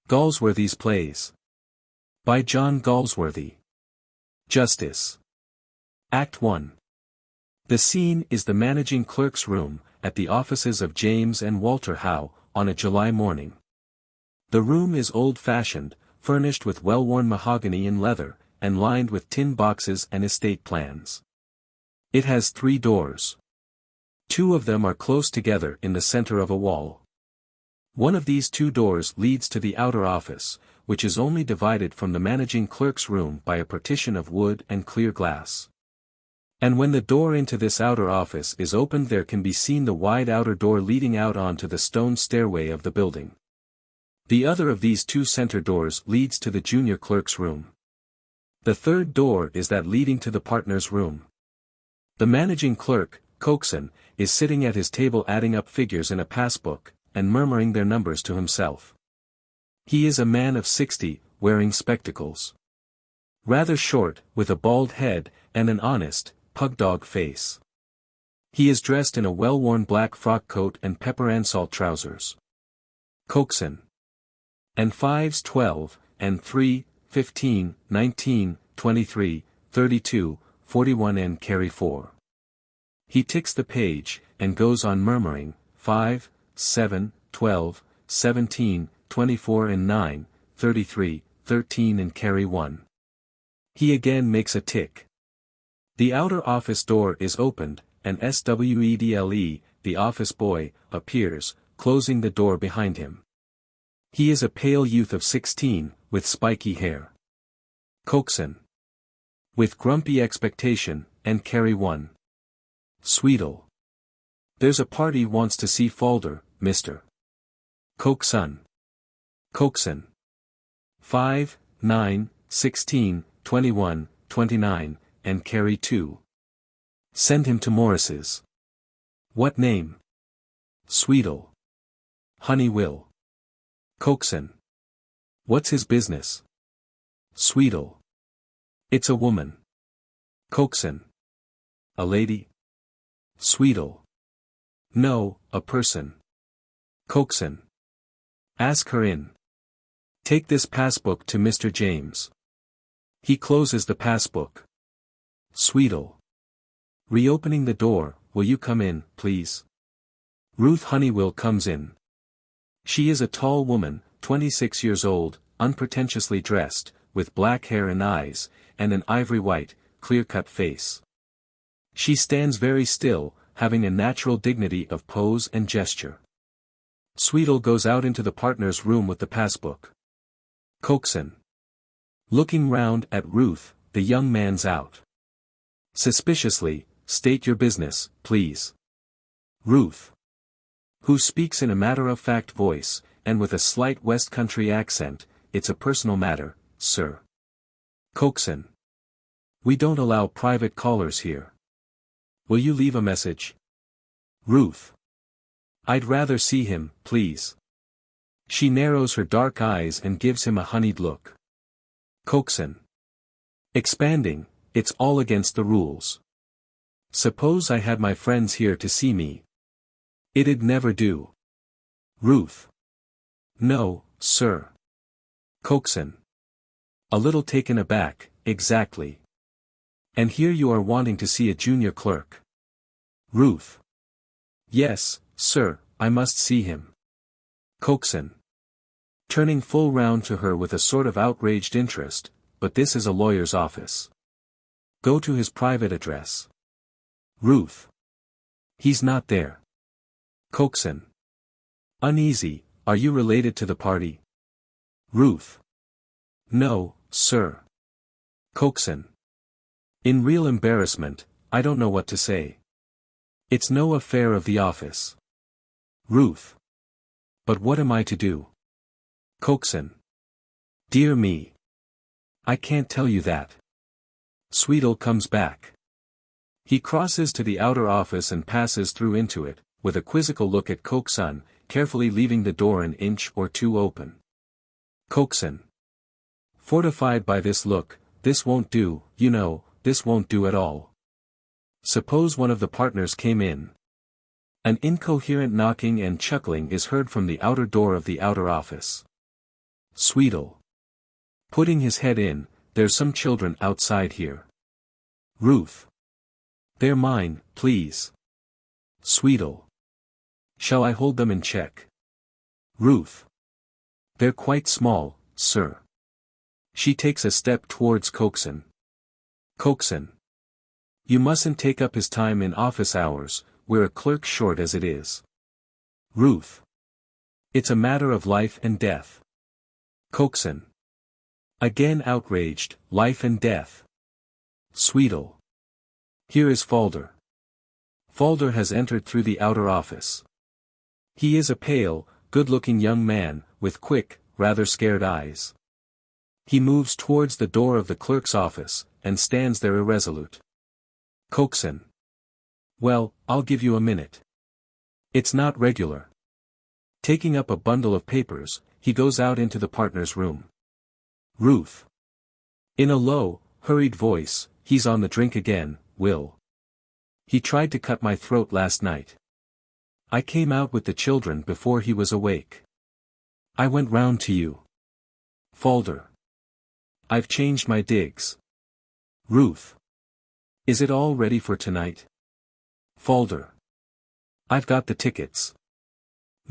Galsworthy's Plays. By John Galsworthy. Justice. Act 1. The scene is the managing clerk's room, at the offices of James and Walter Howe, on a July morning. The room is old-fashioned, furnished with well-worn mahogany and leather, and lined with tin boxes and estate plans. It has 3 doors. 2 of them are close together in the center of a wall. One of these 2 doors leads to the outer office, which is only divided from the managing clerk's room by a partition of wood and clear glass. And when the door into this outer office is opened, there can be seen the wide outer door leading out onto the stone stairway of the building. The other of these 2 center doors leads to the junior clerk's room. The 3rd door is that leading to the partner's room. The managing clerk, Coxon, is sitting at his table adding up figures in a passbook, and murmuring their numbers to himself. He is a man of 60, wearing spectacles. Rather short, with a bald head, and an honest, pug-dog face. He is dressed in a well-worn black frock coat and pepper and salt trousers. Coxon. And 5's 12, and 3, 15, 19, 23, 32, 41 and carry 4. He ticks the page, and goes on murmuring, 5, 7, 12, 17, 24 and 9, 33, 13 and carry 1. He again makes a tick. The outer office door is opened, and Swedle, the office boy, appears, closing the door behind him. He is a pale youth of 16, with spiky hair. Coxon. With grumpy expectation, and carry 1. Swedle. There's a party wants to see Falder, Mr. Coxon. Coxon. 5, 9, 16, 21, 29, and carry 2. Send him to Morris's. What name? Swedle. Honey Will. Coxon. What's his business? Swedle. It's a woman. Coxon. A lady? Swedle. No, a person. Coxon. Ask her in. Take this passbook to Mr. James. He closes the passbook. Swedle. Reopening the door, will you come in, please? Ruth Honeywell comes in. She is a tall woman, 26 years old, unpretentiously dressed, with black hair and eyes, and an ivory-white, clear-cut face. She stands very still, having a natural dignity of pose and gesture. Swedle goes out into the partner's room with the passbook. Coxon. Looking round at Ruth, the young man's out. Suspiciously, state your business, please. Ruth. Who speaks in a matter-of-fact voice, and with a slight West Country accent, it's a personal matter, sir. Coxon. We don't allow private callers here. Will you leave a message? Ruth. I'd rather see him, please. She narrows her dark eyes and gives him a honeyed look. Coxon. Expanding, it's all against the rules. Suppose I had my friends here to see me. It'd never do. Ruth. No, sir. Coxon. A little taken aback, exactly. And here you are wanting to see a junior clerk. Ruth. Yes, sir, I must see him. Coxon. Turning full round to her with a sort of outraged interest, but this is a lawyer's office. Go to his private address. Ruth. He's not there. Coxon. Uneasy, are you related to the party? Ruth. No, sir. Coxon. In real embarrassment, I don't know what to say. It's no affair of the office. Ruth. But what am I to do? Coxon. Dear me. I can't tell you that. Swedle comes back. He crosses to the outer office and passes through into it, with a quizzical look at Coxon, carefully leaving the door an inch or 2 open. Coxon. Fortified by this look, this won't do, you know, this won't do at all. Suppose one of the partners came in. An incoherent knocking and chuckling is heard from the outer door of the outer office. Sweetle. Putting his head in, there's some children outside here. Ruth. They're mine, please. Sweetle. Shall I hold them in check? Ruth. They're quite small, sir. She takes a step towards Coxon. Coxon. You mustn't take up his time in office hours, we're a clerk short as it is. Ruth. It's a matter of life and death. Coxon. Again outraged, life and death. Sweetle. Here is Falder. Falder has entered through the outer office. He is a pale, good-looking young man, with quick, rather scared eyes. He moves towards the door of the clerk's office, and stands there irresolute. Coxon. Well, I'll give you a minute. It's not regular. Taking up a bundle of papers, he goes out into the partner's room. Ruth. In a low, hurried voice, he's on the drink again, Will. He tried to cut my throat last night. I came out with the children before he was awake. I went round to you. Falder. I've changed my digs. Ruth. Is it all ready for tonight? Falder. I've got the tickets.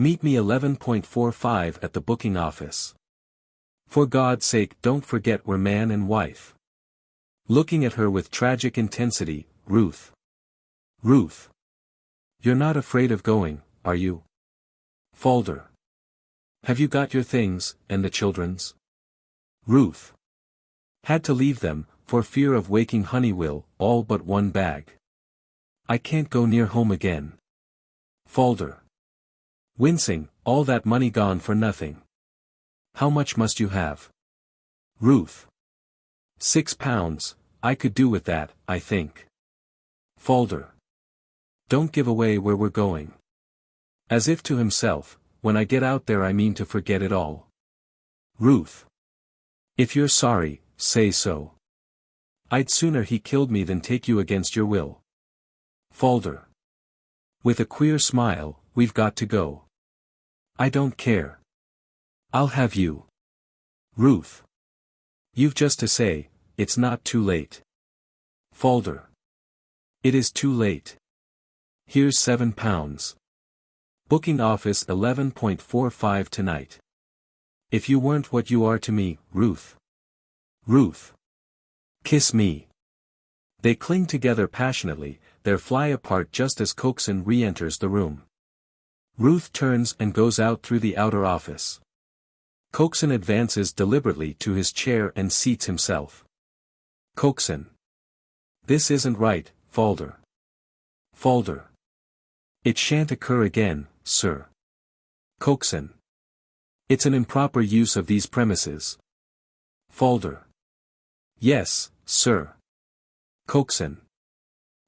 Meet me 11.45 at the booking office. For God's sake don't forget we're man and wife. Looking at her with tragic intensity, Ruth. Ruth. You're not afraid of going, are you? Falder. Have you got your things, and the children's? Ruth. Had to leave them, for fear of waking Honeywill, all but one bag. I can't go near home again. Falder. Wincing, all that money gone for nothing. How much must you have? Ruth. £6, I could do with that, I think. Falder. Don't give away where we're going. As if to himself, when I get out there I mean to forget it all. Ruth. If you're sorry, say so. I'd sooner he killed me than take you against your will. Falder. With a queer smile, we've got to go. I don't care. I'll have you. Ruth. You've just to say, it's not too late. Falder. It is too late. Here's £7. Booking office 11.45 tonight. If you weren't what you are to me, Ruth. Ruth. Kiss me. They cling together passionately, they fly apart just as Coxon re-enters the room. Ruth turns and goes out through the outer office. Coxon advances deliberately to his chair and seats himself. Coxon. This isn't right, Falder. Falder. It shan't occur again, sir. Coxon. It's an improper use of these premises. Falder. Yes, sir. Coxon.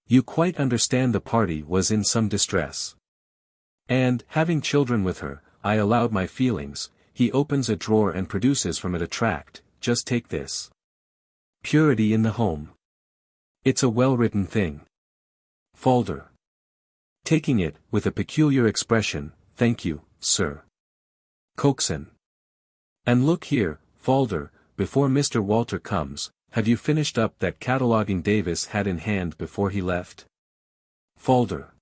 You quite understand the party was in some distress. And, having children with her, I allowed my feelings. He opens a drawer and produces from it a tract, just take this. Purity in the Home. It's a well-written thing. Falder. Taking it, with a peculiar expression, thank you, sir. Coxon. And look here, Falder, before Mr. Walter comes, have you finished up that cataloguing Davis had in hand before he left? Falder.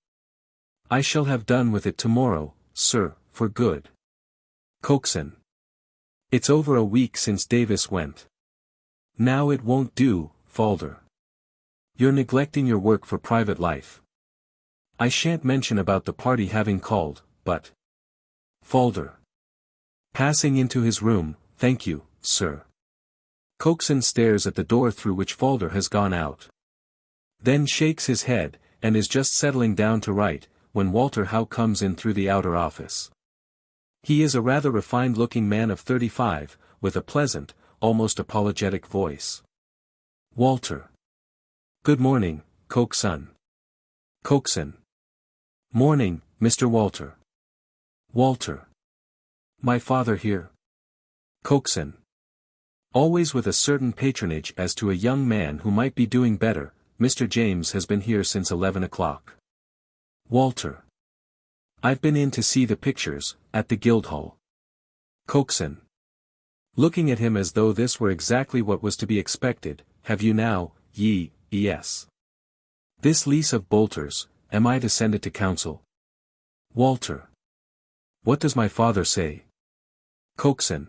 I shall have done with it tomorrow, sir, for good. Coxon. It's over a week since Davis went. Now it won't do, Falder. You're neglecting your work for private life. I shan't mention about the party having called, but... Falder. Passing into his room, thank you, sir. Coxon stares at the door through which Falder has gone out. Then shakes his head, and is just settling down to write, when Walter Howe comes in through the outer office. He is a rather refined-looking man of 35, with a pleasant, almost apologetic voice. Walter. Good morning, Coxon. Coxon. Morning, Mr. Walter. Walter. My father here. Coxon. Always with a certain patronage as to a young man who might be doing better, Mr. James has been here since 11 o'clock. Walter. I've been in to see the pictures, at the Guildhall. Coxon. Looking at him as though this were exactly what was to be expected. Have you now, yes. This lease of Bolter's, am I to send it to council? Walter. What does my father say? Coaxin.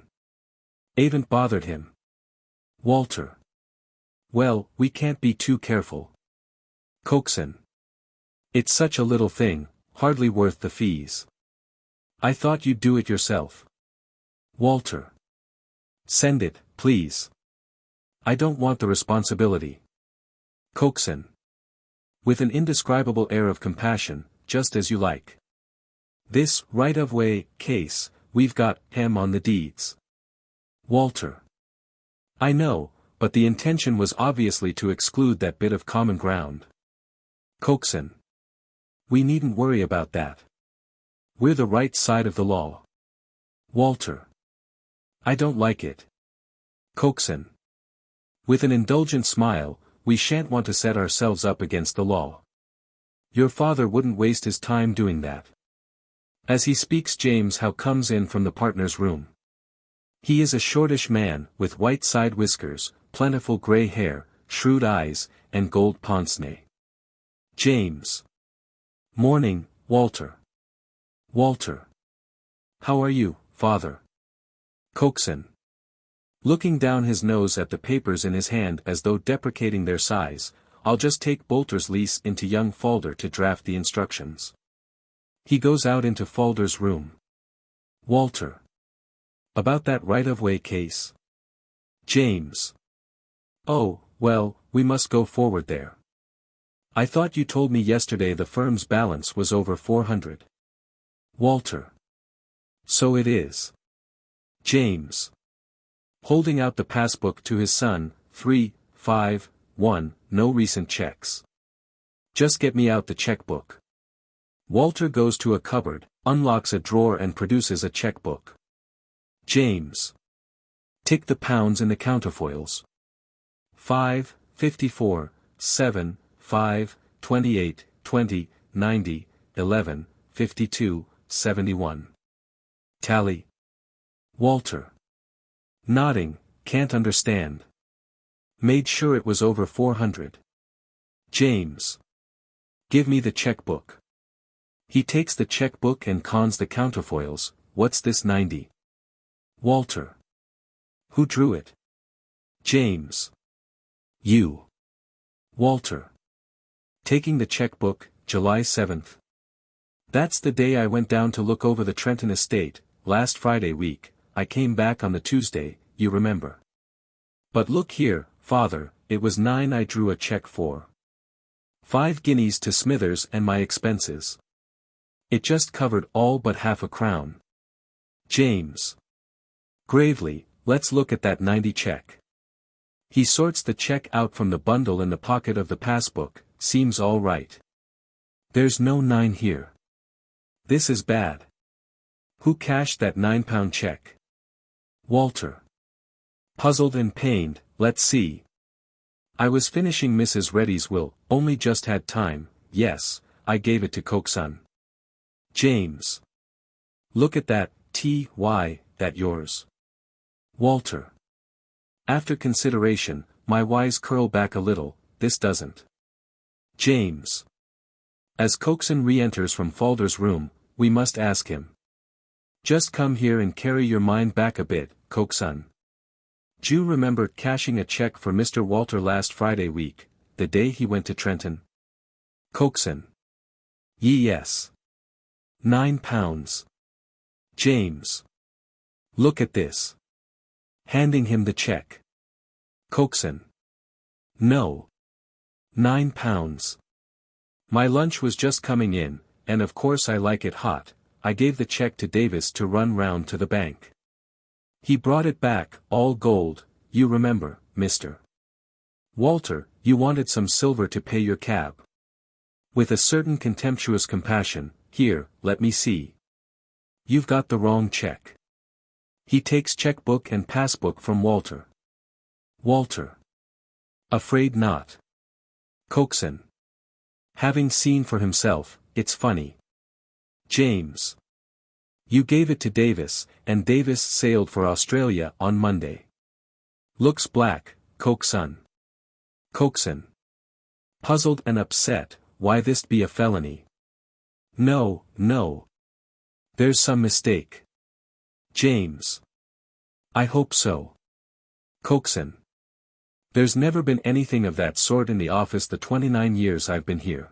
Ain't bothered him. Walter. Well, we can't be too careful. Coaxin. It's such a little thing, hardly worth the fees. I thought you'd do it yourself. Walter. Send it, please. I don't want the responsibility. Coaxin. With an indescribable air of compassion, just as you like. This right-of-way case, we've got him on the deeds. Walter. I know, but the intention was obviously to exclude that bit of common ground. Coaxin. We needn't worry about that. We're the right side of the law. Walter. I don't like it. Coaxin. With an indulgent smile, we shan't want to set ourselves up against the law. Your father wouldn't waste his time doing that. As he speaks, James Howe comes in from the partner's room. He is a shortish man, with white side whiskers, plentiful grey hair, shrewd eyes, and gold pince-nez. James. Morning, Walter. Walter. How are you, father? Coaxin. Looking down his nose at the papers in his hand as though deprecating their size. I'll just take Bolter's lease into young Falder to draft the instructions. He goes out into Falder's room. Walter. About that right-of-way case. James. Oh, well, we must go forward there. I thought you told me yesterday the firm's balance was over 400. Walter. So it is. James. Holding out the passbook to his son. 3, 5, 1, no recent checks. Just get me out the checkbook. Walter goes to a cupboard, unlocks a drawer and produces a checkbook. James. Tick the pounds in the counterfoils. 5, 54, 7, 5, 28, 20, 90, 11, 52, 71. Tally. Walter. Nodding, can't understand. Made sure it was over 400. James. Give me the checkbook. He takes the checkbook and cons the counterfoils. What's this 90? Walter. Who drew it? James. You. Walter. Taking the checkbook, July 7th. That's the day I went down to look over the Trenton estate, last Friday week. I came back on the Tuesday, you remember. But look here, father, it was 9 I drew a check for. 5 guineas to Smithers and my expenses. It just covered all but half a crown. James. Gravely, let's look at that 90 check. He sorts the check out from the bundle in the pocket of the passbook. Seems all right. There's no 9 here. This is bad. Who cashed that £9 check? Walter. Puzzled and pained, let's see. I was finishing Mrs. Reddy's will, only just had time. Yes, I gave it to Coaxin. James. Look at that, that yours. Walter. After consideration, my eyes curl back a little. This doesn't. James. As Coaxin re-enters from Falder's room, we must ask him. Just come here and carry your mind back a bit, Coaxin. D'you remember cashing a check for Mr. Walter last Friday week, the day he went to Trenton? Coaxin. Yes. £9. James. Look at this. Handing him the check. Coaxin. No. £9. My lunch was just coming in, and of course I like it hot. I gave the check to Davis to run round to the bank. He brought it back, all gold, you remember, Mr. Walter, you wanted some silver to pay your cab. With a certain contemptuous compassion, here, let me see. You've got the wrong check. He takes checkbook and passbook from Walter. Walter. Afraid not. Coaxin. Having seen for himself, it's funny. James. You gave it to Davis, and Davis sailed for Australia on Monday. Looks black, Coxon. Coxon. Puzzled and upset, why this be a felony? No, no. There's some mistake. James. I hope so. Coxon. There's never been anything of that sort in the office the 29 years I've been here.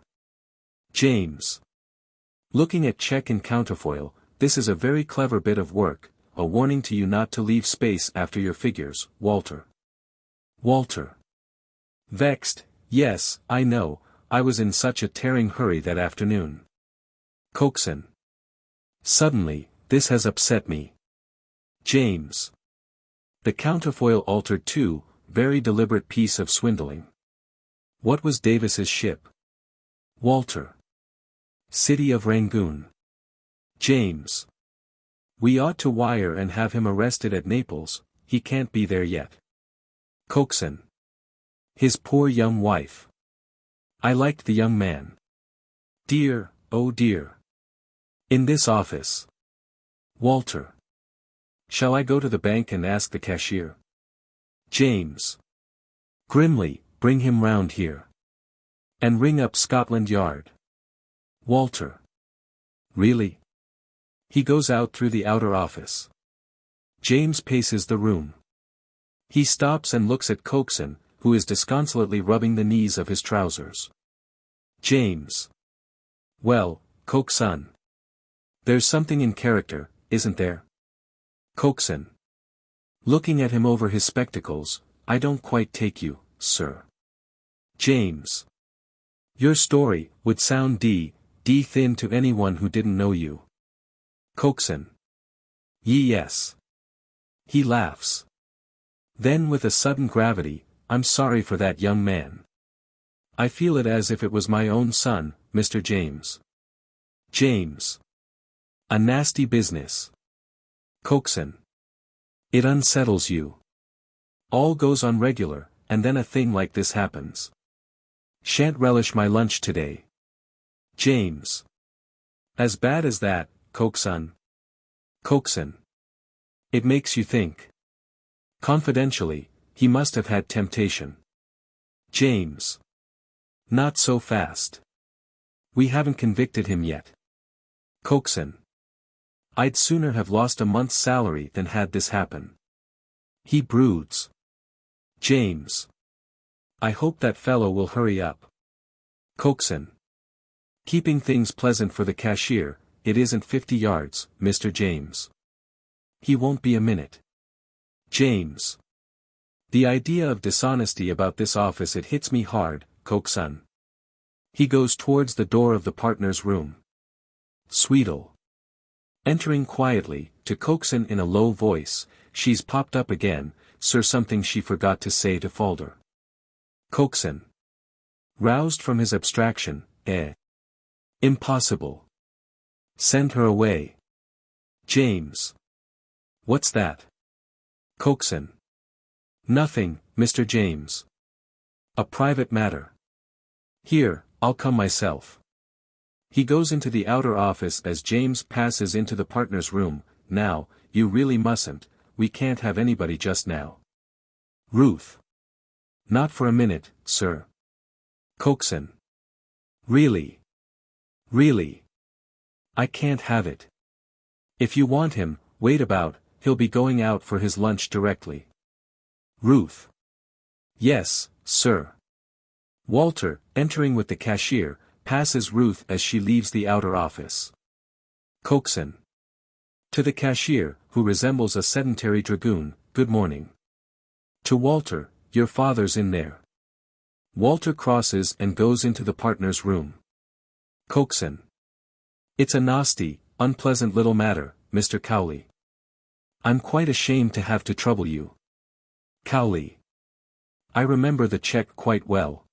James. Looking at check and counterfoil, this is a very clever bit of work, a warning to you not to leave space after your figures, Walter. Walter. Vexed, yes, I know, I was in such a tearing hurry that afternoon. Coxon. Suddenly, this has upset me. James. The counterfoil altered too, very deliberate piece of swindling. What was Davis's ship? Walter. City of Rangoon. James. We ought to wire and have him arrested at Naples, he can't be there yet. Coxon. His poor young wife. I liked the young man. Dear, oh dear. In this office. Walter. Shall I go to the bank and ask the cashier? James. Grimly, bring him round here. And ring up Scotland Yard. Walter. Really? He goes out through the outer office. James paces the room. He stops and looks at Coxon, who is disconsolately rubbing the knees of his trousers. James. Well, Coxon. There's something in character, isn't there? Coxon. Looking at him over his spectacles, I don't quite take you, sir. James. Your story would sound d thin to anyone who didn't know you. Coxon. Yes. He laughs. Then with a sudden gravity, I'm sorry for that young man. I feel it as if it was my own son, Mr. James. James. A nasty business. Coxon. It unsettles you. All goes on regular, and then a thing like this happens. Shan't relish my lunch today. James. As bad as that, Coxon? Coxon. It makes you think. Confidentially, he must have had temptation. James. Not so fast. We haven't convicted him yet. Coxon. I'd sooner have lost a month's salary than had this happen. He broods. James. I hope that fellow will hurry up. Coxon. Keeping things pleasant for the cashier, it isn't 50 yards, Mr. James. He won't be a minute. James. The idea of dishonesty about this office, it hits me hard, Coxon. He goes towards the door of the partner's room. Sweetle. Entering quietly, to Coxon in a low voice, she's popped up again, sir, something she forgot to say to Falder. Coxon. Roused from his abstraction, Impossible. Send her away. James. What's that? Coxon. Nothing, Mr. James. A private matter. Here, I'll come myself. He goes into the outer office as James passes into the partner's room. Now, you really mustn't, we can't have anybody just now. Ruth. Not for a minute, sir. Coxon. Really? Really? I can't have it. If you want him, wait about, he'll be going out for his lunch directly. Ruth. Yes, sir. Walter, entering with the cashier, passes Ruth as she leaves the outer office. Coxon. To the cashier, who resembles a sedentary dragoon, good morning. To Walter, your father's in there. Walter crosses and goes into the partner's room. Coxon. It's a nasty, unpleasant little matter, Mr. Cowley. I'm quite ashamed to have to trouble you. Cowley. I remember the check quite well.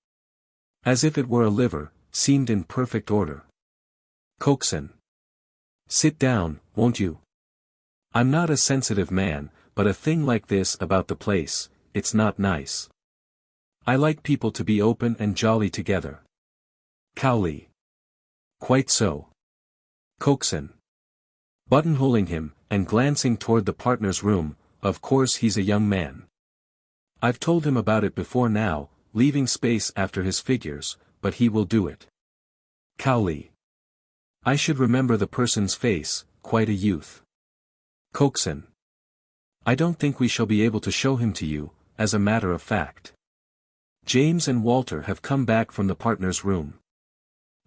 As if it were a liver, seemed in perfect order. Coxon. Sit down, won't you? I'm not a sensitive man, but a thing like this about the place, it's not nice. I like people to be open and jolly together. Cowley. Quite so. Coxon. buttonholing him, and glancing toward the partner's room. Of course he's a young man. I've told him about it before now, leaving space after his figures, but he will do it. Cowley. I should remember the person's face, quite a youth. Coxon. I don't think we shall be able to show him to you, as a matter of fact. James and Walter have come back from the partner's room.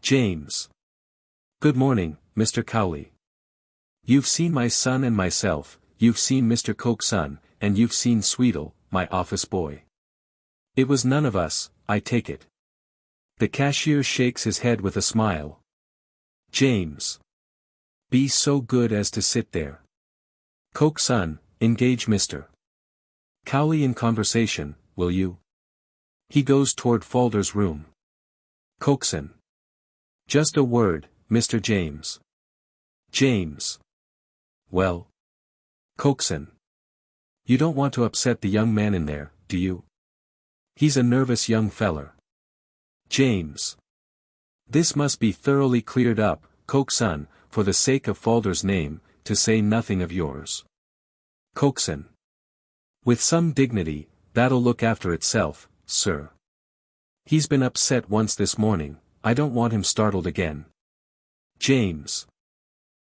James. Good morning, Mr. Cowley. You've seen my son and myself, you've seen Mr. Coxon, and you've seen Sweetle, my office boy. It was none of us, I take it. The cashier shakes his head with a smile. James. Be so good as to sit there. Coxon, engage Mr. Cowley in conversation, will you? He goes toward Falder's room. Coxon. Just a word, Mr. James. James. Well. Coxon. You don't want to upset the young man in there, do you? He's a nervous young feller. James. This must be thoroughly cleared up, Coxon, for the sake of Falder's name, to say nothing of yours. Coxon. With some dignity, that'll look after itself, sir. He's been upset once this morning, I don't want him startled again. James.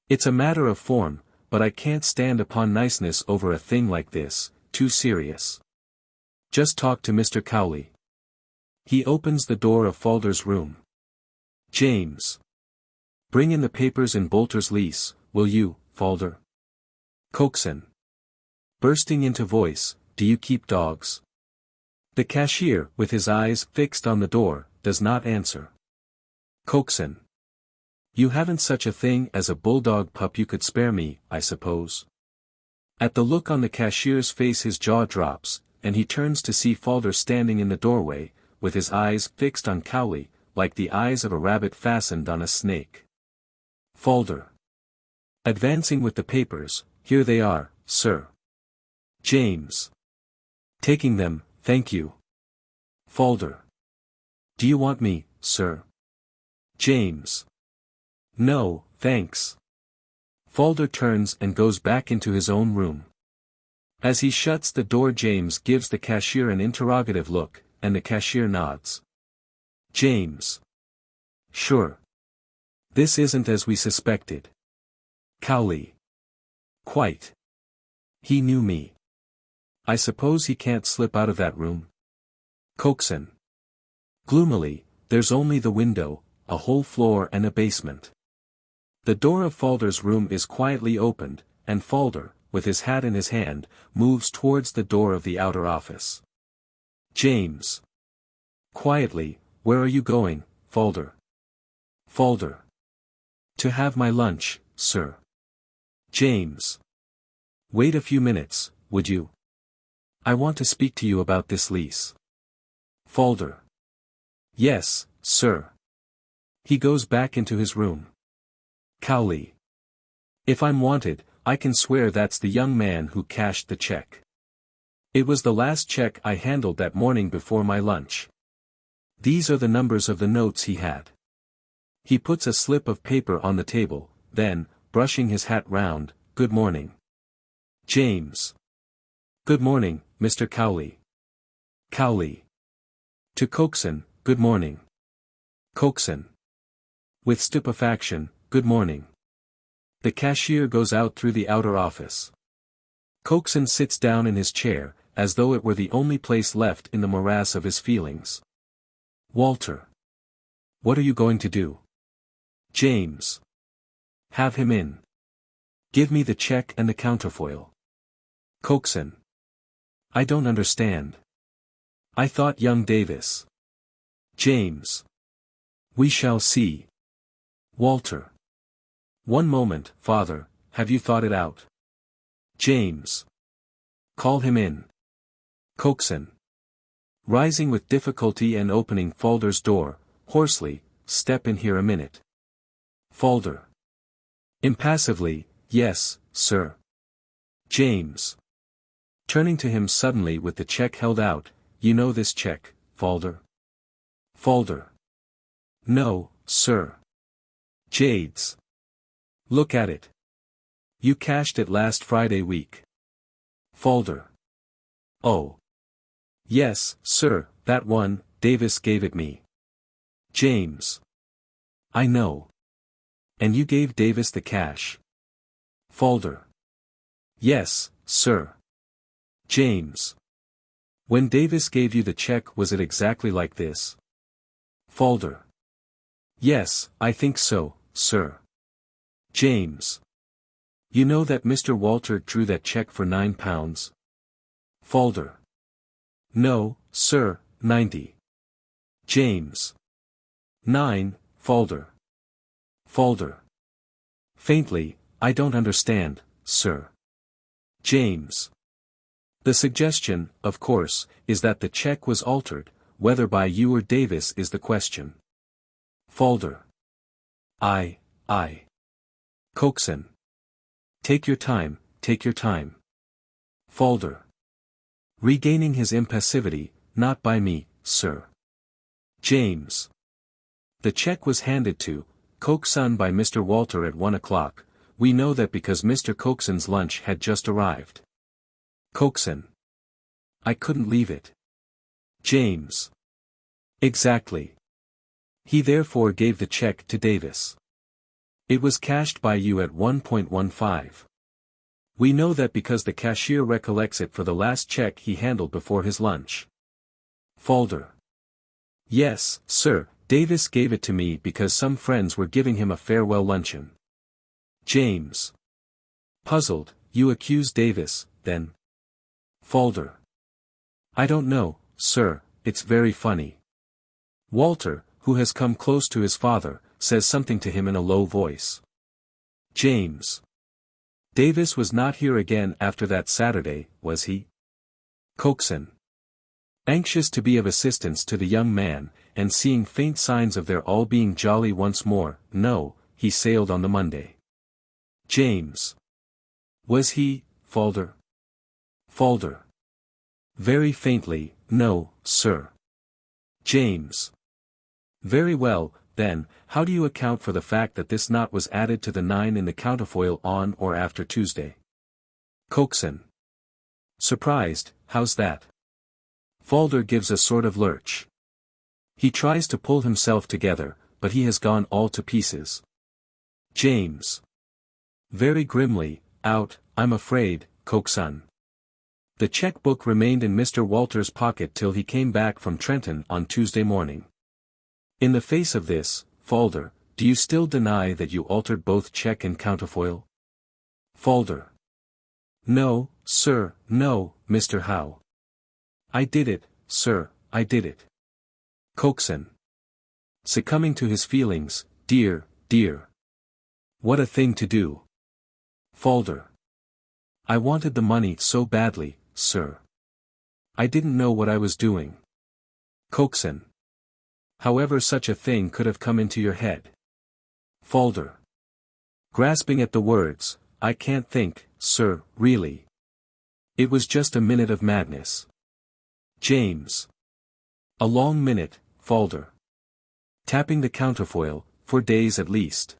It's a matter of form, but I can't stand upon niceness over a thing like this, too serious. Just talk to Mr. Cowley. He opens the door of Falder's room. James. Bring in the papers in Bolter's lease, will you, Falder? Coxon. Bursting into voice, do you keep dogs? The cashier, with his eyes fixed on the door, does not answer. Coxon. You haven't such a thing as a bulldog pup you could spare me, I suppose? At the look on the cashier's face his jaw drops, and he turns to see Falder standing in the doorway, with his eyes fixed on Cowley, like the eyes of a rabbit fastened on a snake. Falder. Advancing with the papers, here they are, sir. James. Taking them, thank you. Falder. Do you want me, sir? James. No, thanks. Falder turns and goes back into his own room. As he shuts the door James gives the cashier an interrogative look, and the cashier nods. James. Sure. This isn't as we suspected. Cowley. Quite. He knew me. I suppose he can't slip out of that room? Coxon. Gloomily, there's only the window, a whole floor and a basement. The door of Falder's room is quietly opened, and Falder, with his hat in his hand, moves towards the door of the outer office. James. Quietly, where are you going, Falder? Falder. To have my lunch, sir. James. Wait a few minutes, would you? I want to speak to you about this lease. Falder. Yes, sir. He goes back into his room. Cowley. If I'm wanted, I can swear that's the young man who cashed the check. It was the last check I handled that morning before my lunch. These are the numbers of the notes he had. He puts a slip of paper on the table, then, brushing his hat round, good morning. James. Good morning, Mr. Cowley. Cowley. To Coxon, good morning. Coxon. With stupefaction, good morning. The cashier goes out through the outer office. Coxon sits down in his chair, as though it were the only place left in the morass of his feelings. Walter. What are you going to do? James. Have him in. Give me the check and the counterfoil. Coxon. I don't understand. I thought young Davis. James. We shall see. Walter. One moment, father, have you thought it out? James. Call him in. Coxon. Rising with difficulty and opening Falder's door, hoarsely, step in here a minute. Falder. Impassively, yes, sir. James. Turning to him suddenly with the check held out, you know this check, Falder? Falder. No, sir. Jades. Look at it. You cashed it last Friday week. Folder. Oh. Yes, sir, that one, Davis gave it me. James. I know. And you gave Davis the cash. Folder. Yes, sir. James. When Davis gave you the check, was it exactly like this? Folder. Yes, I think so, sir. James. You know that Mr. Walter drew that check for £9? Folder. No, sir, 90. James. 9, Folder. Folder. Faintly, I don't understand, sir. James. The suggestion, of course, is that the check was altered, whether by you or Davis is the question. Folder. I. Coxon. Take your time, take your time. Folder. Regaining his impassivity, not by me, sir. James. The check was handed to Coxon by Mr. Walter at 1 o'clock, we know that because Mr. Coxon's lunch had just arrived. Coxon. I couldn't leave it. James. Exactly. He therefore gave the check to Davis. It was cashed by you at 1.15. We know that because the cashier recollects it for the last check he handled before his lunch. Folder. Yes, sir, Davis gave it to me because some friends were giving him a farewell luncheon. James. Puzzled, you accuse Davis, then? Folder. I don't know, sir, it's very funny. Walter, who has come close to his father, says something to him in a low voice. James. Davis was not here again after that Saturday, was he? Coxon. Anxious to be of assistance to the young man, and seeing faint signs of their all being jolly once more, no, he sailed on the Monday. James. Was he, Folder? Folder. Very faintly, no, sir. James. Very well, then, how do you account for the fact that this knot was added to the 9 in the counterfoil on or after Tuesday? Coxon. Surprised, how's that? Folder gives a sort of lurch. He tries to pull himself together, but he has gone all to pieces. James. Very grimly, out, I'm afraid, Coxon. The checkbook remained in Mr. Walter's pocket till he came back from Trenton on Tuesday morning. In the face of this, Folder, do you still deny that you altered both check and counterfoil? Folder. No, sir, no, Mr. Howe. I did it, sir, I did it. Coxon. Succumbing to his feelings, dear. What a thing to do. Folder. I wanted the money so badly, sir. I didn't know what I was doing. Coxon. However such a thing could have come into your head. Folder. Grasping at the words, I can't think, sir, really. It was just a minute of madness. James. A long minute, Folder. Tapping the counterfoil, for days at least.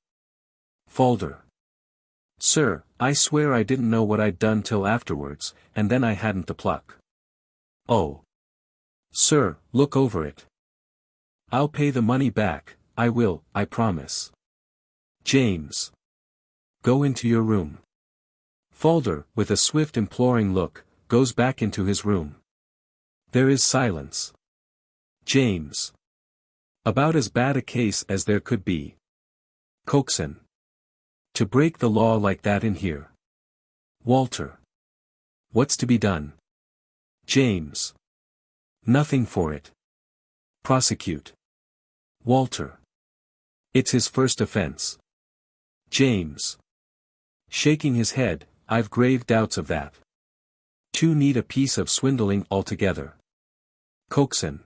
Folder. Sir, I swear I didn't know what I'd done till afterwards, and then I hadn't the pluck. Oh. Sir, look over it. I'll pay the money back, I will, I promise. James. Go into your room. Folder, with a swift imploring look, goes back into his room. There is silence. James. About as bad a case as there could be. Coxon. To break the law like that in here. Walter. What's to be done? James. Nothing for it. Prosecute. Walter. It's his first offense. James. Shaking his head, I've grave doubts of that. Too neat a piece of swindling altogether. Coxon.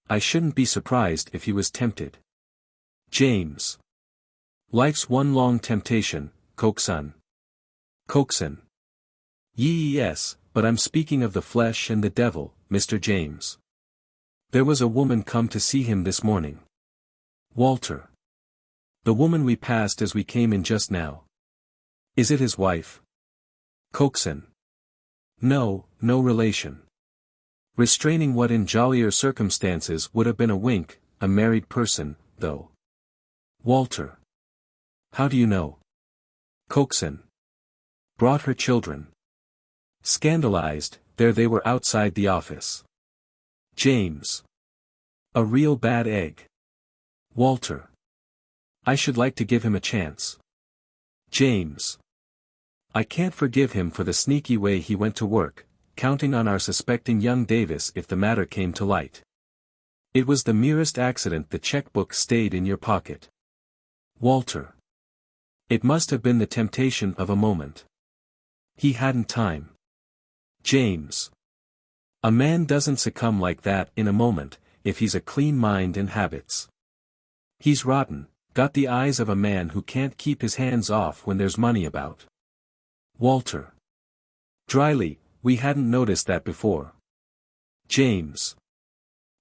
I shouldn't be surprised if he was tempted. James. Life's one long temptation, Coxon. Coxon. Yes, but I'm speaking of the flesh and the devil, Mr. James. There was a woman come to see him this morning. Walter. The woman we passed as we came in just now. Is it his wife? Coaxin. No, no relation. Restraining what in jollier circumstances would have been a wink, a married person, though. Walter. How do you know? Coaxin. Brought her children. Scandalized, there they were outside the office. James. A real bad egg. Walter. I should like to give him a chance. James. I can't forgive him for the sneaky way he went to work, counting on our suspecting young Davis if the matter came to light. It was the merest accident the checkbook stayed in your pocket. Walter. It must have been the temptation of a moment. He hadn't time. James. A man doesn't succumb like that in a moment, if he's a clean mind and habits. He's rotten, got the eyes of a man who can't keep his hands off when there's money about. Walter. Dryly, we hadn't noticed that before. James.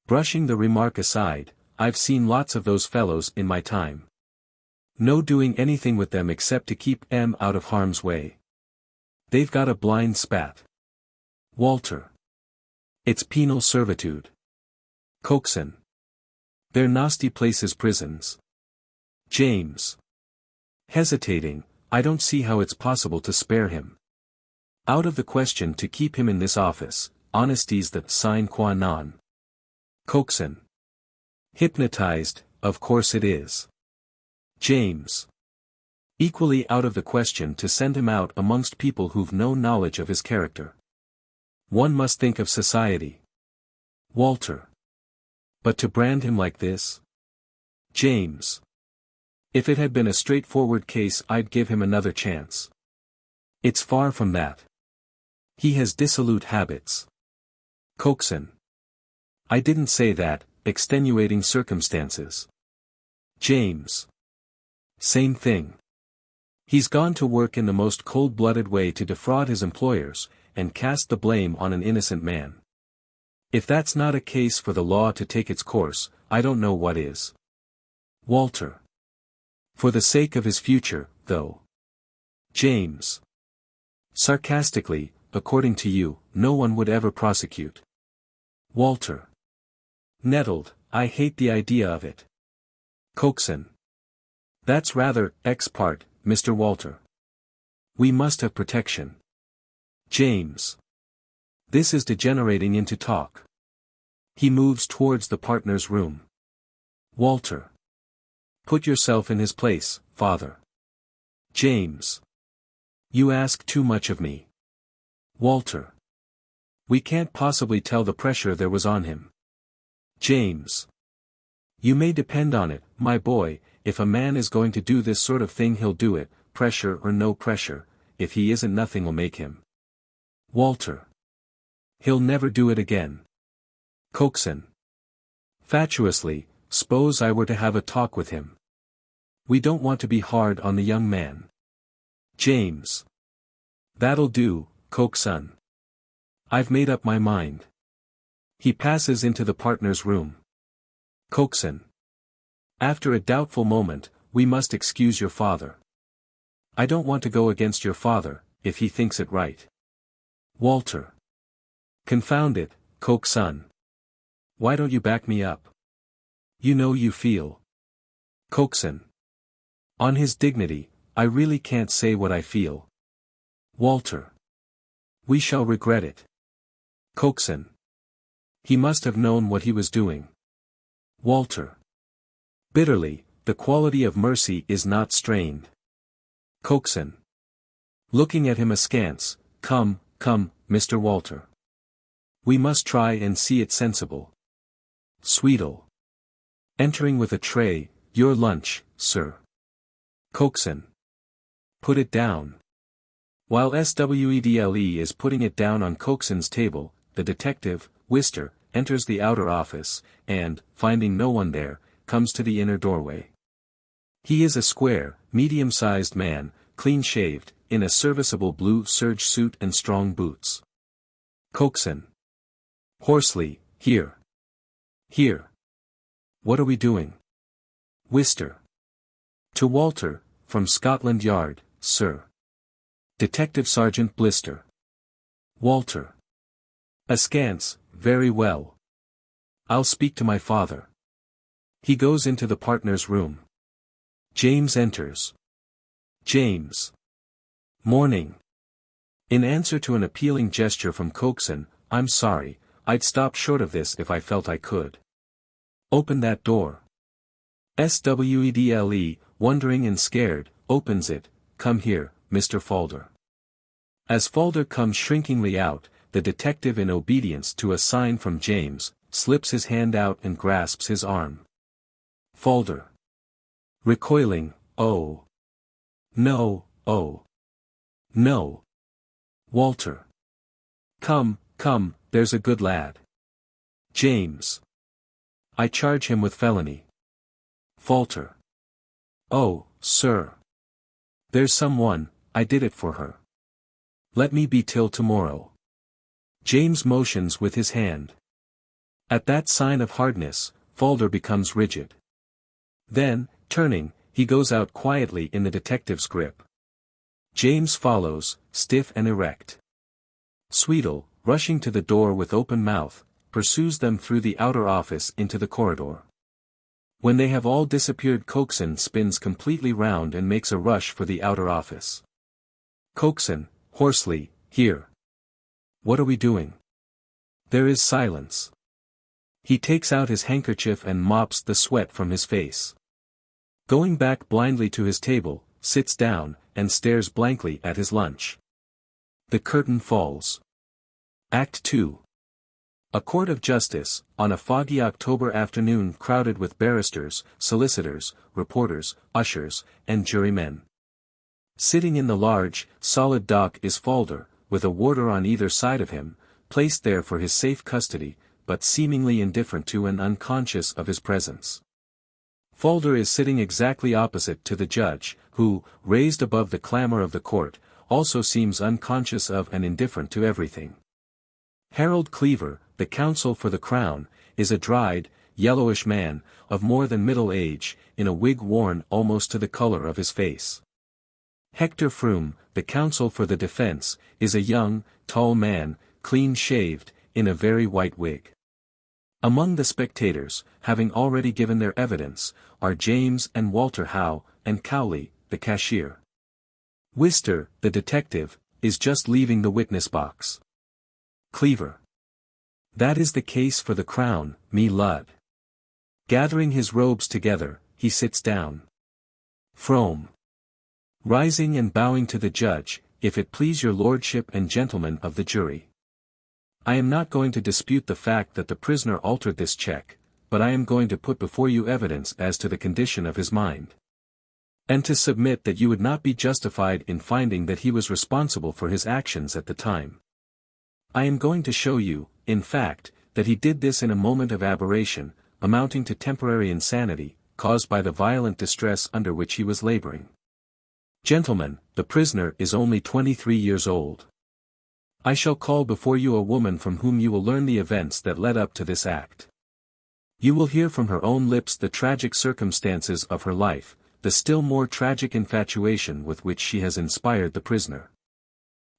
Brushing the remark aside, I've seen lots of those fellows in my time. No doing anything with them except to keep them out of harm's way. They've got a blind spat. Walter. It's penal servitude. Coaxin. They're nasty places, prisons. James. Hesitating, I don't see how it's possible to spare him. Out of the question to keep him in this office, honesty's the sine qua non. Coaxin. Hypnotized, of course it is. James. Equally out of the question to send him out amongst people who've no knowledge of his character. One must think of society. Walter. But to brand him like this? James. If it had been a straightforward case I'd give him another chance. It's far from that. He has dissolute habits. Coaxin. I didn't say that, extenuating circumstances. James. Same thing. He's gone to work in the most cold-blooded way to defraud his employers, and cast the blame on an innocent man. If that's not a case for the law to take its course, I don't know what is. Walter. For the sake of his future, though. James. Sarcastically, according to you, no one would ever prosecute. Walter. Nettled, I hate the idea of it. Coaxin. That's rather ex parte, Mr. Walter. We must have protection. James. This is degenerating into talk. He moves towards the partner's room. Walter. Put yourself in his place, father. James. You ask too much of me. Walter. We can't possibly tell the pressure there was on him. James. You may depend on it, my boy, if a man is going to do this sort of thing he'll do it, pressure or no pressure, if he isn't nothing will make him. Walter. He'll never do it again. Coaxin. Fatuously, suppose I were to have a talk with him. We don't want to be hard on the young man. James. That'll do, Coaxin. I've made up my mind. He passes into the partner's room. Coaxin. After a doubtful moment, we must excuse your father. I don't want to go against your father, if he thinks it right. Walter. Confound it, Coaxin. Why don't you back me up? You know you feel. Coaxin. On his dignity, I really can't say what I feel. Walter. We shall regret it. Coaxin. He must have known what he was doing. Walter. Bitterly, the quality of mercy is not strained. Coaxin. Looking at him askance, come, Mr. Walter. We must try and see it sensible. Sweetle. Entering with a tray, your lunch, sir. Coaxin. Put it down. While Swedle is putting it down on Coaxin's table, the detective, Wister, enters the outer office, and, finding no one there, comes to the inner doorway. He is a square, medium-sized man, clean-shaved, in a serviceable blue serge suit and strong boots. Coaxin. Hoarsely, here. Here. What are we doing? Wister. To Walter, from Scotland Yard, sir. Detective Sergeant Blister. Walter. Askance, very well. I'll speak to my father. He goes into the partner's room. James enters. James. Morning. In answer to an appealing gesture from Coxon, I'm sorry, I'd stop short of this if I felt I could. Open that door. Swedle, wondering and scared, opens it. Come here, Mr. Falder. As Falder comes shrinkingly out, the detective, in obedience to a sign from James, slips his hand out and grasps his arm. Falder. Recoiling, oh. No, oh. No. Walter. Come, come, there's a good lad. James. I charge him with felony. Falter. Oh, sir. There's someone, I did it for her. Let me be till tomorrow. James motions with his hand. At that sign of hardness, Falder becomes rigid. Then, turning, he goes out quietly in the detective's grip. James follows, stiff and erect. Swedle, rushing to the door with open mouth, pursues them through the outer office into the corridor. When they have all disappeared, Coxon spins completely round and makes a rush for the outer office. Coxon, hoarsely, here. What are we doing? There is silence. He takes out his handkerchief and mops the sweat from his face. Going back blindly to his table, sits down, and stares blankly at his lunch. The curtain falls. Act 2. A court of justice, on a foggy October afternoon, crowded with barristers, solicitors, reporters, ushers, and jurymen. Sitting in the large, solid dock is Falder, with a warder on either side of him, placed there for his safe custody, but seemingly indifferent to and unconscious of his presence. Falder is sitting exactly opposite to the judge, who, raised above the clamor of the court, also seems unconscious of and indifferent to everything. Harold Cleaver, the counsel for the Crown, is a dried, yellowish man, of more than middle age, in a wig worn almost to the color of his face. Hector Froome, the counsel for the defense, is a young, tall man, clean-shaved, in a very white wig. Among the spectators, having already given their evidence, are James and Walter Howe, and Cowley, the cashier. Wister, the detective, is just leaving the witness box. Cleaver. That is the case for the Crown, me lud. Gathering his robes together, he sits down. Frome. Rising and bowing to the judge, if it please your lordship and gentlemen of the jury. I am not going to dispute the fact that the prisoner altered this check, but I am going to put before you evidence as to the condition of his mind. And to submit that you would not be justified in finding that he was responsible for his actions at the time. I am going to show you, in fact, that he did this in a moment of aberration, amounting to temporary insanity, caused by the violent distress under which he was laboring. Gentlemen, the prisoner is only 23 years old. I shall call before you a woman from whom you will learn the events that led up to this act. You will hear from her own lips the tragic circumstances of her life, the still more tragic infatuation with which she has inspired the prisoner.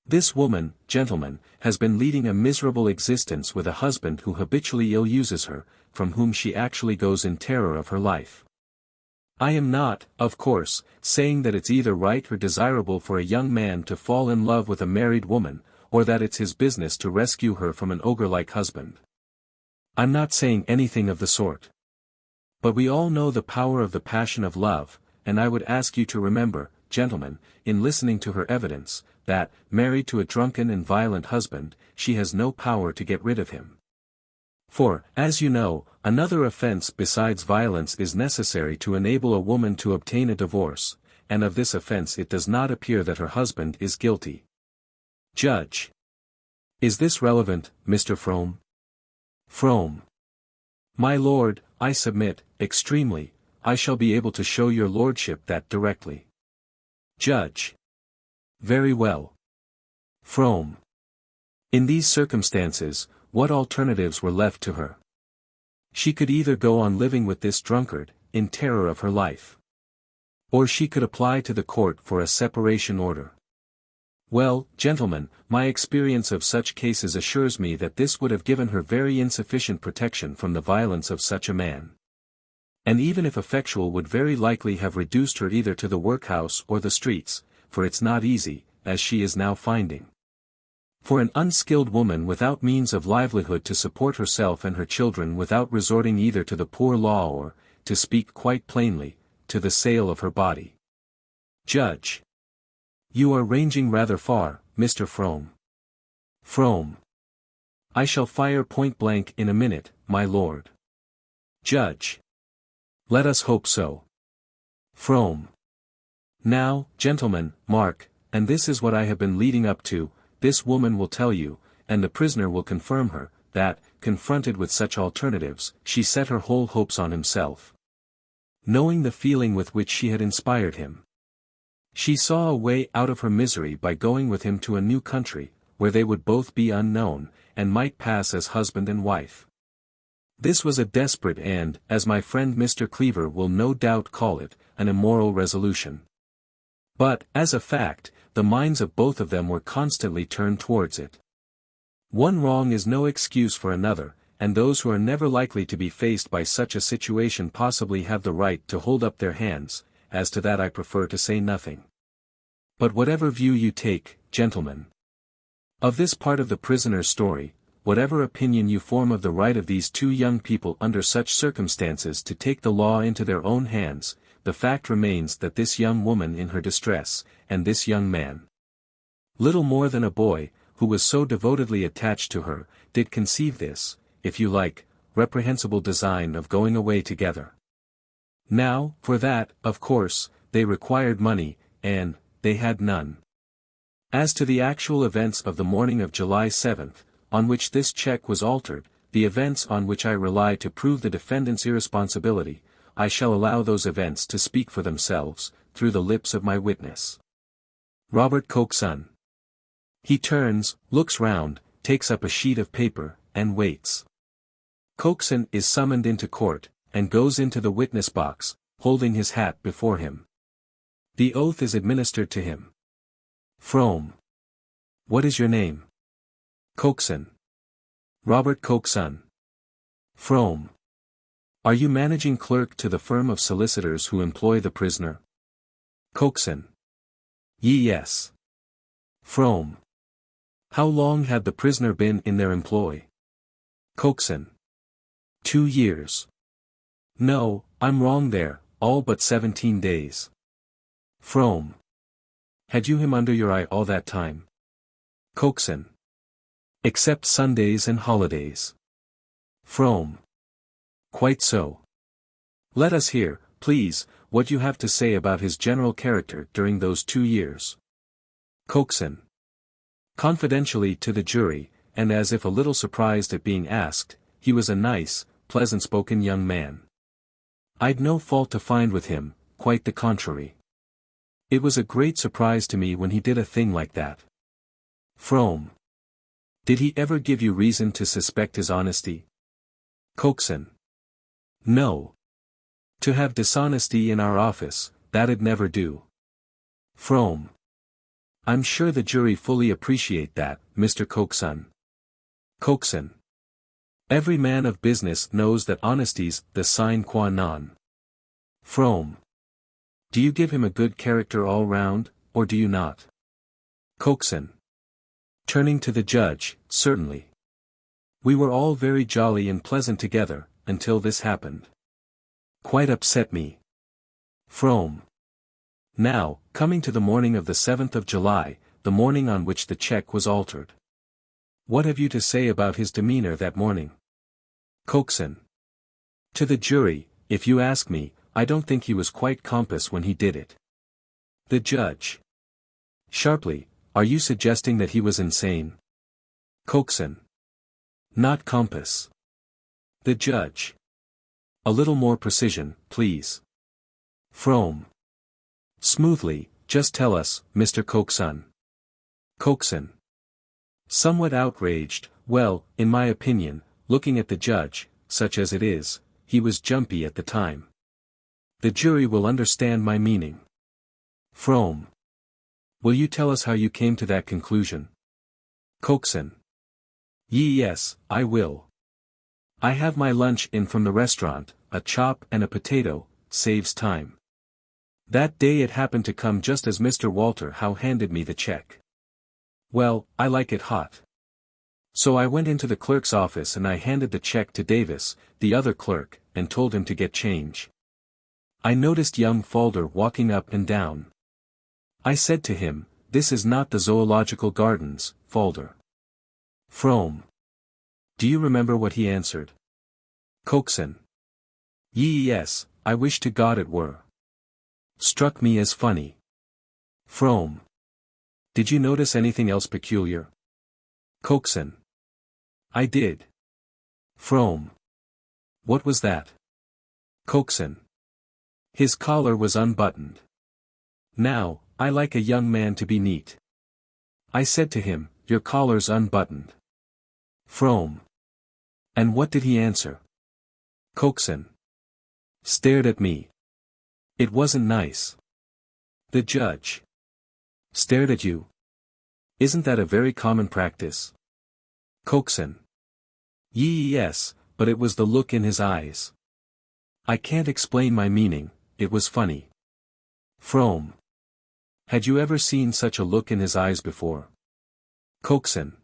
This woman, gentlemen, has been leading a miserable existence with a husband who habitually ill-uses her, from whom she actually goes in terror of her life. I am not, of course, saying that it's either right or desirable for a young man to fall in love with a married woman, or that it's his business to rescue her from an ogre-like husband. I'm not saying anything of the sort. But we all know the power of the passion of love, and I would ask you to remember, gentlemen, in listening to her evidence, that, married to a drunken and violent husband, she has no power to get rid of him. For, as you know, another offense besides violence is necessary to enable a woman to obtain a divorce, and of this offense it does not appear that her husband is guilty. Judge. Is this relevant, Mr. Frome? Frome. My lord, I submit, extremely. I shall be able to show your lordship that directly. Judge. Very well. Frome. In these circumstances, what alternatives were left to her? She could either go on living with this drunkard, in terror of her life. Or she could apply to the court for a separation order. Well, gentlemen, my experience of such cases assures me that this would have given her very insufficient protection from the violence of such a man. And even if effectual would very likely have reduced her either to the workhouse or the streets, for it's not easy, as she is now finding, for an unskilled woman without means of livelihood to support herself and her children without resorting either to the poor law or, to speak quite plainly, to the sale of her body. Judge. You are ranging rather far, Mr. Frome. Frome. I shall fire point blank in a minute, my lord. Judge. Let us hope so. Frome. Now, gentlemen, mark, and this is what I have been leading up to, this woman will tell you, and the prisoner will confirm her, that, confronted with such alternatives, she set her whole hopes on himself. Knowing the feeling with which she had inspired him, she saw a way out of her misery by going with him to a new country, where they would both be unknown, and might pass as husband and wife. This was a desperate and, as my friend Mr. Cleaver will no doubt call it, an immoral resolution. But, as a fact, the minds of both of them were constantly turned towards it. One wrong is no excuse for another, and those who are never likely to be faced by such a situation possibly have the right to hold up their hands. As to that I prefer to say nothing. But whatever view you take, gentlemen, of this part of the prisoner's story, whatever opinion you form of the right of these two young people under such circumstances to take the law into their own hands, the fact remains that this young woman in her distress, and this young man, little more than a boy, who was so devotedly attached to her, did conceive this, if you like, reprehensible design of going away together. Now, for that, of course, they required money, and they had none. As to the actual events of the morning of July 7th, on which this check was altered, the events on which I rely to prove the defendant's irresponsibility, I shall allow those events to speak for themselves, through the lips of my witness. Robert Cokeson. He turns, looks round, takes up a sheet of paper, and waits. Cokeson is summoned into court, and goes into the witness box, holding his hat before him. The oath is administered to him. Frome. What is your name? Cokeson. Robert Cokeson. Frome. Are you managing clerk to the firm of solicitors who employ the prisoner? Cokeson. Yes. Frome. How long had the prisoner been in their employ? Cokeson. 2 years. No, I'm wrong there, all but 17 days. Frome. Had you him under your eye all that time? Cokeson. Except Sundays and holidays. Frome. Quite so. Let us hear, please, what you have to say about his general character during those 2 years. Cokeson. Confidentially to the jury, and as if a little surprised at being asked, he was a nice, pleasant-spoken young man. I'd no fault to find with him, quite the contrary. It was a great surprise to me when he did a thing like that. Frome. Did he ever give you reason to suspect his honesty? Cokeson. No. To have dishonesty in our office, that'd never do. Frome. I'm sure the jury fully appreciate that, Mr. Cokeson. Cokeson. Every man of business knows that honesty's the sine qua non. Frome. Do you give him a good character all round, or do you not? Cokeson. Turning to the judge, certainly. We were all very jolly and pleasant together, until this happened. Quite upset me. Frome. Now, coming to the morning of the 7th of July, the morning on which the check was altered. What have you to say about his demeanor that morning? Cokeson. To the jury, if you ask me, I don't think he was quite compass when he did it. The judge. Sharply, are you suggesting that he was insane? Cokeson. Not compass. The judge. A little more precision, please. Frome. Smoothly, just tell us, Mr. Cokeson. Cokeson. Somewhat outraged, well, in my opinion, looking at the judge, such as it is, he was jumpy at the time. The jury will understand my meaning. Frome. Will you tell us how you came to that conclusion? Coxswain. Yes, I will. I have my lunch in from the restaurant, a chop and a potato, saves time. That day it happened to come just as Mr. Walter Howe handed me the check. Well, I like it hot. So I went into the clerk's office and I handed the check to Davis, the other clerk, and told him to get change. I noticed young Falder walking up and down. I said to him, "This is not the zoological gardens, Falder." Frome. Do you remember what he answered? Coxswain. Yes, I wish to God it were. Struck me as funny. Frome. Did you notice anything else peculiar? Coxswain. I did. Frome. What was that? Coxswain. His collar was unbuttoned. Now, I like a young man to be neat. I said to him, "Your collar's unbuttoned." Frome. And what did he answer? Coxswain. Stared at me. It wasn't nice. The judge. Stared at you. Isn't that a very common practice? Coxswain. Yes, but it was the look in his eyes. I can't explain my meaning, it was funny. Frome. Had you ever seen such a look in his eyes before? Coxswain.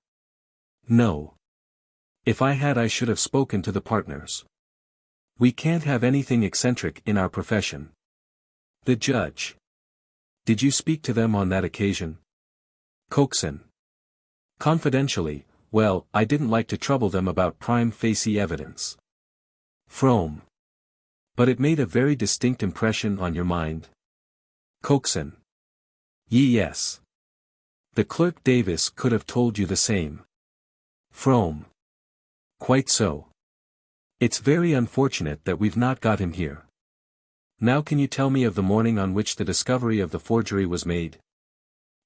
No. If I had I should have spoken to the partners. We can't have anything eccentric in our profession. The judge. Did you speak to them on that occasion? Coxswain. Confidentially, well, I didn't like to trouble them about prime facie evidence. Frome. But it made a very distinct impression on your mind? Coxswain. Yes. The clerk Davis could have told you the same. Frome. Quite so. It's very unfortunate that we've not got him here. Now can you tell me of the morning on which the discovery of the forgery was made?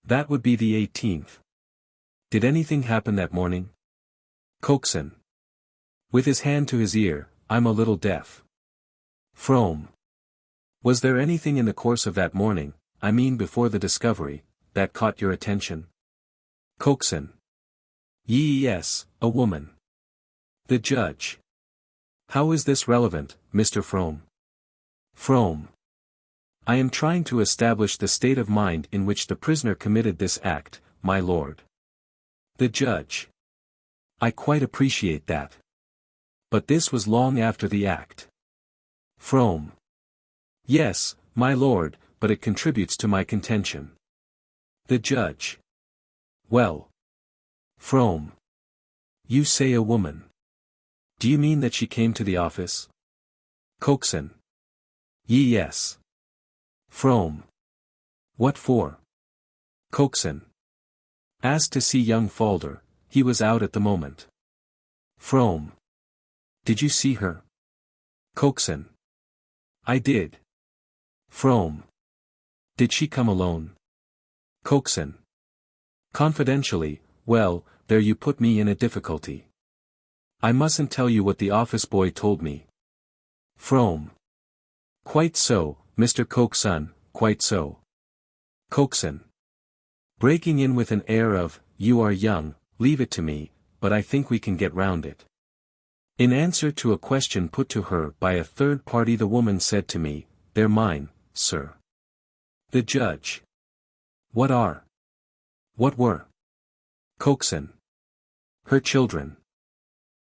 That would be the 18th. Did anything happen that morning? Coxswain. With his hand to his ear, I'm a little deaf. Frome. Was there anything in the course of that morning, I mean before the discovery, that caught your attention? Coxswain. Yes, a woman. The judge. How is this relevant, Mr. Frome? Frome. I am trying to establish the state of mind in which the prisoner committed this act, my lord. The judge. I quite appreciate that. But this was long after the act. Frome. Yes, my lord, but it contributes to my contention. The judge. Well. Frome. You say a woman. Do you mean that she came to the office? Coxswain. Yes. Frome. What for? Coxswain. Asked to see young Falder, he was out at the moment. Frome. Did you see her? Coxswain. I did. Frome. Did she come alone? Coxswain. Confidentially, well, there you put me in a difficulty. I mustn't tell you what the office boy told me. Frome. Quite so, Mr. Coxswain, quite so. Coxswain. Breaking in with an air of, you are young, leave it to me, but I think we can get round it. In answer to a question put to her by a third party the woman said to me, they're mine, sir. The judge. What are? What were? Coxswain. Her children.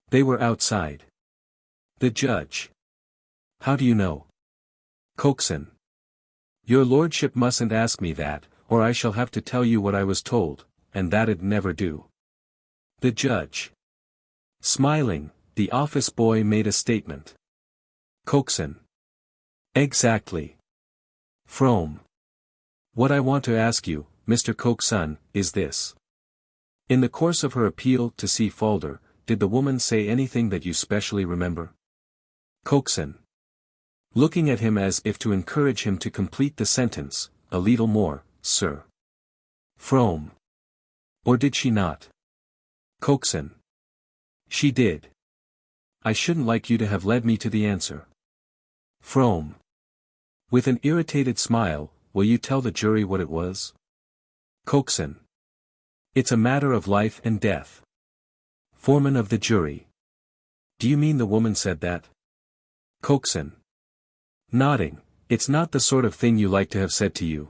They were outside. The judge. How do you know? Coxswain. Your lordship mustn't ask me that, or I shall have to tell you what I was told, and that'd never do. The judge. Smiling, the office boy made a statement. Coxswain. Exactly. Frome. What I want to ask you, Mr. Coxswain, is this. In the course of her appeal to see Falder, did the woman say anything that you specially remember? Coxswain. Looking at him as if to encourage him to complete the sentence, a little more, sir. Frome. Or did she not? Coxswain. She did. I shouldn't like you to have led me to the answer. Frome. With an irritated smile, will you tell the jury what it was? Coxon. It's a matter of life and death. Foreman of the jury. Do you mean the woman said that? Coxon. Nodding, it's not the sort of thing you like to have said to you.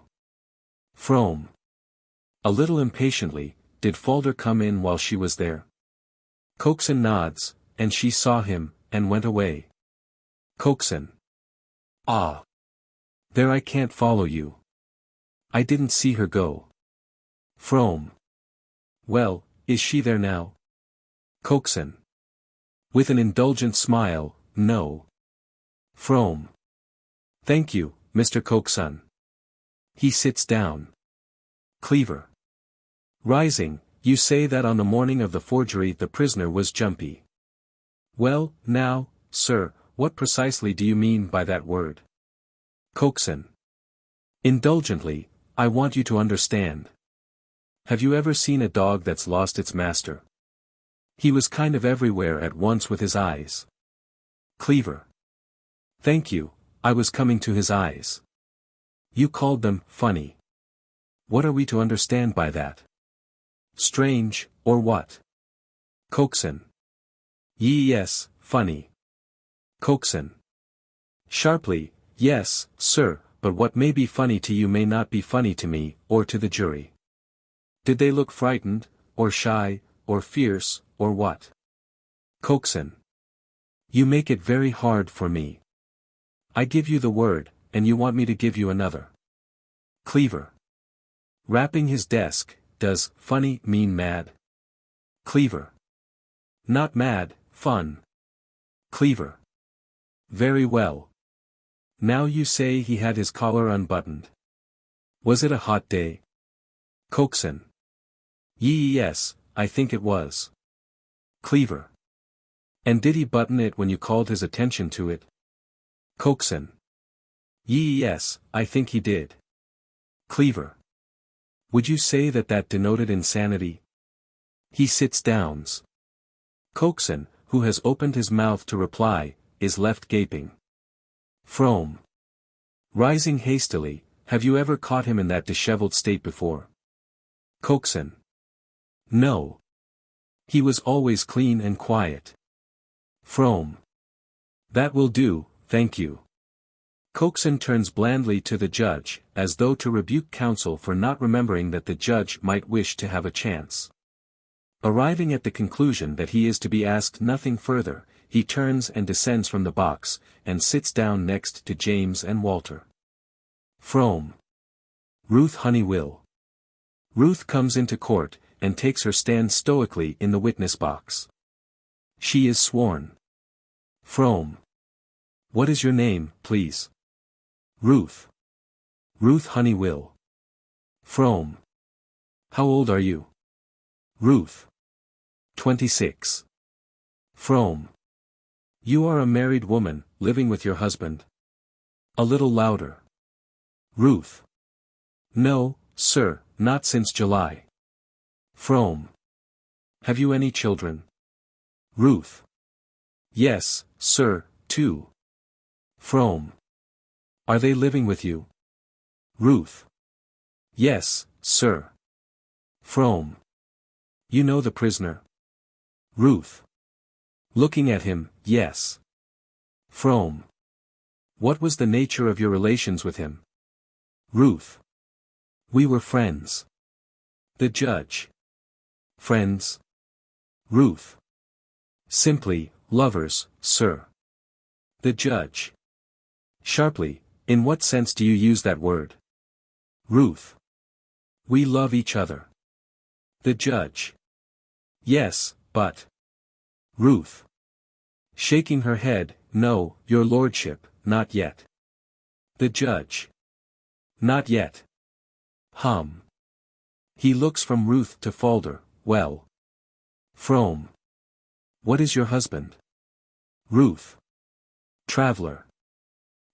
Frome. A little impatiently, did Falder come in while she was there? Coxon nods, and she saw him, and went away. Coxon. Ah. There I can't follow you. I didn't see her go. Frome. Well, is she there now? Coxon. With an indulgent smile, no. Frome. Thank you, Mr. Coxon. He sits down. Cleaver. Rising, you say that on the morning of the forgery the prisoner was jumpy. Well, now, sir, what precisely do you mean by that word? Coxon. Indulgently, I want you to understand. Have you ever seen a dog that's lost its master? He was kind of everywhere at once with his eyes. Cleaver. Thank you, I was coming to his eyes. You called them funny. What are we to understand by that? Strange, or what? Coxon. Yes, funny. Coxon. Sharply, yes, sir, but what may be funny to you may not be funny to me, or to the jury. Did they look frightened, or shy, or fierce, or what? Coxon. You make it very hard for me. I give you the word, and you want me to give you another. Cleaver. Rapping his desk, does funny mean mad? Cleaver. Not mad, fun. Cleaver. Very well. Now you say he had his collar unbuttoned. Was it a hot day? Coxon. Yes, I think it was. Cleaver. And did he button it when you called his attention to it? Coxon. Yes, I think he did. Cleaver. Would you say that that denoted insanity? He sits down. Coxon, who has opened his mouth to reply, is left gaping. Frome. Rising hastily, have you ever caught him in that disheveled state before? Coxon. No. He was always clean and quiet. Frome. That will do, thank you. Coxon turns blandly to the judge, as though to rebuke counsel for not remembering that the judge might wish to have a chance. Arriving at the conclusion that he is to be asked nothing further, he turns and descends from the box, and sits down next to James and Walter. Frome. Ruth Honeywill. Ruth comes into court, and takes her stand stoically in the witness box. She is sworn. Frome. What is your name, please? Ruth. Ruth Honeywill. Frome. How old are you? Ruth. 26. Frome. You are a married woman, living with your husband. A little louder. Ruth. No, sir, not since July. Frome. Have you any children? Ruth. Yes, sir, 2. Frome. Are they living with you? Ruth. Yes, sir. Frome. You know the prisoner? Ruth. Looking at him, yes. Frome. What was the nature of your relations with him? Ruth. We were friends. The judge. Friends? Ruth. Simply, lovers, sir. The judge. Sharply, in what sense do you use that word? Ruth. We love each other. The judge. Yes, but. Ruth. Shaking her head, no, your lordship, not yet. The judge. Not yet. He looks from Ruth to Falder, well. Frome. What is your husband? Ruth. Traveler.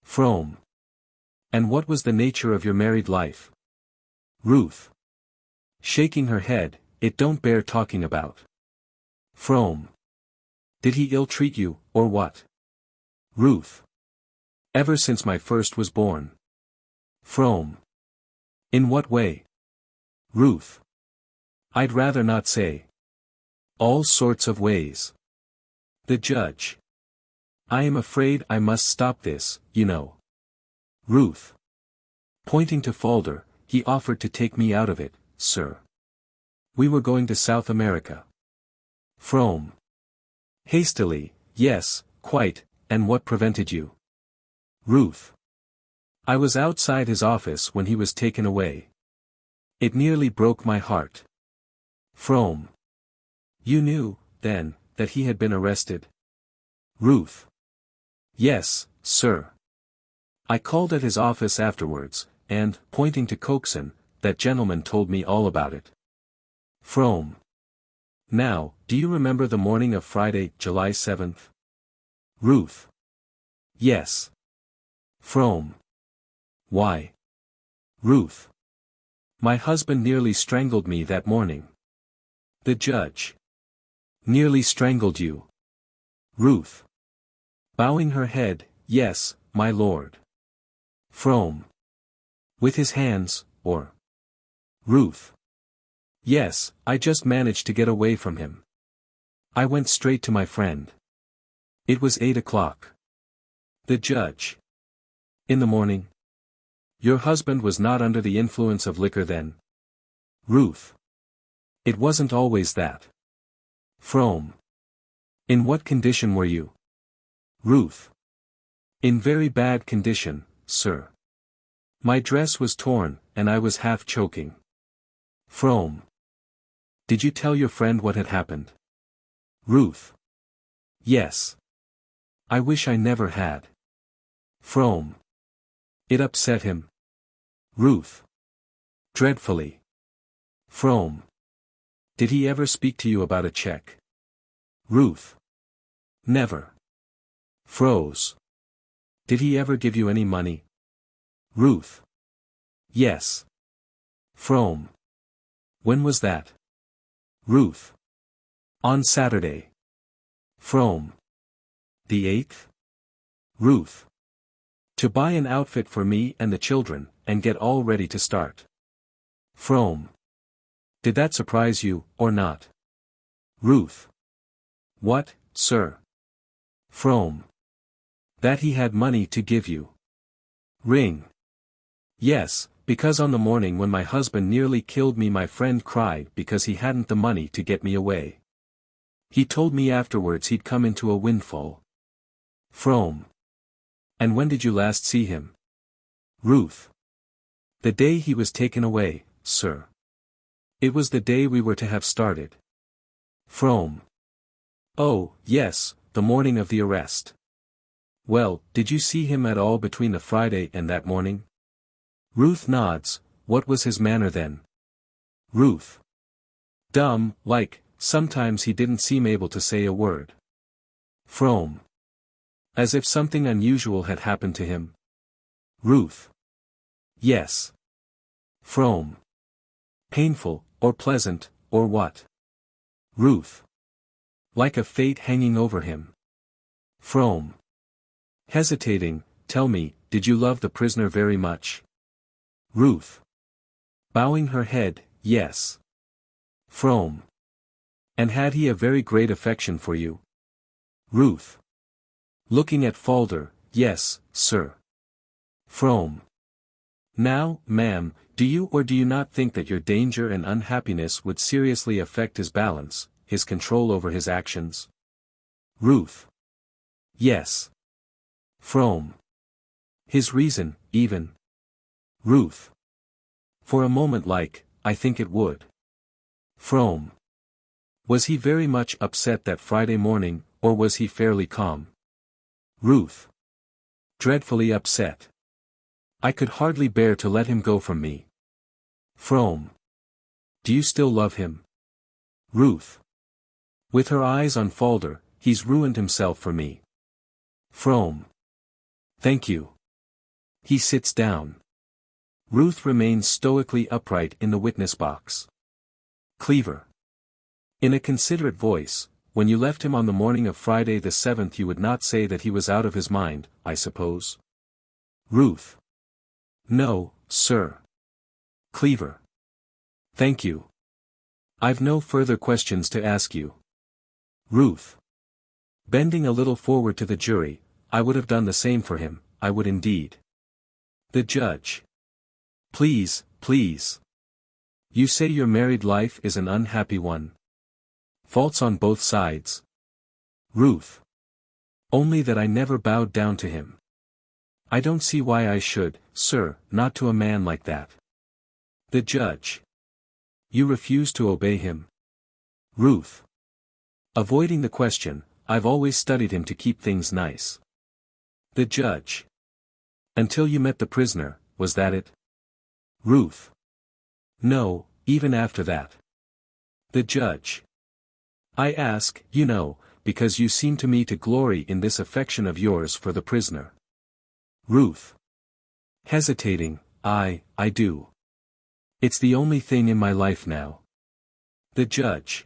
Frome. And what was the nature of your married life? Ruth. Shaking her head, it don't bear talking about. Frome. Did he ill-treat you, or what? Ruth. Ever since my first was born. Frome. In what way? Ruth. I'd rather not say. All sorts of ways. The judge. I am afraid I must stop this, you know. Ruth. Pointing to Falder, he offered to take me out of it, sir. We were going to South America. Frome. Hastily, yes, quite, and what prevented you? Ruth. I was outside his office when he was taken away. It nearly broke my heart. Frome. You knew, then, that he had been arrested? Ruth. Yes, sir. I called at his office afterwards, and, pointing to Coxon, that gentleman told me all about it. Frome. Now, do you remember the morning of Friday, July 7th? Ruth. Yes. Frome. Why? Ruth. My husband nearly strangled me that morning. The judge. Nearly strangled you. Ruth. Bowing her head, yes, my lord. Frome. With his hands, or? Ruth. Yes, I just managed to get away from him. I went straight to my friend. It was 8 o'clock. The judge. In the morning? Your husband was not under the influence of liquor then? Ruth. It wasn't always that. Frome. In what condition were you? Ruth. In very bad condition, sir. My dress was torn, and I was half choking. Frome. Did you tell your friend what had happened? Ruth. Yes. I wish I never had. Frome. It upset him. Ruth. Dreadfully. Frome. Did he ever speak to you about a check? Ruth. Never. Froze. Did he ever give you any money? Ruth. Yes. Frome. When was that? Ruth. On Saturday. Frome. The 8th? Ruth. To buy an outfit for me and the children, and get all ready to start. Frome. Did that surprise you, or not? Ruth. What, sir? Frome. That he had money to give you. Ring. Yes, because on the morning when my husband nearly killed me my friend cried because he hadn't the money to get me away. He told me afterwards he'd come into a windfall. Frome. And when did you last see him? Ruth. The day he was taken away, sir. It was the day we were to have started. Frome. Oh, yes, the morning of the arrest. Well, did you see him at all between the Friday and that morning? Ruth nods. What was his manner then? Ruth. Dumb, like, sometimes he didn't seem able to say a word. Frome. As if something unusual had happened to him. Ruth. Yes. Frome. Painful, or pleasant, or what? Ruth. Like a fate hanging over him. Frome. Hesitating, tell me, did you love the prisoner very much? Ruth. Bowing her head, yes. Frome. And had he a very great affection for you? Ruth. Looking at Falder, yes, sir. Frome. Now, ma'am, do you or do you not think that your danger and unhappiness would seriously affect his balance, his control over his actions? Ruth. Yes. Frome. His reason, even? Ruth. For a moment like, I think it would. Frome. Was he very much upset that Friday morning, or was he fairly calm? Ruth. Dreadfully upset. I could hardly bear to let him go from me. Frome. Do you still love him? Ruth. With her eyes on Falder, he's ruined himself for me. Frome. Thank you. He sits down. Ruth remains stoically upright in the witness box. Cleaver. In a considerate voice, when you left him on the morning of Friday the 7th you would not say that he was out of his mind, I suppose? Ruth. No, sir. Cleaver. Thank you. I've no further questions to ask you. Ruth. Bending a little forward to the jury, I would have done the same for him, I would indeed. The judge. Please, please. You say your married life is an unhappy one. Faults on both sides. Ruth. Only that I never bowed down to him. I don't see why I should, sir, not to a man like that. The judge. You refuse to obey him. Ruth. Avoiding the question, I've always studied him to keep things nice. The judge. Until you met the prisoner, was that it? Ruth. No, even after that. The judge. I ask, you know, because you seem to me to glory in this affection of yours for the prisoner. Ruth. Hesitating, I do. It's the only thing in my life now. The judge.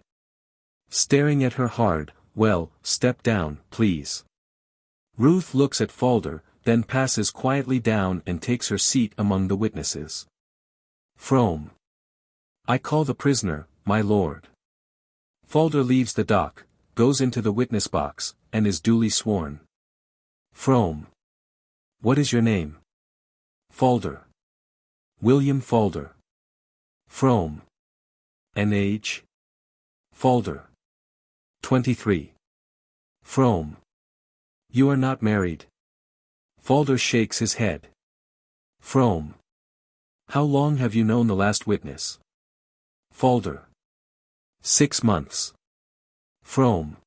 Staring at her hard, well, step down, please. Ruth looks at Falder, then passes quietly down and takes her seat among the witnesses. Frome. I call the prisoner, my lord. Falder leaves the dock, goes into the witness box, and is duly sworn. Frome. What is your name? Falder. William Falder. Frome. And age? Falder. 23. Frome. You are not married. Falder shakes his head. Frome. How long have you known the last witness? Falder. 6 months. Frome.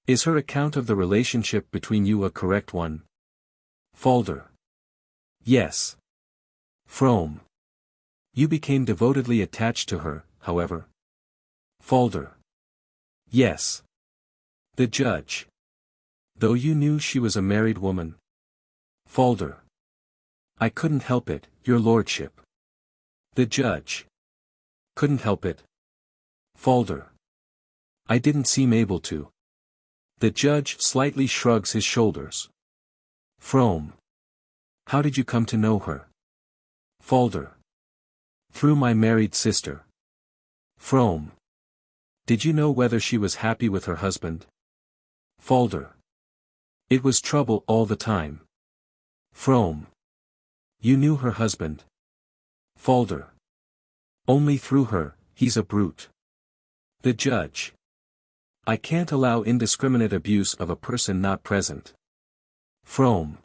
Is her account of the relationship between you a correct one? Falder. Yes. Frome. You became devotedly attached to her, however. Falder. Yes. The judge. Though you knew she was a married woman. Falder. I couldn't help it, your lordship. The judge. Couldn't help it. Falder. I didn't seem able to. The judge slightly shrugs his shoulders. Frome. How did you come to know her? Falder. Through my married sister. Frome. Did you know whether she was happy with her husband? Falder. It was trouble all the time. Frome. You knew her husband? Falder. Only through her, he's a brute. The judge. I can't allow indiscriminate abuse of a person not present. Frome.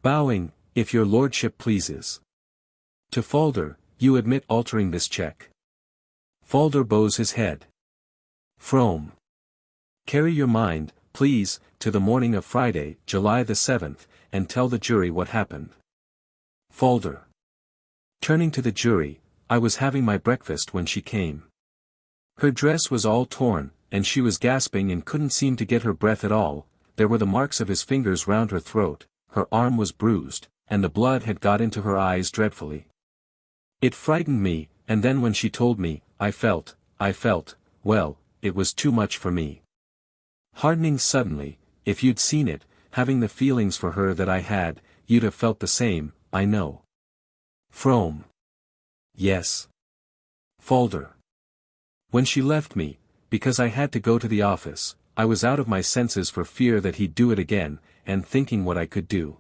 Bowing, if your lordship pleases. To Falder, you admit altering this check. Falder bows his head. Frome. Carry your mind, please, to the morning of Friday, July the 7th, and tell the jury what happened. Falder. Turning to the jury, I was having my breakfast when she came. Her dress was all torn, and she was gasping and couldn't seem to get her breath at all. There were the marks of his fingers round her throat, her arm was bruised, and the blood had got into her eyes dreadfully. It frightened me, and then when she told me, I felt, well, it was too much for me. Hardening suddenly, if you'd seen it, having the feelings for her that I had, you'd have felt the same, I know. Frome. Yes. Falder. When she left me, because I had to go to the office, I was out of my senses for fear that he'd do it again, and thinking what I could do.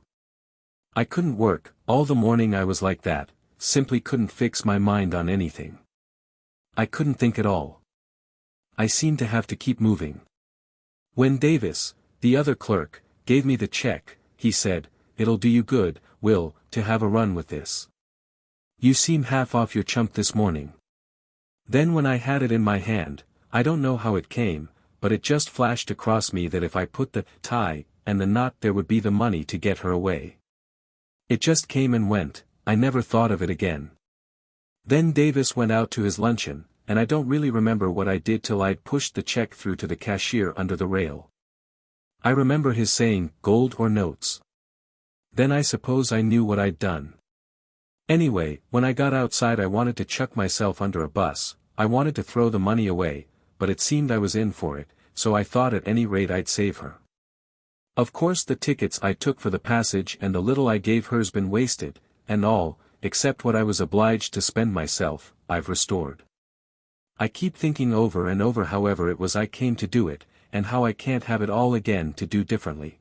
I couldn't work, all the morning I was like that, simply couldn't fix my mind on anything. I couldn't think at all. I seemed to have to keep moving. When Davis, the other clerk, gave me the check, he said, "It'll do you good, Will, to have a run with this. You seem half off your chump this morning." Then when I had it in my hand, I don't know how it came, but it just flashed across me that if I put the tie and the knot there would be the money to get her away. It just came and went, I never thought of it again. Then Davis went out to his luncheon, and I don't really remember what I did till I'd pushed the check through to the cashier under the rail. I remember his saying, "Gold or notes?" Then I suppose I knew what I'd done. Anyway, when I got outside I wanted to chuck myself under a bus, I wanted to throw the money away, but it seemed I was in for it, so I thought at any rate I'd save her. Of course the tickets I took for the passage and the little I gave her's been wasted, and all, except what I was obliged to spend myself, I've restored. I keep thinking over and over however it was I came to do it, and how I can't have it all again to do differently.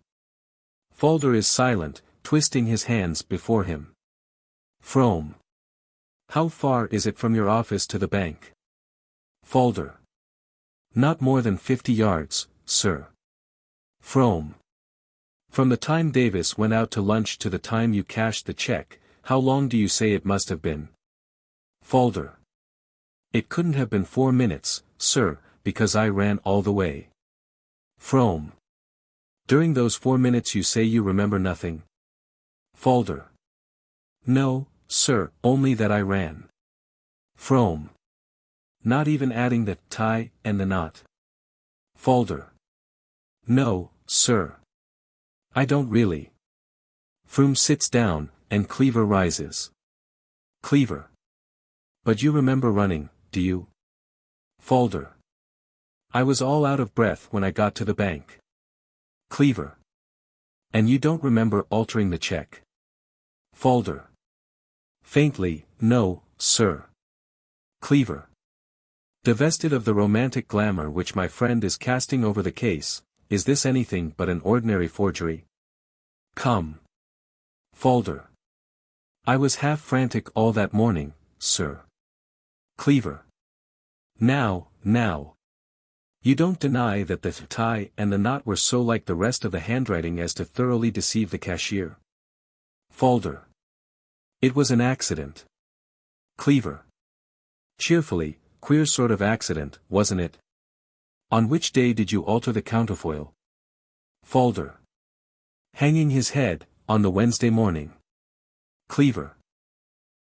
Falder is silent, twisting his hands before him. Frome. How far is it from your office to the bank? Falder. Not more than 50 yards, sir. Frome. From the time Davis went out to lunch to the time you cashed the check, how long do you say it must have been? Falder. It couldn't have been 4 minutes, sir, because I ran all the way. Frome. During those 4 minutes you say you remember nothing? Falder. No, sir, only that I ran. Frome. Not even adding the tie and the knot? Falder. No, sir. I don't really. Frome sits down, and Cleaver rises. Cleaver. But you remember running, do you? Falder. I was all out of breath when I got to the bank. Cleaver. And you don't remember altering the check? Falder. Faintly, no, sir. Cleaver. Divested of the romantic glamour which my friend is casting over the case, is this anything but an ordinary forgery? Come. Falder. I was half frantic all that morning, sir. Cleaver. Now. You don't deny that the tie and the knot were so like the rest of the handwriting as to thoroughly deceive the cashier? Falder. It was an accident. Cleaver. Cheerfully, queer sort of accident, wasn't it? On which day did you alter the counterfoil? Falder. Hanging his head, on the Wednesday morning. Cleaver.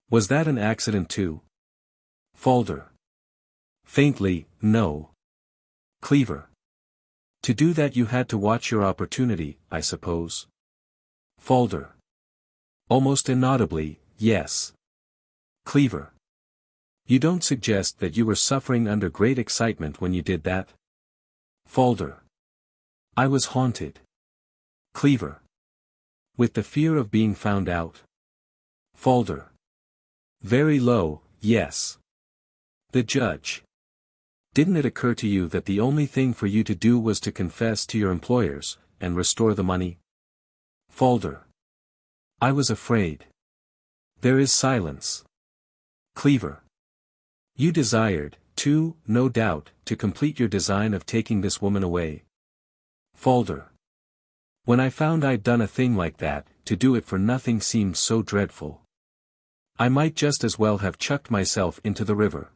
Was that an accident too? Falder. Faintly, no. Cleaver. To do that you had to watch your opportunity, I suppose? Falder. Almost inaudibly, yes. Cleaver. You don't suggest that you were suffering under great excitement when you did that? Falder. I was haunted. Cleaver. With the fear of being found out? Falder. Very low, yes. The judge. Didn't it occur to you that the only thing for you to do was to confess to your employers, and restore the money? Falder. I was afraid. There is silence. Cleaver. You desired, too, no doubt, to complete your design of taking this woman away. Falder. When I found I'd done a thing like that, to do it for nothing seemed so dreadful. I might just as well have chucked myself into the river.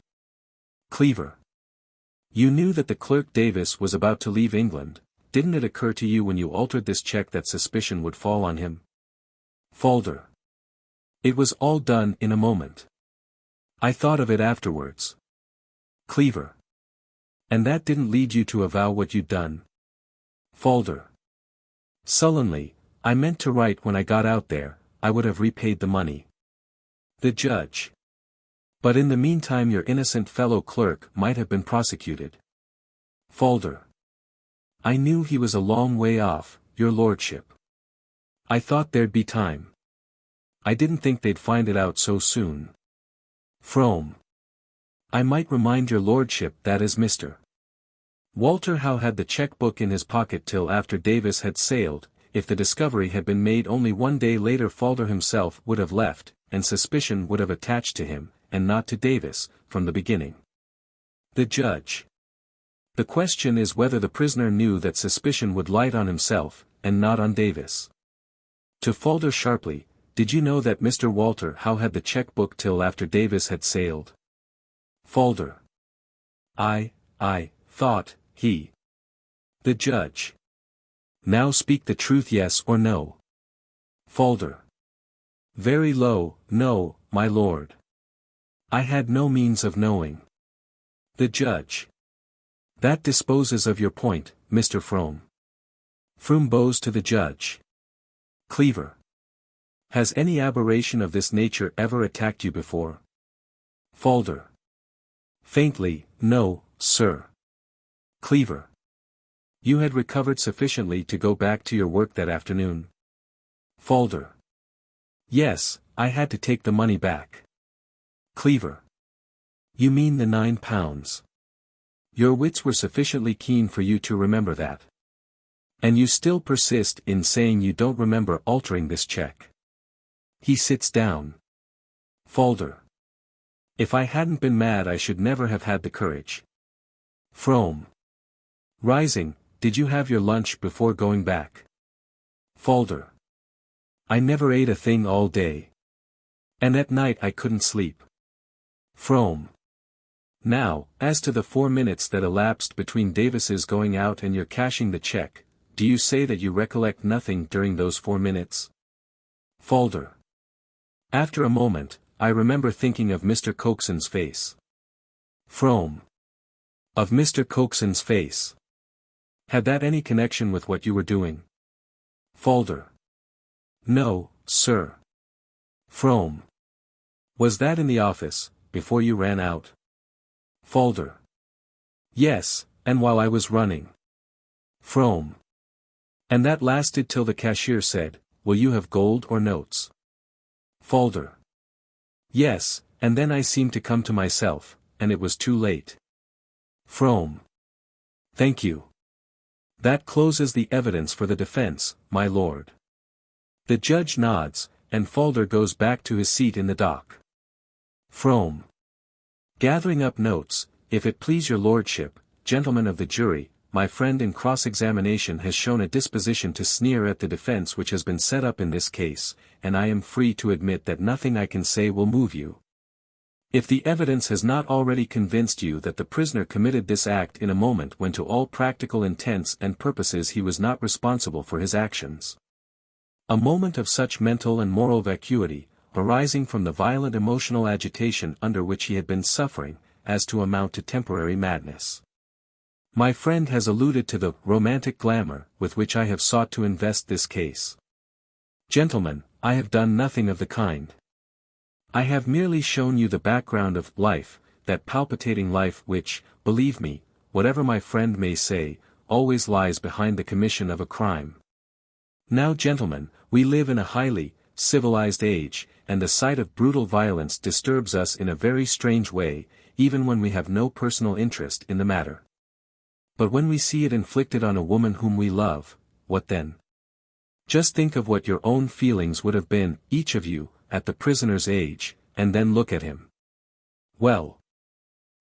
Cleaver. You knew that the clerk Davis was about to leave England, didn't it occur to you when you altered this check that suspicion would fall on him? Falder. It was all done in a moment. I thought of it afterwards. Cleaver. And that didn't lead you to avow what you'd done? Falder. Sullenly, I meant to write when I got out there, I would have repaid the money. The judge. But in the meantime your innocent fellow clerk might have been prosecuted. Falder. I knew he was a long way off, your lordship. I thought there'd be time. I didn't think they'd find it out so soon. Frome. I might remind your lordship that as Mr. Walter Howe had the checkbook in his pocket till after Davis had sailed, if the discovery had been made only 1 day later Falder himself would have left, and suspicion would have attached to him, and not to Davis, from the beginning. The judge. The question is whether the prisoner knew that suspicion would light on himself, and not on Davis. To Falder sharply, did you know that Mr. Walter Howe had the checkbook till after Davis had sailed? Falder. I thought, he. The judge. Now speak the truth, yes or no. Falder. Very low, no, my lord. I had no means of knowing. The judge. That disposes of your point, Mr. Frome. Frome bows to the judge. Cleaver. Has any aberration of this nature ever attacked you before? Falder. Faintly, no, sir. Cleaver. You had recovered sufficiently to go back to your work that afternoon? Falder. Yes, I had to take the money back. Cleaver. You mean the £9. Your wits were sufficiently keen for you to remember that. And you still persist in saying you don't remember altering this check. He sits down. Falder. If I hadn't been mad I should never have had the courage. Frome. Rising, did you have your lunch before going back? Falder. I never ate a thing all day. And at night I couldn't sleep. Frome. Now, as to the 4 minutes that elapsed between Davis's going out and your cashing the check, do you say that you recollect nothing during those 4 minutes? Falder. After a moment, I remember thinking of Mr. Coxon's face. Frome. Of Mr. Coxon's face. Had that any connection with what you were doing? Falder. No, sir. Frome. Was that in the office, before you ran out? Falder. Yes, and while I was running. Frome. And that lasted till the cashier said, "Will you have gold or notes?" Falder. Yes, and then I seemed to come to myself, and it was too late. Frome. Thank you. That closes the evidence for the defense, my lord. The judge nods, and Falder goes back to his seat in the dock. Frome. Gathering up notes, if it please your lordship, gentlemen of the jury, my friend in cross-examination has shown a disposition to sneer at the defense which has been set up in this case, and I am free to admit that nothing I can say will move you. If the evidence has not already convinced you that the prisoner committed this act in a moment when to all practical intents and purposes he was not responsible for his actions. A moment of such mental and moral vacuity, arising from the violent emotional agitation under which he had been suffering, as to amount to temporary madness. My friend has alluded to the romantic glamour with which I have sought to invest this case. Gentlemen, I have done nothing of the kind. I have merely shown you the background of life, that palpitating life which, believe me, whatever my friend may say, always lies behind the commission of a crime. Now gentlemen, we live in a highly civilized age, and the sight of brutal violence disturbs us in a very strange way, even when we have no personal interest in the matter. But when we see it inflicted on a woman whom we love, what then? Just think of what your own feelings would have been, each of you, at the prisoner's age, and then look at him. Well.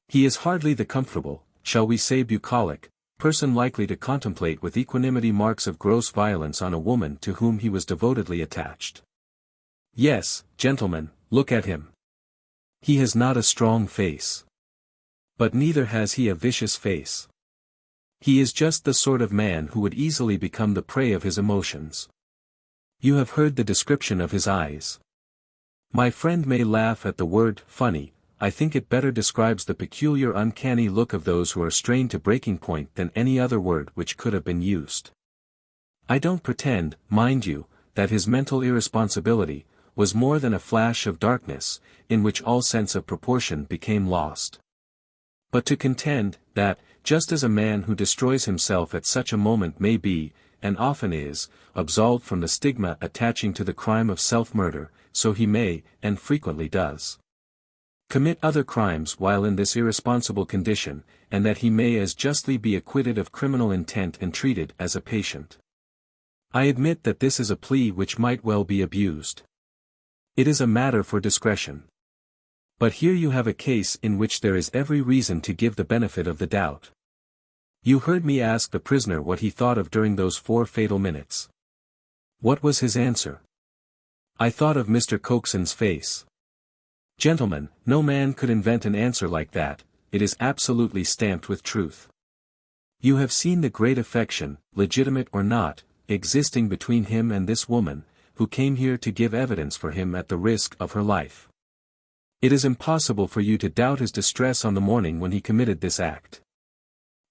He is hardly the comfortable, shall we say bucolic, person likely to contemplate with equanimity marks of gross violence on a woman to whom he was devotedly attached. Yes, gentlemen, look at him. He has not a strong face. But neither has he a vicious face. He is just the sort of man who would easily become the prey of his emotions. You have heard the description of his eyes. My friend may laugh at the word funny, I think it better describes the peculiar uncanny look of those who are strained to breaking point than any other word which could have been used. I don't pretend, mind you, that his mental irresponsibility was more than a flash of darkness, in which all sense of proportion became lost. But to contend, that, just as a man who destroys himself at such a moment may be, and often is, absolved from the stigma attaching to the crime of self-murder, so he may, and frequently does, commit other crimes while in this irresponsible condition, and that he may as justly be acquitted of criminal intent and treated as a patient. I admit that this is a plea which might well be abused. It is a matter for discretion. But here you have a case in which there is every reason to give the benefit of the doubt. You heard me ask the prisoner what he thought of during those 4 fatal minutes. What was his answer? I thought of Mr. Coxon's face. Gentlemen, no man could invent an answer like that, it is absolutely stamped with truth. You have seen the great affection, legitimate or not, existing between him and this woman, who came here to give evidence for him at the risk of her life. It is impossible for you to doubt his distress on the morning when he committed this act.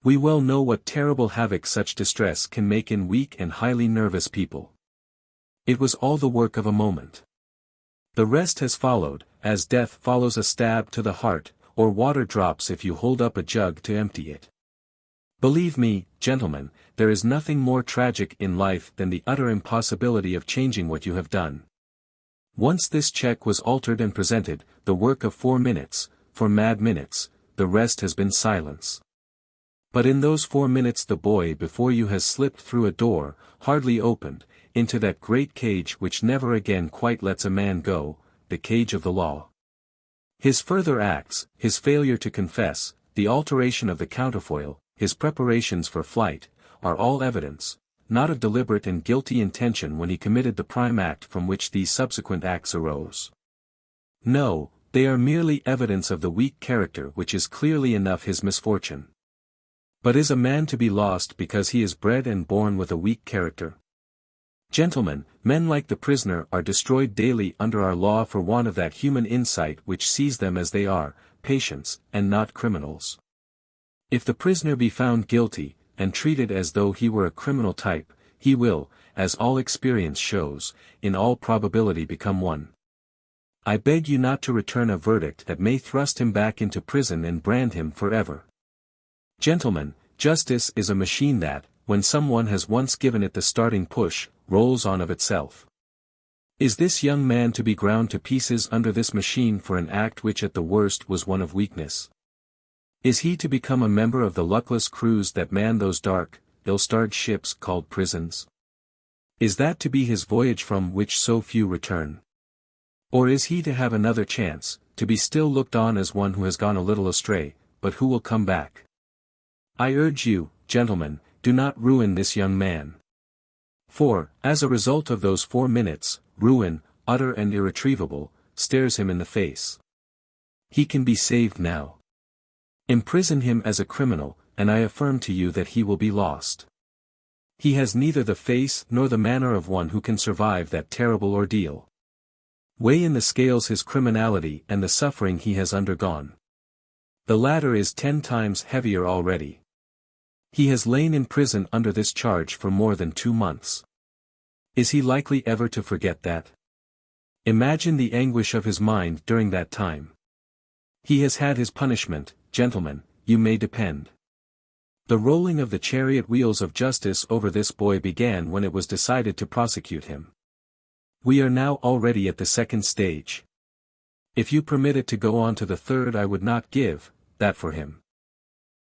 We well know what terrible havoc such distress can make in weak and highly nervous people. It was all the work of a moment. The rest has followed, as death follows a stab to the heart, or water drops if you hold up a jug to empty it. Believe me, gentlemen, there is nothing more tragic in life than the utter impossibility of changing what you have done. Once this check was altered and presented, the work of 4 minutes, for mad minutes, the rest has been silence. But in those 4 minutes the boy before you has slipped through a door, hardly opened, into that great cage which never again quite lets a man go, the cage of the law. His further acts, his failure to confess, the alteration of the counterfoil, his preparations for flight, are all evidence, not of deliberate and guilty intention when he committed the prime act from which these subsequent acts arose. No, they are merely evidence of the weak character which is clearly enough his misfortune. But is a man to be lost because he is bred and born with a weak character? Gentlemen, men like the prisoner are destroyed daily under our law for want of that human insight which sees them as they are, patients, and not criminals. If the prisoner be found guilty, and treated as though he were a criminal type, he will, as all experience shows, in all probability become one. I beg you not to return a verdict that may thrust him back into prison and brand him forever. Gentlemen, justice is a machine that, when someone has once given it the starting push, rolls on of itself. Is this young man to be ground to pieces under this machine for an act which at the worst was one of weakness? Is he to become a member of the luckless crews that man those dark, ill-starred ships called prisons? Is that to be his voyage from which so few return? Or is he to have another chance, to be still looked on as one who has gone a little astray, but who will come back? I urge you, gentlemen, do not ruin this young man. For, as a result of those 4 minutes, ruin, utter and irretrievable, stares him in the face. He can be saved now. Imprison him as a criminal, and I affirm to you that he will be lost. He has neither the face nor the manner of one who can survive that terrible ordeal. Weigh in the scales his criminality and the suffering he has undergone. The latter is 10 times heavier already. He has lain in prison under this charge for more than 2 months. Is he likely ever to forget that? Imagine the anguish of his mind during that time. He has had his punishment, gentlemen, you may depend. The rolling of the chariot wheels of justice over this boy began when it was decided to prosecute him. We are now already at the 2nd stage. If you permit it to go on to the 3rd, I would not give that for him.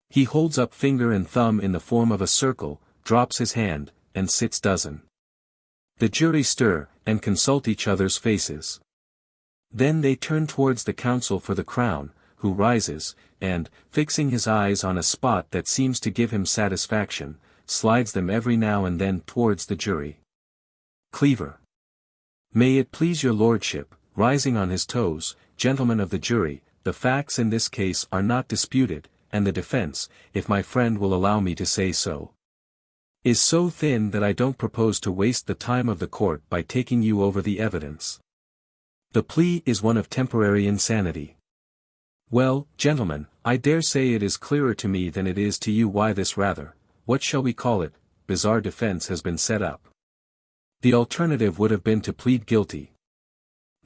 He holds up finger and thumb in the form of a circle, drops his hand, and sits dozen. The jury stir, and consult each other's faces. Then they turn towards the counsel for the crown, who rises, and, fixing his eyes on a spot that seems to give him satisfaction, slides them every now and then towards the jury. Cleaver. May it please your lordship, rising on his toes, gentlemen of the jury, the facts in this case are not disputed, and the defense, if my friend will allow me to say so, is so thin that I don't propose to waste the time of the court by taking you over the evidence. The plea is one of temporary insanity. Well, gentlemen, I dare say it is clearer to me than it is to you why this rather, what shall we call it, bizarre defense has been set up. The alternative would have been to plead guilty.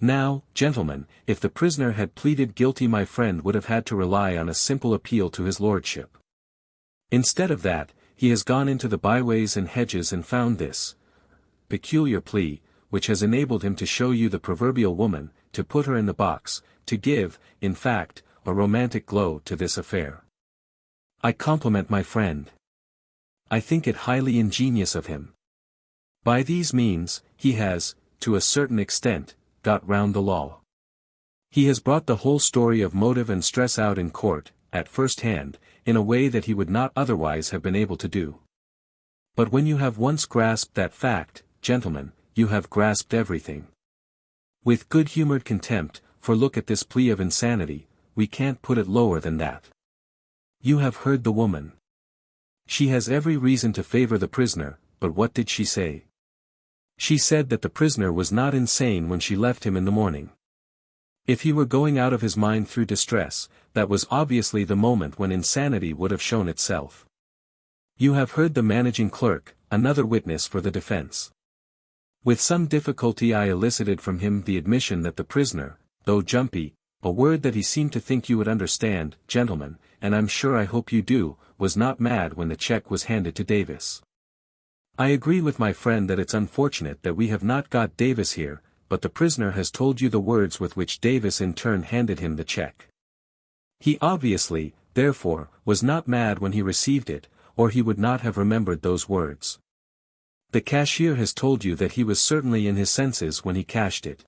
Now, gentlemen, if the prisoner had pleaded guilty, my friend would have had to rely on a simple appeal to his lordship. Instead of that, he has gone into the byways and hedges and found this peculiar plea, which has enabled him to show you the proverbial woman, to put her in the box, to give, in fact, a romantic glow to this affair. I compliment my friend. I think it highly ingenious of him. By these means, he has, to a certain extent, got round the law. He has brought the whole story of motive and stress out in court, at first hand, in a way that he would not otherwise have been able to do. But when you have once grasped that fact, gentlemen, you have grasped everything. With good-humored contempt, for look at this plea of insanity, we can't put it lower than that. You have heard the woman. She has every reason to favor the prisoner, but what did she say? She said that the prisoner was not insane when she left him in the morning. If he were going out of his mind through distress, that was obviously the moment when insanity would have shown itself. You have heard the managing clerk, another witness for the defense. With some difficulty I elicited from him the admission that the prisoner, though jumpy, a word that he seemed to think you would understand, gentlemen, and I'm sure I hope you do, was not mad when the check was handed to Davis. I agree with my friend that it's unfortunate that we have not got Davis here, but the prisoner has told you the words with which Davis in turn handed him the check. He obviously, therefore, was not mad when he received it, or he would not have remembered those words. The cashier has told you that he was certainly in his senses when he cashed it.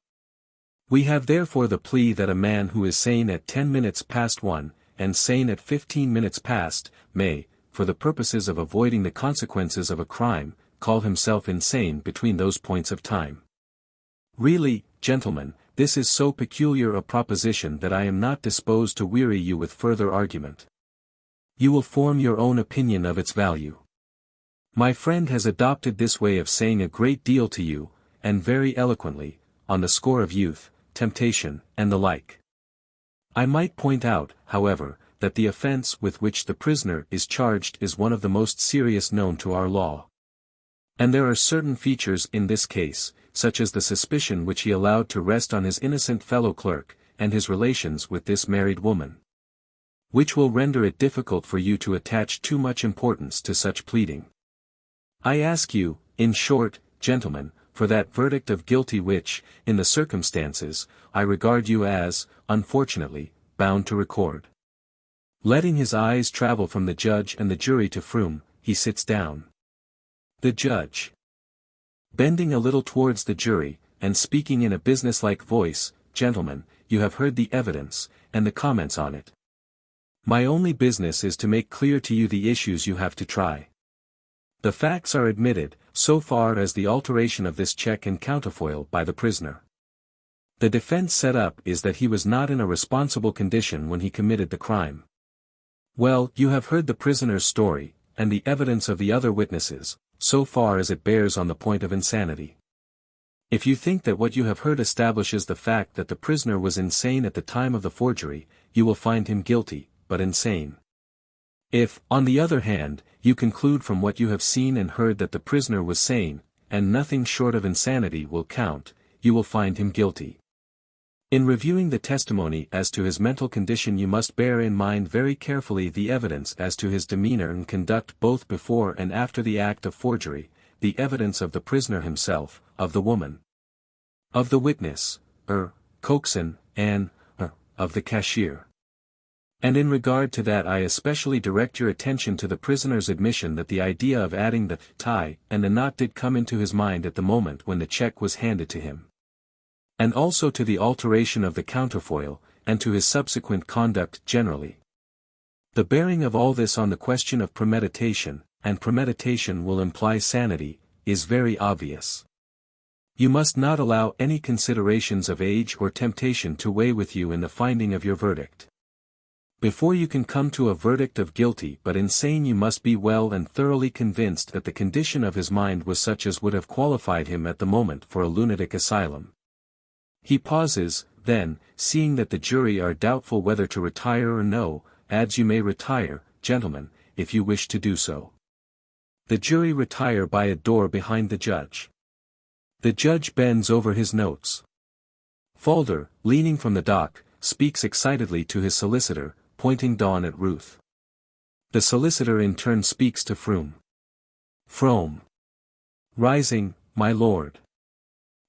We have therefore the plea that a man who is sane at 10 minutes past 1, and sane at 15 minutes past, may, for the purposes of avoiding the consequences of a crime, call himself insane between those points of time. Really, gentlemen, this is so peculiar a proposition that I am not disposed to weary you with further argument. You will form your own opinion of its value. My friend has adopted this way of saying a great deal to you, and very eloquently, on the score of youth, temptation, and the like. I might point out, however, that the offense with which the prisoner is charged is one of the most serious known to our law. And there are certain features in this case, such as the suspicion which he allowed to rest on his innocent fellow clerk, and his relations with this married woman, which will render it difficult for you to attach too much importance to such pleading. I ask you, in short, gentlemen, for that verdict of guilty which, in the circumstances, I regard you as, unfortunately, bound to record. Letting his eyes travel from the judge and the jury to Froom, he sits down. The judge, bending a little towards the jury, and speaking in a businesslike voice, gentlemen, you have heard the evidence, and the comments on it. My only business is to make clear to you the issues you have to try. The facts are admitted, so far as the alteration of this check and counterfoil by the prisoner. The defense set up is that he was not in a responsible condition when he committed the crime. Well, you have heard the prisoner's story, and the evidence of the other witnesses, so far as it bears on the point of insanity. If you think that what you have heard establishes the fact that the prisoner was insane at the time of the forgery, you will find him guilty, but insane. If, on the other hand, you conclude from what you have seen and heard that the prisoner was sane, and nothing short of insanity will count, you will find him guilty. In reviewing the testimony as to his mental condition, you must bear in mind very carefully the evidence as to his demeanor and conduct both before and after the act of forgery, the evidence of the prisoner himself, of the woman, of the witness, coxswain, and, of the cashier. And in regard to that I especially direct your attention to the prisoner's admission that the idea of adding the tie and the knot did come into his mind at the moment when the check was handed to him. And also to the alteration of the counterfoil, and to his subsequent conduct generally. The bearing of all this on the question of premeditation, and premeditation will imply sanity, is very obvious. You must not allow any considerations of age or temptation to weigh with you in the finding of your verdict. Before you can come to a verdict of guilty but insane, you must be well and thoroughly convinced that the condition of his mind was such as would have qualified him at the moment for a lunatic asylum. He pauses, then, seeing that the jury are doubtful whether to retire or no, adds, you may retire, gentlemen, if you wish to do so. The jury retire by a door behind the judge. The judge bends over his notes. Falder, leaning from the dock, speaks excitedly to his solicitor, pointing Dawn at Ruth. The solicitor in turn speaks to Froom. Frome. Rising, my lord.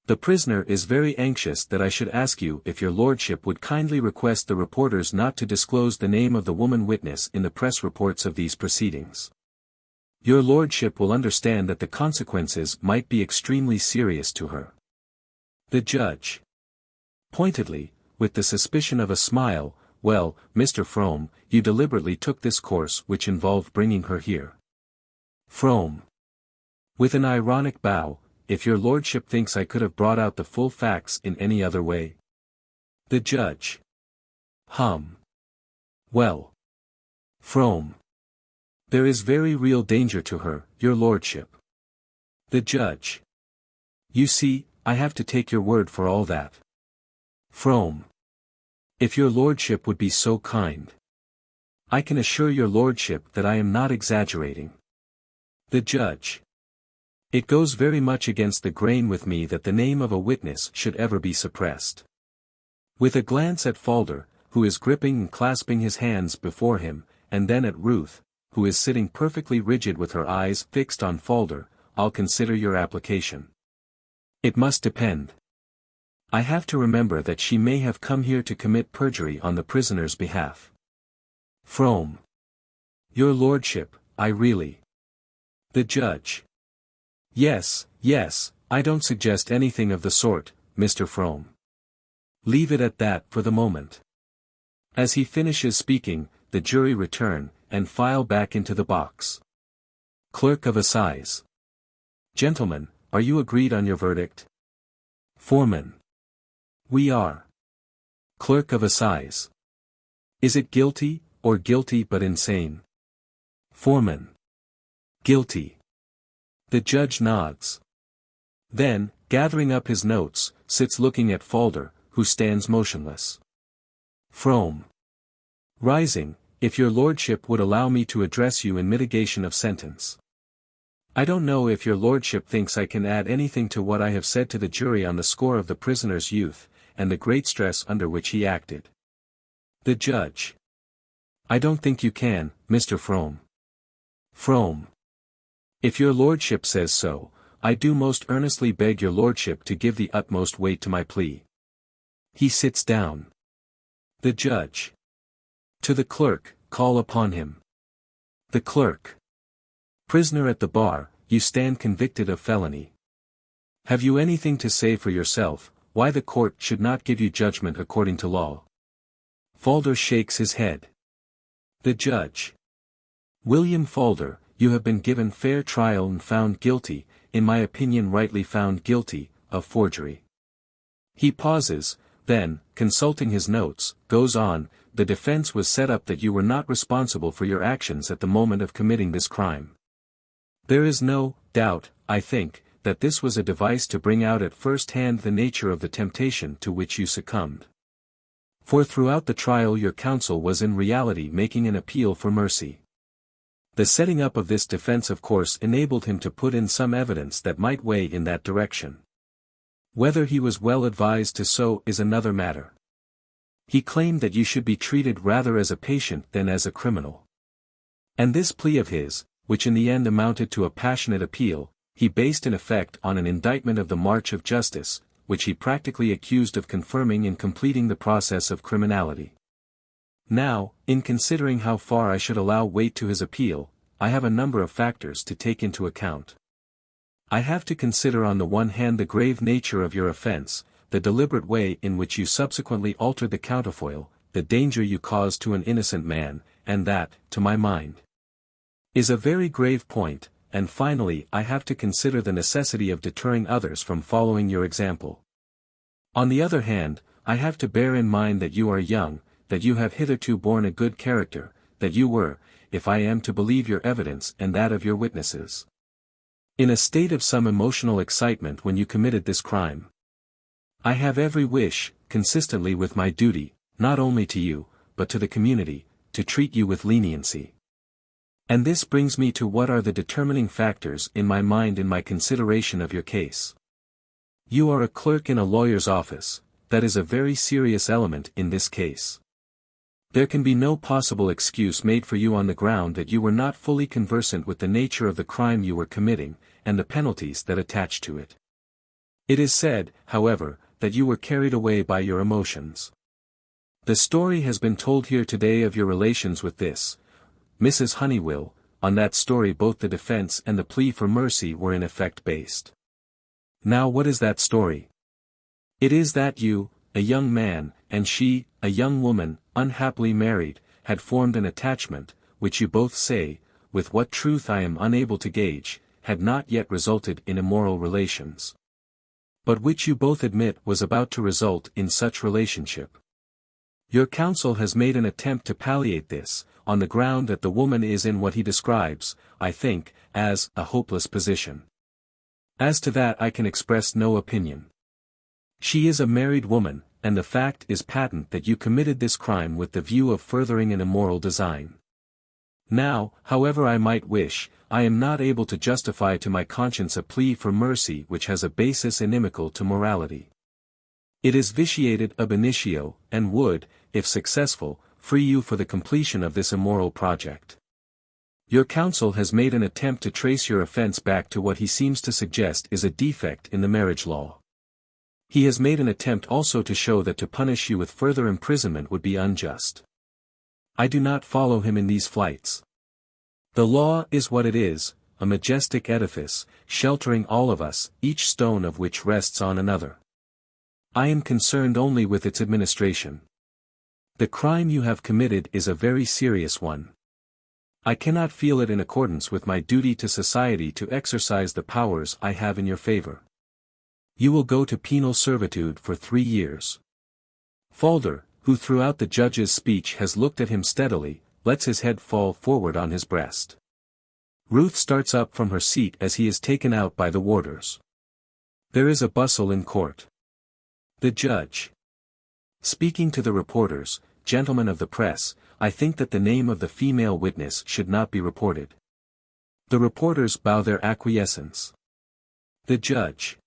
The prisoner is very anxious that I should ask you if your lordship would kindly request the reporters not to disclose the name of the woman witness in the press reports of these proceedings. Your lordship will understand that the consequences might be extremely serious to her. The judge. Pointedly, with the suspicion of a smile, well, Mr. Frome, you deliberately took this course which involved bringing her here. Frome. With an ironic bow, if your lordship thinks I could have brought out the full facts in any other way. The judge. Well. Frome. There is very real danger to her, your lordship. The judge. You see, I have to take your word for all that. Frome. If your lordship would be so kind. I can assure your lordship that I am not exaggerating. The judge. It goes very much against the grain with me that the name of a witness should ever be suppressed. With a glance at Falder, who is gripping and clasping his hands before him, and then at Ruth, who is sitting perfectly rigid with her eyes fixed on Falder, I'll consider your application. It must depend. I have to remember that she may have come here to commit perjury on the prisoner's behalf. Frome. Your lordship, I really. The judge. Yes, I don't suggest anything of the sort, Mr. Frome. Leave it at that for the moment. As he finishes speaking, the jury return, and file back into the box. Clerk of Assize. Gentlemen, are you agreed on your verdict? Foreman. We are. Clerk of Assize. Is it guilty, or guilty but insane? Foreman. Guilty. The judge nods. Then, gathering up his notes, sits looking at Falder, who stands motionless. Frome. Rising, if your lordship would allow me to address you in mitigation of sentence. I don't know if your lordship thinks I can add anything to what I have said to the jury on the score of the prisoner's youth, and the great stress under which he acted. The judge. I don't think you can, Mr. Frome. Frome. If your lordship says so, I do most earnestly beg your lordship to give the utmost weight to my plea. He sits down. The judge. To the clerk, call upon him. The clerk. Prisoner at the bar, you stand convicted of felony. Have you anything to say for yourself, why the court should not give you judgment according to law? Falder shakes his head. The judge. William Falder, you have been given fair trial and found guilty, in my opinion rightly found guilty, of forgery. He pauses, then, consulting his notes, goes on, the defense was set up that you were not responsible for your actions at the moment of committing this crime. There is no doubt, I think, that this was a device to bring out at first hand the nature of the temptation to which you succumbed. For throughout the trial your counsel was in reality making an appeal for mercy. The setting up of this defense of course enabled him to put in some evidence that might weigh in that direction. Whether he was well advised to so is another matter. He claimed that you should be treated rather as a patient than as a criminal. And this plea of his, which in the end amounted to a passionate appeal, he based in effect on an indictment of the march of justice, which he practically accused of confirming in completing the process of criminality. Now, in considering how far I should allow weight to his appeal, I have a number of factors to take into account. I have to consider on the one hand the grave nature of your offense, the deliberate way in which you subsequently altered the counterfoil, the danger you caused to an innocent man, and that, to my mind, is a very grave point, and finally I have to consider the necessity of deterring others from following your example. On the other hand, I have to bear in mind that you are young, that you have hitherto borne a good character, that you were, if I am to believe your evidence and that of your witnesses, in a state of some emotional excitement when you committed this crime. I have every wish, consistently with my duty, not only to you, but to the community, to treat you with leniency. And this brings me to what are the determining factors in my mind in my consideration of your case. You are a clerk in a lawyer's office, that is a very serious element in this case. There can be no possible excuse made for you on the ground that you were not fully conversant with the nature of the crime you were committing, and the penalties that attach to it. It is said, however, that you were carried away by your emotions. The story has been told here today of your relations with this Mrs. Honeywell. On that story both the defense and the plea for mercy were in effect based. Now what is that story? It is that you, a young man, and she, a young woman, unhappily married, had formed an attachment, which you both say, with what truth I am unable to gauge, had not yet resulted in immoral relations, but which you both admit was about to result in such relationship. Your counsel has made an attempt to palliate this, on the ground that the woman is in what he describes, I think, as a hopeless position. As to that I can express no opinion. She is a married woman, and the fact is patent that you committed this crime with the view of furthering an immoral design. Now, however I might wish, I am not able to justify to my conscience a plea for mercy which has a basis inimical to morality. It is vitiated ab initio, and would, if successful, free you for the completion of this immoral project. Your counsel has made an attempt to trace your offense back to what he seems to suggest is a defect in the marriage law. He has made an attempt also to show that to punish you with further imprisonment would be unjust. I do not follow him in these flights. The law is what it is, a majestic edifice, sheltering all of us, each stone of which rests on another. I am concerned only with its administration. The crime you have committed is a very serious one. I cannot feel it in accordance with my duty to society to exercise the powers I have in your favor. You will go to penal servitude for 3 years. Falder, who throughout the judge's speech has looked at him steadily, lets his head fall forward on his breast. Ruth starts up from her seat as he is taken out by the warders. There is a bustle in court. The judge. Speaking to the reporters, gentlemen of the press, I think that the name of the female witness should not be reported. The reporters bow their acquiescence. The judge.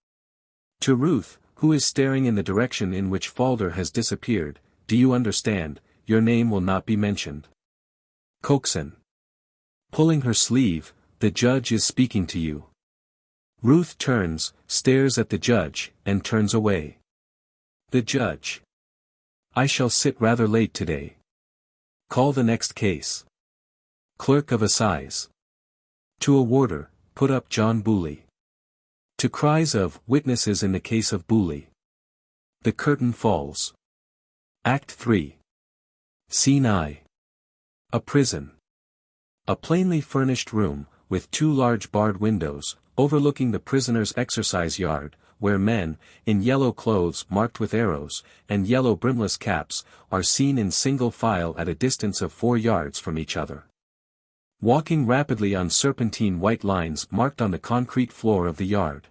To Ruth, who is staring in the direction in which Falder has disappeared, do you understand, your name will not be mentioned. Coxon. Pulling her sleeve, the judge is speaking to you. Ruth turns, stares at the judge, and turns away. The judge. I shall sit rather late today. Call the next case. Clerk of Assize. To a warder, put up John Booley. To cries of witnesses in the case of Booley. The curtain falls. Act 3. Scene I. A prison. A plainly furnished room, with 2 large barred windows, overlooking the prisoner's exercise yard, where men, in yellow clothes marked with arrows, and yellow brimless caps, are seen in single file at a distance of 4 yards from each other. Walking rapidly on serpentine white lines marked on the concrete floor of the yard.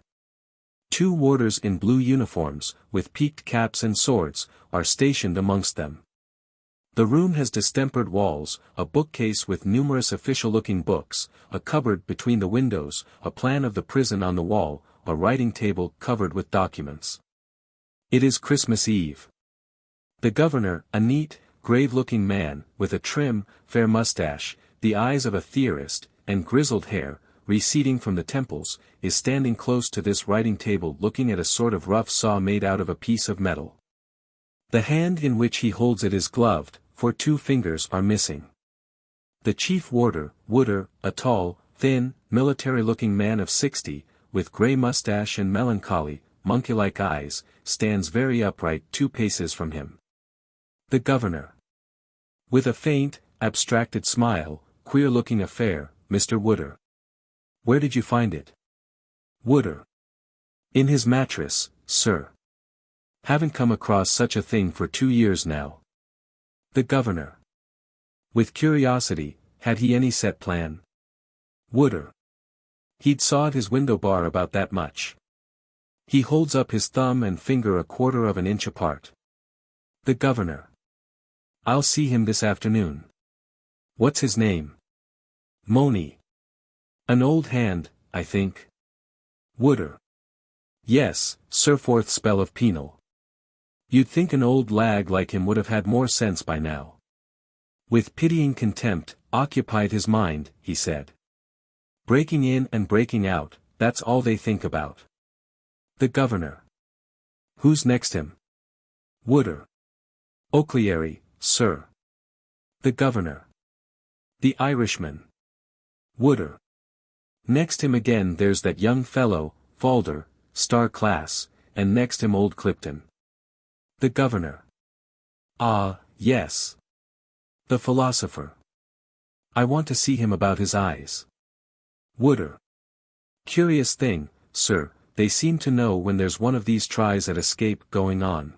2 warders in blue uniforms, with peaked caps and swords, are stationed amongst them. The room has distempered walls, a bookcase with numerous official-looking books, a cupboard between the windows, a plan of the prison on the wall, a writing table covered with documents. It is Christmas Eve. The governor, a neat, grave-looking man, with a trim, fair mustache, the eyes of a theorist, and grizzled hair, receding from the temples, is standing close to this writing table looking at a sort of rough saw made out of a piece of metal. The hand in which he holds it is gloved, for 2 fingers are missing. The chief warder, Wooder, a tall, thin, military-looking man of 60, with grey mustache and melancholy, monkey-like eyes, stands very upright 2 paces from him. The governor. With a faint, abstracted smile, queer-looking affair, Mr. Wooder. Where did you find it? Wooder. In his mattress, sir. Haven't come across such a thing for 2 years now. The governor. With curiosity, had he any set plan? Wooder. He'd sawed his window bar about that much. He holds up his thumb and finger 1/4 of an inch apart. The governor. I'll see him this afternoon. What's his name? Money. An old hand, I think. Wooder. Yes, sir. 4th spell of penal. You'd think an old lag like him would have had more sense by now. With pitying contempt, occupied his mind, he said. Breaking in and breaking out, that's all they think about. The governor. Who's next him? Wooder. O'Cleary, sir. The governor. The Irishman. Wooder. Next him again there's that young fellow, Falder, star class, and next him old Clipton. The governor. Ah, yes. The philosopher. I want to see him about his eyes. Wooder. Curious thing, sir, they seem to know when there's one of these tries at escape going on.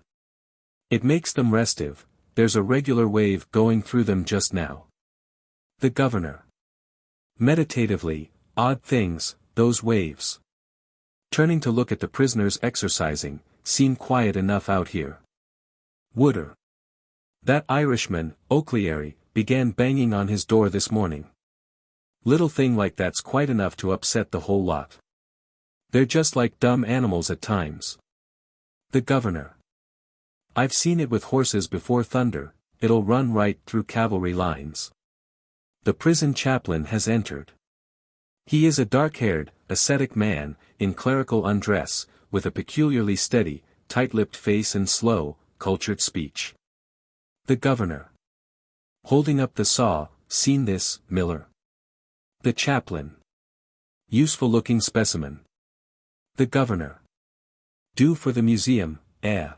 It makes them restive, there's a regular wave going through them just now. The governor. Meditatively, odd things, those waves. Turning to look at the prisoners exercising, seem quiet enough out here. Wooder. That Irishman, O'Cleary, began banging on his door this morning. Little thing like that's quite enough to upset the whole lot. They're just like dumb animals at times. The governor. I've seen it with horses before thunder, it'll run right through cavalry lines. The prison chaplain has entered. He is a dark-haired, ascetic man, in clerical undress, with a peculiarly steady, tight-lipped face and slow, cultured speech. The governor. Holding up the saw, seen this, Miller? The chaplain. Useful-looking specimen. The governor. Due for the museum, eh?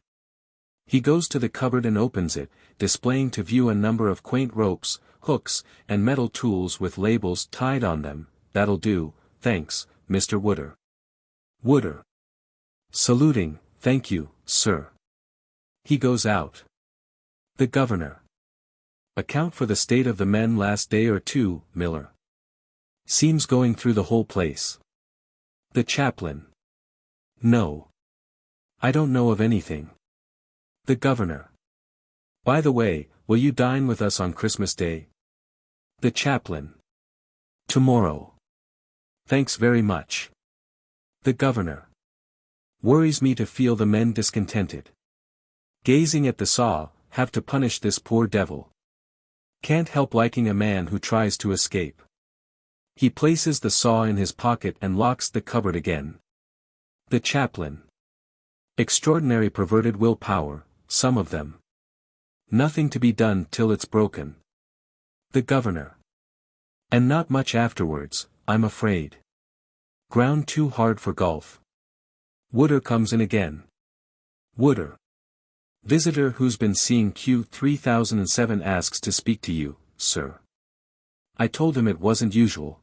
He goes to the cupboard and opens it, displaying to view a number of quaint ropes, hooks, and metal tools with labels tied on them. That'll do, thanks, Mr. Wooder. Wooder. Saluting, thank you, sir. He goes out. The governor. Account for the state of the men last day or two, Miller. Seems going through the whole place. The chaplain. No. I don't know of anything. The governor. By the way, will you dine with us on Christmas Day? The chaplain. Tomorrow. Thanks very much. The governor. Worries me to feel the men discontented. Gazing at the saw, have to punish this poor devil. Can't help liking a man who tries to escape. He places the saw in his pocket and locks the cupboard again. The chaplain. Extraordinary perverted willpower, some of them. Nothing to be done till it's broken. The governor. And not much afterwards, I'm afraid. Ground too hard for golf. Wooder comes in again. Wooder. Visitor who's been seeing Q 3007 asks to speak to you, sir. I told him it wasn't usual.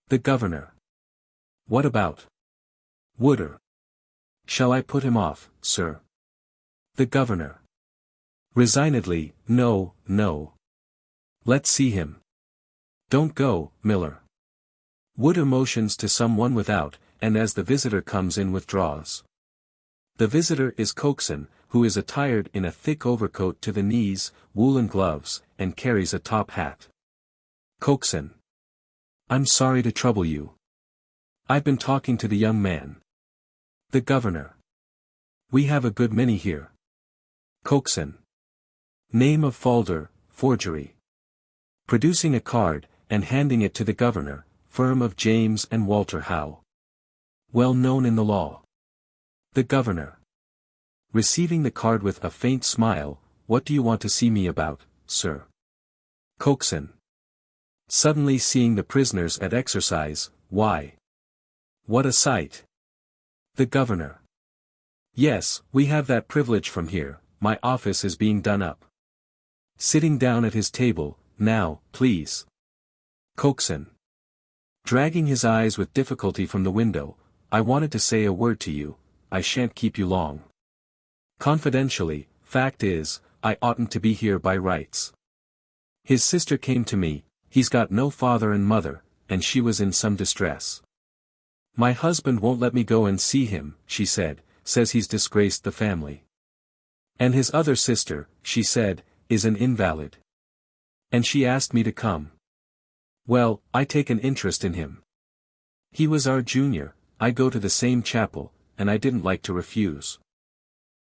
The governor. What about? Wooder. Shall I put him off, sir? The governor. Resignedly, no, no. Let's see him. Don't go, Miller. Wooder motions to someone without, and as the visitor comes in withdraws. The visitor is Coxon, who is attired in a thick overcoat to the knees, woolen gloves, and carries a top hat. Coxon. I'm sorry to trouble you. I've been talking to the young man. The governor. We have a good many here. Coxon. Name of folder, forgery. Producing a card, and handing it to the governor, firm of James and Walter Howe. Well known in the law. The governor. Receiving the card with a faint smile, what do you want to see me about, sir? Coxon. Suddenly seeing the prisoners at exercise, why? What a sight. The governor. Yes, we have that privilege from here, my office is being done up. Sitting down at his table, now, please. Coxon. Dragging his eyes with difficulty from the window, I wanted to say a word to you, I shan't keep you long. Confidentially, fact is, I oughtn't to be here by rights. His sister came to me, he's got no father and mother, and she was in some distress. My husband won't let me go and see him, she said, says he's disgraced the family. And his other sister, she said, is an invalid. And she asked me to come. Well, I take an interest in him. He was our junior, I go to the same chapel, and I didn't like to refuse.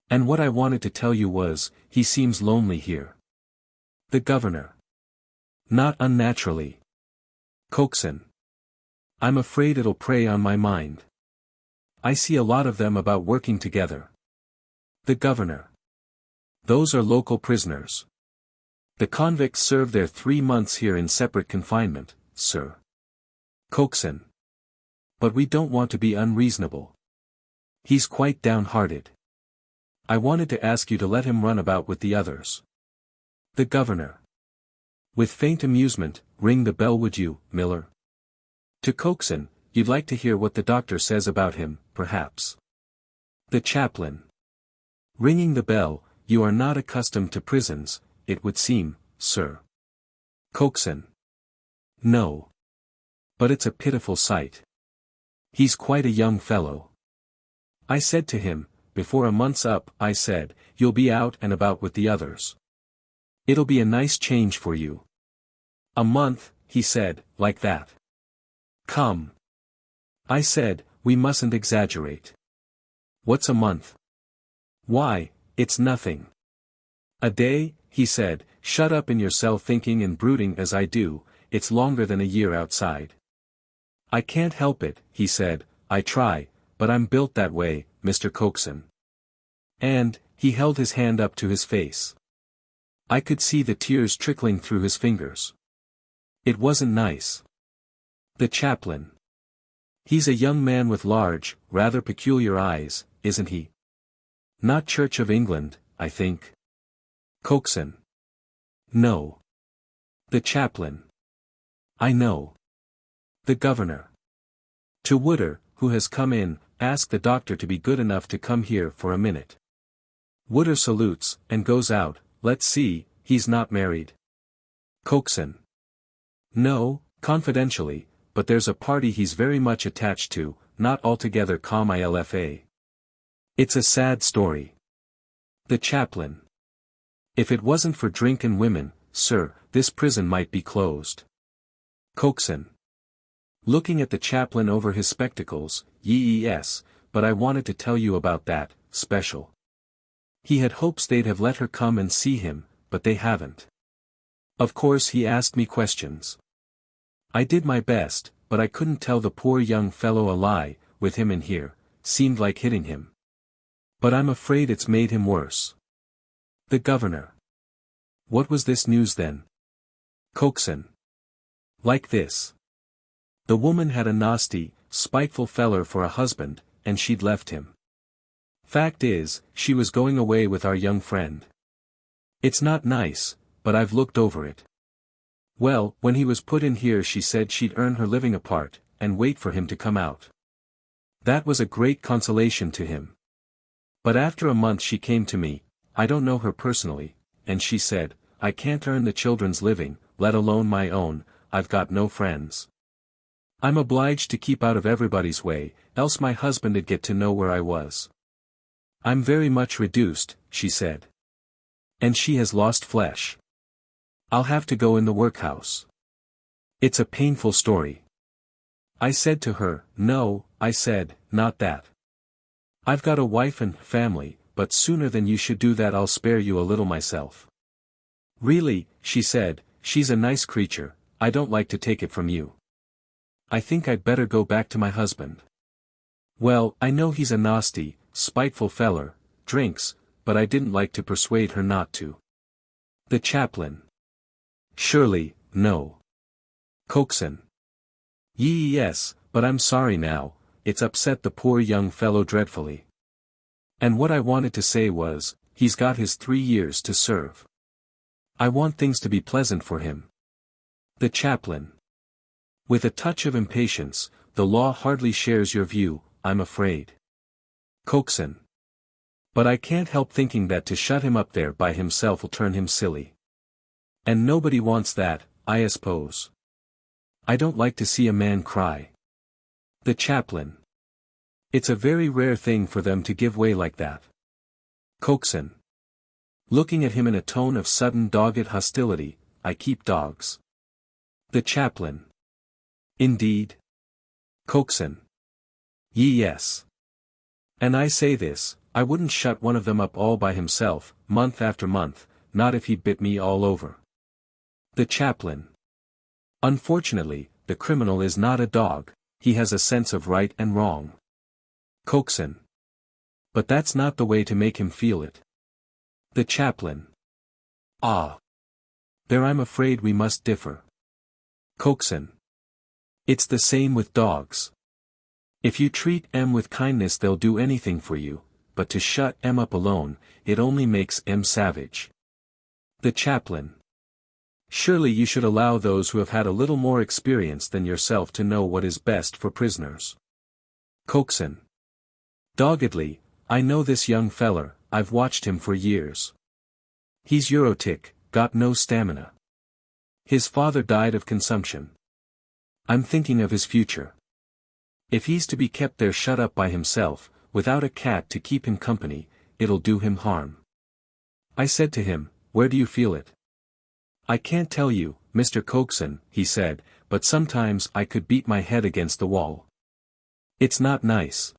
And what I wanted to tell you was, he seems lonely here. The governor. Not unnaturally. Coxon. I'm afraid it'll prey on my mind. I see a lot of them about working together. The governor. Those are local prisoners. The convicts serve their 3 months here in separate confinement, sir. Coxon. But we don't want to be unreasonable. He's quite downhearted. I wanted to ask you to let him run about with the others. The governor. With faint amusement, ring the bell would you, Miller? To Coxon, you'd like to hear what the doctor says about him, perhaps. The chaplain. Ringing the bell, you are not accustomed to prisons, it would seem, sir. Coxon. No. But it's a pitiful sight. He's quite a young fellow. I said to him, before a month's up, I said, you'll be out and about with the others. It'll be a nice change for you. A month, he said, like that. Come. I said, we mustn't exaggerate. What's a month? Why, it's nothing. A day, he said, shut up in your cell thinking and brooding as I do, it's longer than a year outside. I can't help it, he said, I try, but I'm built that way, Mr. Coxon. And, he held his hand up to his face. I could see the tears trickling through his fingers. It wasn't nice. The chaplain. He's a young man with large, rather peculiar eyes, isn't he? Not Church of England, I think. Coxon. No. The chaplain. I know. The governor. To Wooder, who has come in, ask the doctor to be good enough to come here for a minute. Wooder salutes, and goes out. Let's see, he's not married. Coxon. No, confidentially, but there's a party he's very much attached to, not altogether calm ilfa. It's a sad story. The chaplain. If it wasn't for drink and women, sir, this prison might be closed. Coxon. Looking at the chaplain over his spectacles, yes, but I wanted to tell you about that, special. He had hopes they'd have let her come and see him, but they haven't. Of course he asked me questions. I did my best, but I couldn't tell the poor young fellow a lie, with him in here, seemed like hitting him. But I'm afraid it's made him worse. The governor. What was this news then? Coxon. Like this. The woman had a nasty, spiteful feller for a husband, and she'd left him. Fact is, she was going away with our young friend. It's not nice, but I've looked over it. Well, when he was put in here she said she'd earn her living apart, and wait for him to come out. That was a great consolation to him. But after a month she came to me, I don't know her personally, and she said, I can't earn the children's living, let alone my own, I've got no friends. I'm obliged to keep out of everybody's way, else my husband'd get to know where I was. I'm very much reduced, she said. And she has lost flesh. I'll have to go in the workhouse. It's a painful story. I said to her, no, I said, not that. I've got a wife and family, but sooner than you should do that I'll spare you a little myself. Really, she said, she's a nice creature, I don't like to take it from you. I think I'd better go back to my husband. Well, I know he's a nasty, spiteful feller, drinks, but I didn't like to persuade her not to. The chaplain. Surely, no. Coxon. Yes, but I'm sorry now, it's upset the poor young fellow dreadfully. And what I wanted to say was, he's got his 3 years to serve. I want things to be pleasant for him. The chaplain. With a touch of impatience, the law hardly shares your view, I'm afraid. Coxon. But I can't help thinking that to shut him up there by himself will turn him silly. And nobody wants that, I suppose. I don't like to see a man cry. The chaplain. It's a very rare thing for them to give way like that. Coxon. Looking at him in a tone of sudden dogged hostility, I keep dogs. The chaplain. Indeed. Coxon. Yes. And I say this, I wouldn't shut one of them up all by himself, month after month, not if he bit me all over. The chaplain. Unfortunately, the criminal is not a dog, he has a sense of right and wrong. Coxon. But that's not the way to make him feel it. The chaplain. Ah. There I'm afraid we must differ. Coxon. It's the same with dogs. If you treat 'em with kindness they'll do anything for you, but to shut 'em up alone, it only makes 'em savage. The chaplain. Surely you should allow those who have had a little more experience than yourself to know what is best for prisoners. Coxon. Doggedly, I know this young feller, I've watched him for years. He's neurotic, got no stamina. His father died of consumption. I'm thinking of his future. If he's to be kept there shut up by himself, without a cat to keep him company, it'll do him harm. I said to him, where do you feel it? I can't tell you, Mr. Coxon, he said, but sometimes I could beat my head against the wall. It's not nice.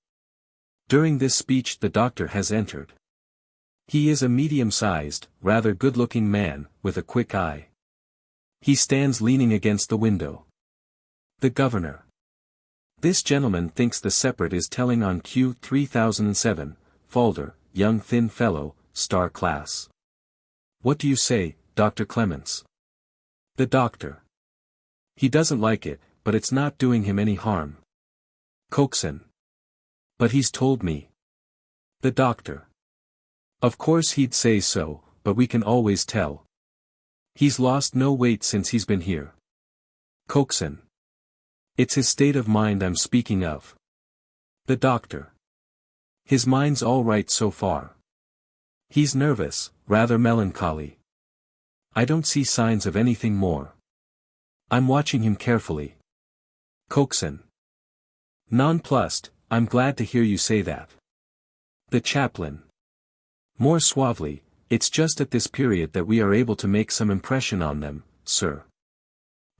During this speech the doctor has entered. He is a medium-sized, rather good-looking man, with a quick eye. He stands leaning against the window. The governor. This gentleman thinks the separate is telling on Q 3007, Falder, young thin fellow, star class. What do you say, Dr. Clements? The doctor. He doesn't like it, but it's not doing him any harm. Coaxin. But he's told me. The doctor. Of course he'd say so, but we can always tell. He's lost no weight since he's been here. Coaxin. It's his state of mind I'm speaking of. The doctor. His mind's all right so far. He's nervous, rather melancholy. I don't see signs of anything more. I'm watching him carefully. Coaxin. Nonplussed, I'm glad to hear you say that. The chaplain. More suavely, it's just at this period that we are able to make some impression on them, sir.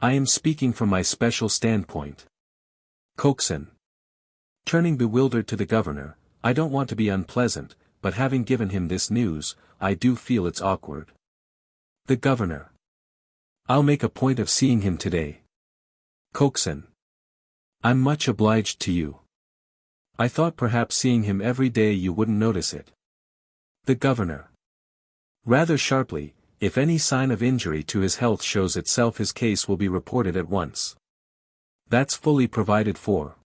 I am speaking from my special standpoint. Coaxin. Turning bewildered to the governor, I don't want to be unpleasant, but having given him this news, I do feel it's awkward. The governor. I'll make a point of seeing him today. Coaxin. I'm much obliged to you. I thought perhaps seeing him every day you wouldn't notice it. The governor. Rather sharply, if any sign of injury to his health shows itself his case will be reported at once. That's fully provided for.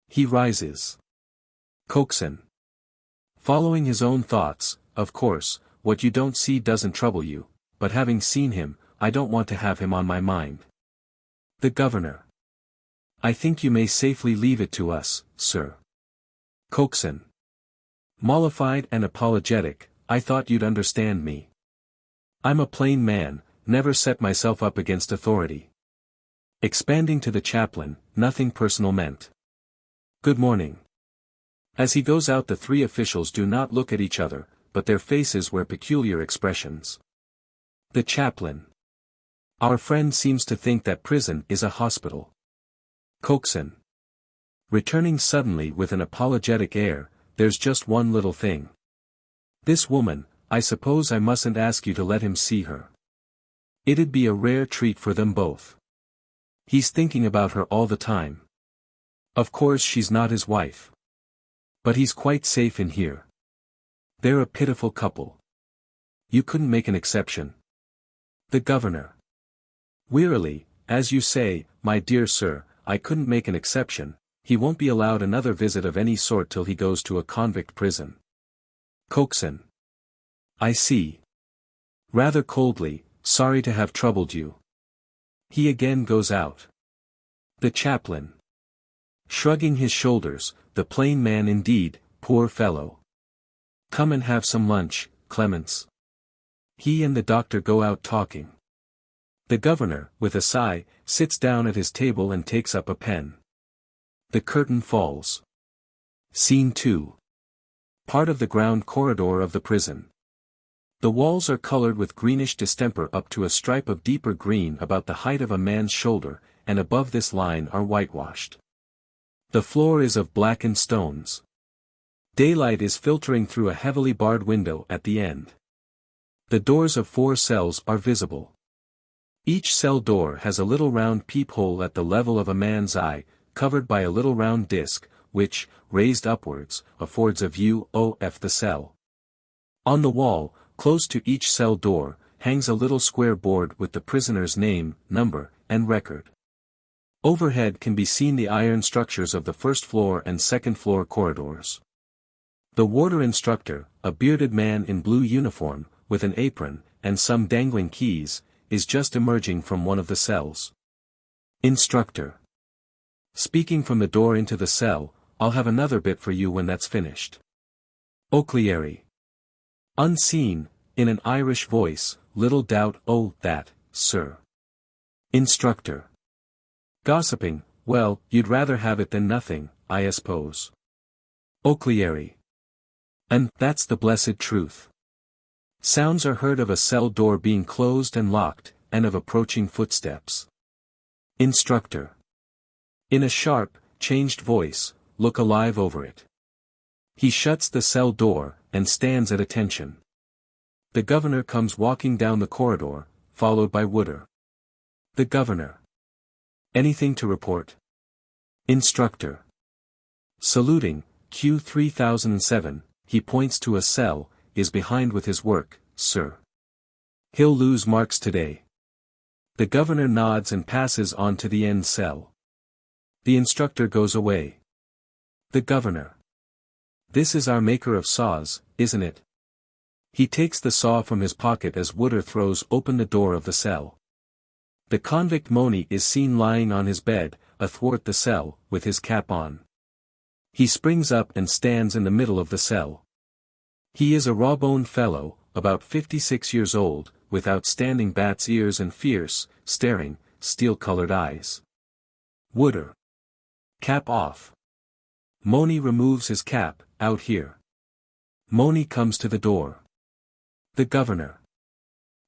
He rises. Coaxin. Following his own thoughts, of course, what you don't see doesn't trouble you, but having seen him, I don't want to have him on my mind. The governor. I think you may safely leave it to us, sir. Coaxin. Mollified and apologetic, I thought you'd understand me. I'm a plain man, never set myself up against authority. Expanding to the chaplain, nothing personal meant. Good morning. As he goes out the three officials do not look at each other, but their faces wear peculiar expressions. The chaplain. Our friend seems to think that prison is a hospital. Coaxin. Returning suddenly with an apologetic air, there's just one little thing. This woman, I suppose I mustn't ask you to let him see her. It'd be a rare treat for them both. He's thinking about her all the time. Of course she's not his wife. But he's quite safe in here. They're a pitiful couple. You couldn't make an exception. The governor. Wearily, as you say, my dear sir, I couldn't make an exception. He won't be allowed another visit of any sort till he goes to a convict prison. Coaxin. I see. Rather coldly, sorry to have troubled you. He again goes out. The chaplain. Shrugging his shoulders, the plain man indeed, poor fellow. Come and have some lunch, Clements. He and the doctor go out talking. The governor, with a sigh, sits down at his table and takes up a pen. The curtain falls. Scene 2. Part of the ground corridor of the prison. The walls are colored with greenish distemper up to a stripe of deeper green about the height of a man's shoulder, and above this line are whitewashed. The floor is of blackened stones. Daylight is filtering through a heavily barred window at the end. The doors of 4 cells are visible. Each cell door has a little round peephole at the level of a man's eye, covered by a little round disc, which, raised upwards, affords a view of the cell. On the wall, close to each cell door, hangs a little square board with the prisoner's name, number, and record. Overhead can be seen the iron structures of the first floor and second floor corridors. The warder instructor, a bearded man in blue uniform, with an apron, and some dangling keys, is just emerging from one of the cells. Instructor. Speaking from the door into the cell, I'll have another bit for you when that's finished. O'Cleary. Unseen, in an Irish voice, little doubt that, sir. Instructor. Gossiping, well, you'd rather have it than nothing, I suppose. O'Cleary. And that's the blessed truth. Sounds are heard of a cell door being closed and locked, and of approaching footsteps. Instructor. In a sharp, changed voice, look alive over it. He shuts the cell door, and stands at attention. The governor comes walking down the corridor, followed by Wooder. The governor. Anything to report? Instructor. Saluting, Q 3007, he points to a cell, is behind with his work, sir. He'll lose marks today. The governor nods and passes on to the end cell. The instructor goes away. The governor. This is our maker of saws, isn't it? He takes the saw from his pocket as Wooder throws open the door of the cell. The convict Moni is seen lying on his bed, athwart the cell, with his cap on. He springs up and stands in the middle of the cell. He is a raw-boned fellow, about 56 years old, with outstanding bat's ears and fierce, staring, steel-colored eyes. Wooder. Cap off. Moni removes his cap, out here. Moni comes to the door. The governor.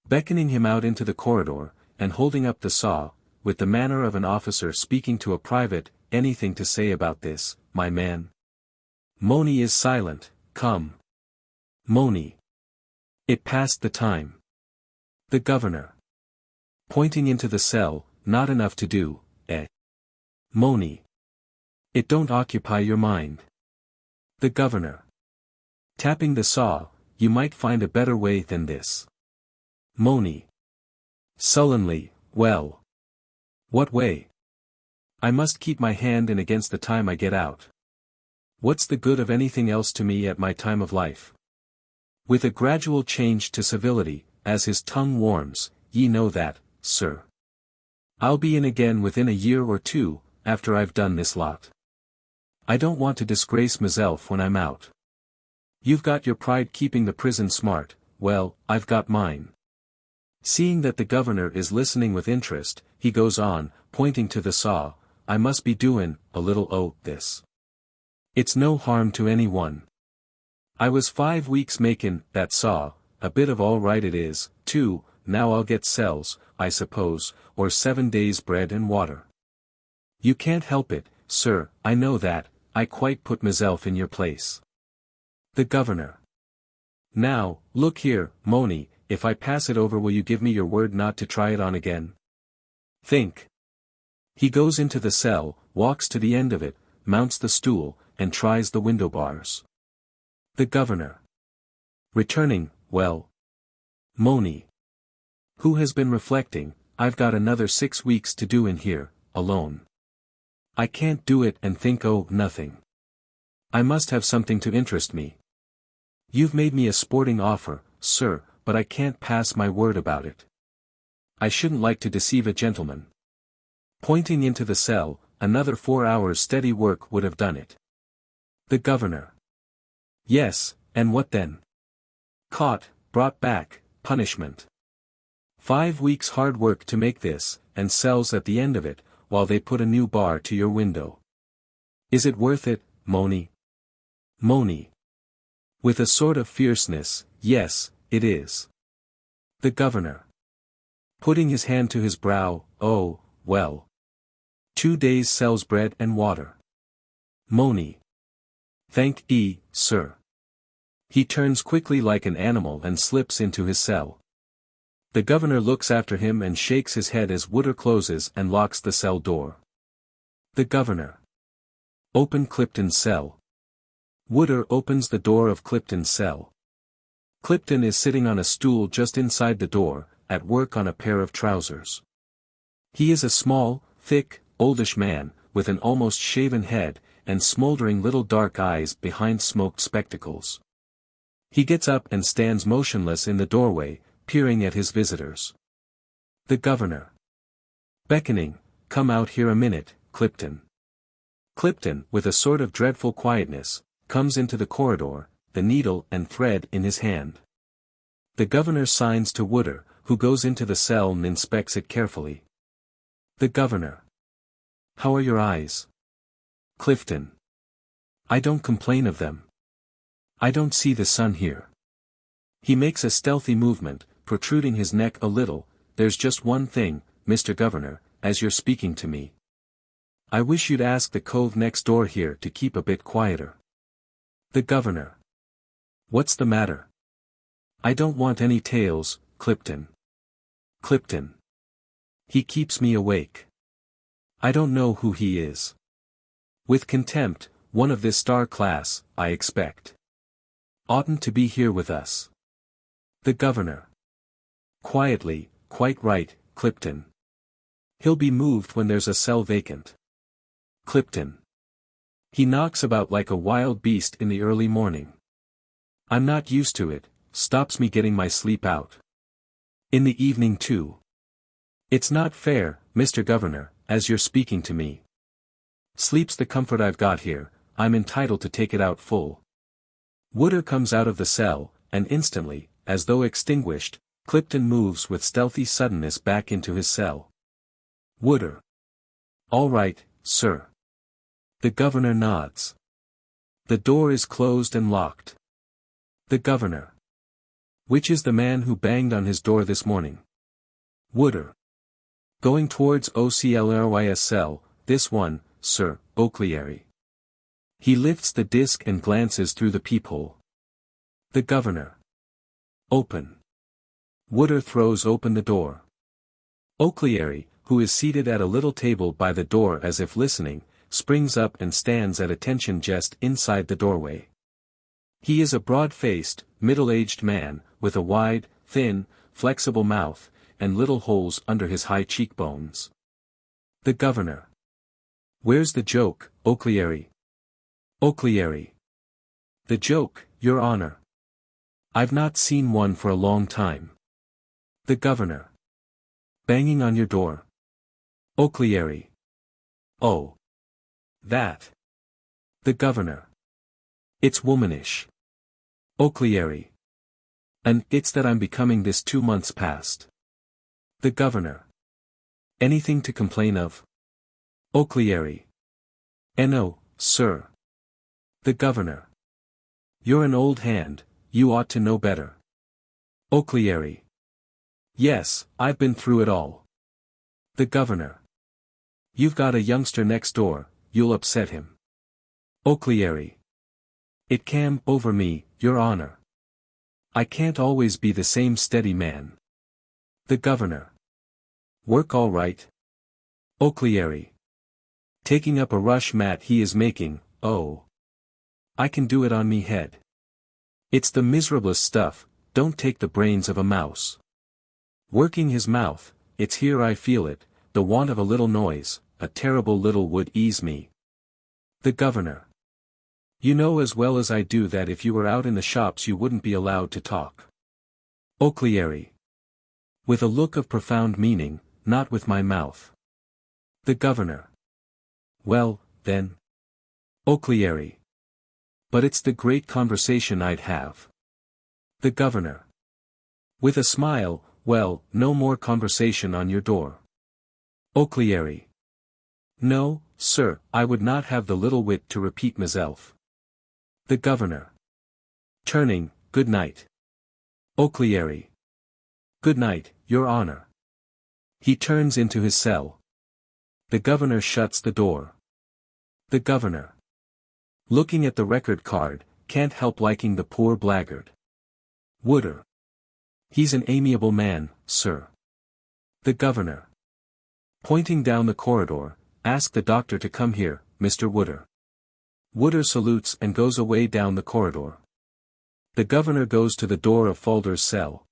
Beckoning him out into the corridor, and holding up the saw, with the manner of an officer speaking to a private, anything to say about this, my man? Moni is silent, come. Moni. It passed the time. The governor. Pointing into the cell, not enough to do, eh? Moni. It don't occupy your mind. The governor. Tapping the saw, you might find a better way than this. Moni. Sullenly, well. What way? I must keep my hand in against the time I get out. What's the good of anything else to me at my time of life? With a gradual change to civility, as his tongue warms, ye know that, sir. I'll be in again within a year or two, after I've done this lot. I don't want to disgrace myself when I'm out. You've got your pride keeping the prison smart, well, I've got mine. Seeing that the governor is listening with interest, he goes on, pointing to the saw, I must be doin' a little this. It's no harm to anyone. I was 5 weeks makin' that saw, a bit of all right it is, too, now I'll get cells, I suppose, or 7 days bread and water. You can't help it, sir, I know that, I quite put myself in your place. The governor. Now, look here, Moni, if I pass it over will you give me your word not to try it on again? Think. He goes into the cell, walks to the end of it, mounts the stool, and tries the window bars. The governor. Returning, well. Moni. Who has been reflecting, I've got another 6 weeks to do in here, alone. I can't do it and think nothing. I must have something to interest me. You've made me a sporting offer, sir, but I can't pass my word about it. I shouldn't like to deceive a gentleman. Pointing into the cell, another 4 hours steady work would have done it. The governor. Yes, and what then? Caught, brought back, punishment. 5 weeks hard work to make this, and cells at the end of it, while they put a new bar to your window. Is it worth it, Moni? Moni. With a sort of fierceness, yes, it is. The governor. Putting his hand to his brow, oh, well. 2 days sells bread and water. Moni. Thank ye, sir. He turns quickly like an animal and slips into his cell. The governor looks after him and shakes his head as Wooder closes and locks the cell door. The governor. Open Clipton's cell. Wooder opens the door of Clipton's cell. Clipton is sitting on a stool just inside the door, at work on a pair of trousers. He is a small, thick, oldish man, with an almost shaven head, and smoldering little dark eyes behind smoked spectacles. He gets up and stands motionless in the doorway, peering at his visitors. The governor. Beckoning, come out here a minute, Clipton. Clipton, with a sort of dreadful quietness, comes into the corridor, the needle and thread in his hand. The governor signs to Wooder, who goes into the cell and inspects it carefully. The governor. How are your eyes? Clifton. I don't complain of them. I don't see the sun here. He makes a stealthy movement, protruding his neck a little. There's just one thing, Mr. Governor, as you're speaking to me. I wish you'd ask the cove next door here to keep a bit quieter. The governor. What's the matter? I don't want any tales, Clipton. Clipton. He keeps me awake. I don't know who he is. With contempt, one of this star class, I expect. Oughtn't to be here with us. The governor. Quietly, quite right, Clipton. He'll be moved when there's a cell vacant. Clipton. He knocks about like a wild beast in the early morning. I'm not used to it, stops me getting my sleep out. In the evening too. It's not fair, Mr. Governor, as you're speaking to me. Sleep's the comfort I've got here, I'm entitled to take it out full. Wooder comes out of the cell, and instantly, as though extinguished, Clipton moves with stealthy suddenness back into his cell. Wooder. All right, sir. The governor nods. The door is closed and locked. The governor. Which is the man who banged on his door this morning? Wooder. Going towards Oclrys cell, this one, sir, Ocleary. He lifts the disc and glances through the peephole. The governor. Open. Wooder throws open the door. Ocleary, who is seated at a little table by the door as if listening, springs up and stands at attention just inside the doorway. He is a broad-faced, middle-aged man, with a wide, thin, flexible mouth, and little holes under his high cheekbones. The governor. Where's the joke, Ocleary? Ocleary. The joke, Your Honor. I've not seen one for a long time. The governor. Banging on your door. Ocleary. Oh. That. The governor. It's womanish. Ocleary. And it's that I'm becoming this 2 months past. The governor. Anything to complain of? Ocleary. No, sir. The governor. You're an old hand, you ought to know better. Ocleary. Yes, I've been through it all. The governor. You've got a youngster next door, you'll upset him. Ocleary. It came over me, Your Honor. I can't always be the same steady man. The governor. Work all right? Ocleary. Taking up a rush mat he is making, oh. I can do it on me head. It's the miserablest stuff, don't take the brains of a mouse. Working his mouth, it's here I feel it, the want of a little noise, a terrible little would ease me. The governor. You know as well as I do that if you were out in the shops you wouldn't be allowed to talk. Ocleary. With a look of profound meaning, not with my mouth. The governor. Well, then. Ocleary. But it's the great conversation I'd have. The governor. With a smile, well, no more conversation on your door. Ocleary. No, sir, I would not have the little wit to repeat myself. The governor. Turning, good night. Ocleary. Good night, Your Honor. He turns into his cell. The governor shuts the door. The governor. Looking at the record card, can't help liking the poor blackguard. Wooder. He's an amiable man, sir. The governor. Pointing down the corridor, ask the doctor to come here, Mr. Wooder. Wooder salutes and goes away down the corridor. The governor goes to the door of Falder's cell.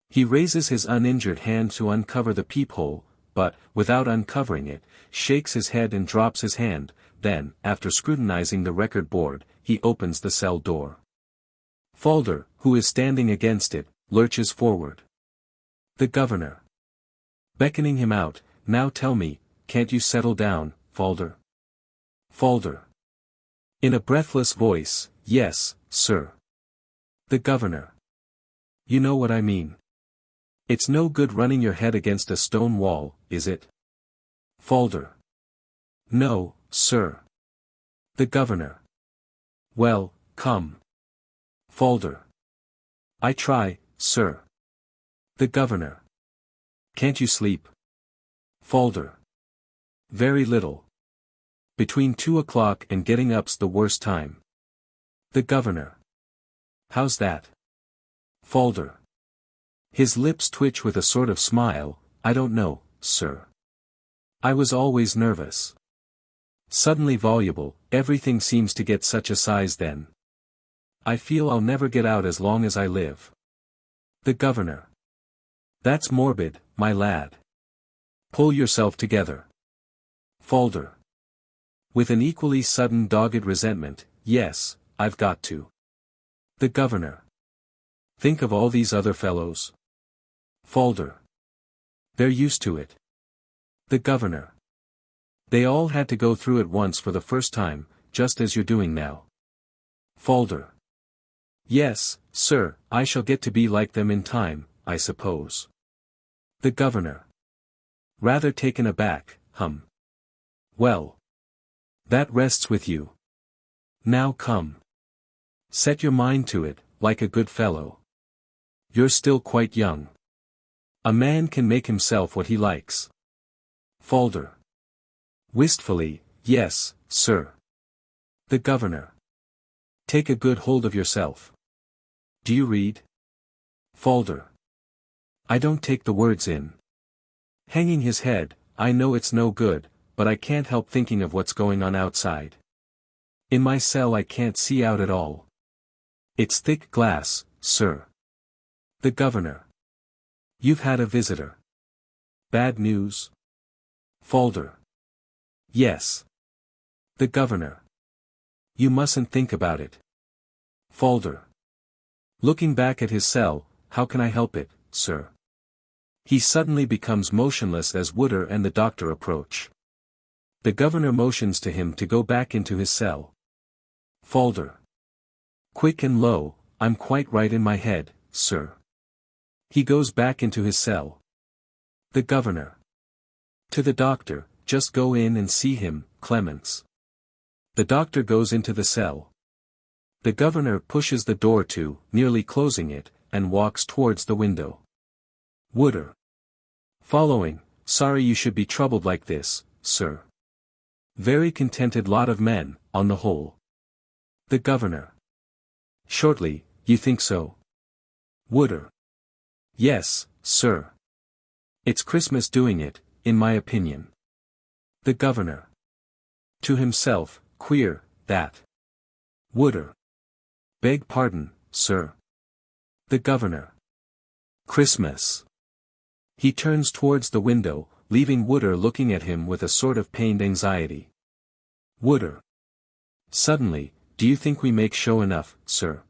He raises his uninjured hand to uncover the peephole, but, without uncovering it, shakes his head and drops his hand, then, after scrutinizing the record board, he opens the cell door. Falder, who is standing against it, lurches forward. The governor. Beckoning him out, now tell me, can't you settle down, Falder? Falder. In a breathless voice, yes, sir. The governor. You know what I mean. It's no good running your head against a stone wall, is it? Falder. No, sir. The governor. Well, come. Falder. I try, sir. The governor. Can't you sleep? Falder. Very little. Between 2 o'clock and getting up's the worst time. The governor. How's that? Falder. His lips twitch with a sort of smile, I don't know, sir. I was always nervous. Suddenly voluble, everything seems to get such a size then. I feel I'll never get out as long as I live. The governor. That's morbid, my lad. Pull yourself together. Falder. With an equally sudden dogged resentment, yes, I've got to. The governor. Think of all these other fellows. Falder. They're used to it. The governor. They all had to go through it once for the first time, just as you're doing now. Falder. Yes, sir, I shall get to be like them in time, I suppose. The governor. Rather taken aback, hum. Well. That rests with you. Now come. Set your mind to it, like a good fellow. You're still quite young. A man can make himself what he likes. Falder. Wistfully, yes, sir. The governor. Take a good hold of yourself. Do you read? Falder. I don't take the words in. Hanging his head, I know it's no good, but I can't help thinking of what's going on outside. In my cell I can't see out at all. It's thick glass, sir. The governor. You've had a visitor. Bad news? Falder. Yes. The governor. You mustn't think about it. Falder. Looking back at his cell, how can I help it, sir? He suddenly becomes motionless as Wooder and the doctor approach. The governor motions to him to go back into his cell. Falder. Quick and low, I'm quite right in my head, sir. He goes back into his cell. The governor. To the doctor, just go in and see him, Clements. The doctor goes into the cell. The governor pushes the door to, nearly closing it, and walks towards the window. Wooder. Following, sorry you should be troubled like this, sir. Very contented lot of men, on the whole. The governor. Shortly, you think so? Wooder. Yes, sir. It's Christmas doing it, in my opinion. The governor. To himself, queer, that. Wooder. Beg pardon, sir. The governor. Christmas. He turns towards the window, leaving Wooder looking at him with a sort of pained anxiety. Wooder. Suddenly, do you think we make show enough, sir?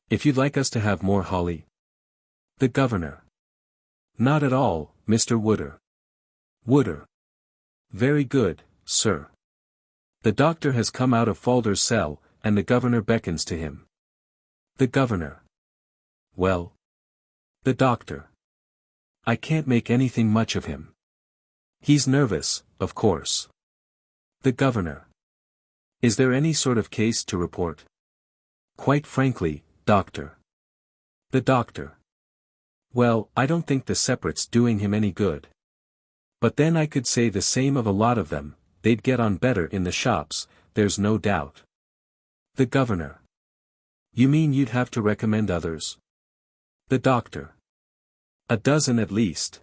If you'd like us to have more holly. The governor. Not at all, Mr. Wooder. Wooder. Very good, sir. The doctor has come out of Falder's cell, and the governor beckons to him. The governor. Well. The doctor. I can't make anything much of him. He's nervous, of course. The governor. Is there any sort of case to report? Quite frankly, doctor. The doctor. Well, I don't think the separate's doing him any good. But then I could say the same of a lot of them, they'd get on better in the shops, there's no doubt. The governor. You mean you'd have to recommend others? The doctor. A dozen at least.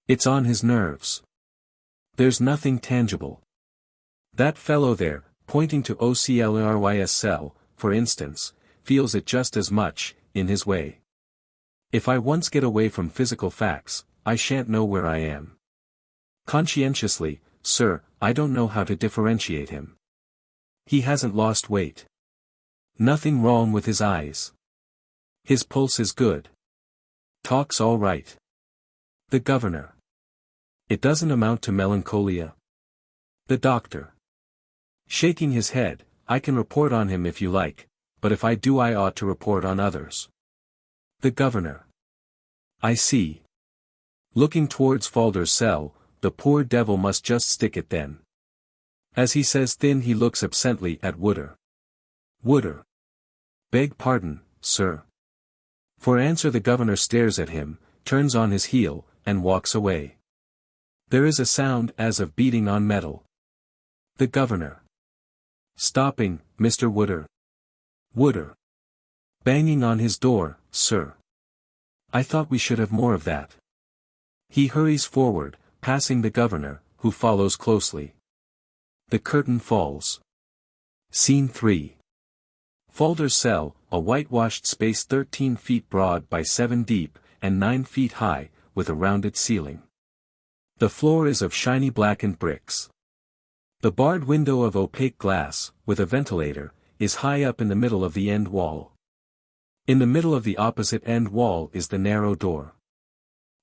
It's on his nerves. There's nothing tangible. That fellow there, pointing to OCLRY's cell, for instance, feels it just as much, in his way. If I once get away from physical facts, I shan't know where I am. Conscientiously, sir, I don't know how to differentiate him. He hasn't lost weight. Nothing wrong with his eyes. His pulse is good. Talks all right. The governor. It doesn't amount to melancholia. The doctor. Shaking his head, I can report on him if you like, but if I do I ought to report on others. The governor. I see. Looking towards Falder's cell, the poor devil must just stick it then. As he says thin he looks absently at Wooder. Wooder. Beg pardon, sir. For answer the governor stares at him, turns on his heel, and walks away. There is a sound as of beating on metal. The governor. Stopping, Mr. Wooder. Wooder. Banging on his door, sir. I thought we should have more of that. He hurries forward, passing the governor, who follows closely. The curtain falls. Scene 3. Folder's cell, a whitewashed space 13 feet broad by 7 deep, and 9 feet high, with a rounded ceiling. The floor is of shiny blackened bricks. The barred window of opaque glass, with a ventilator, is high up in the middle of the end wall. In the middle of the opposite end wall is the narrow door.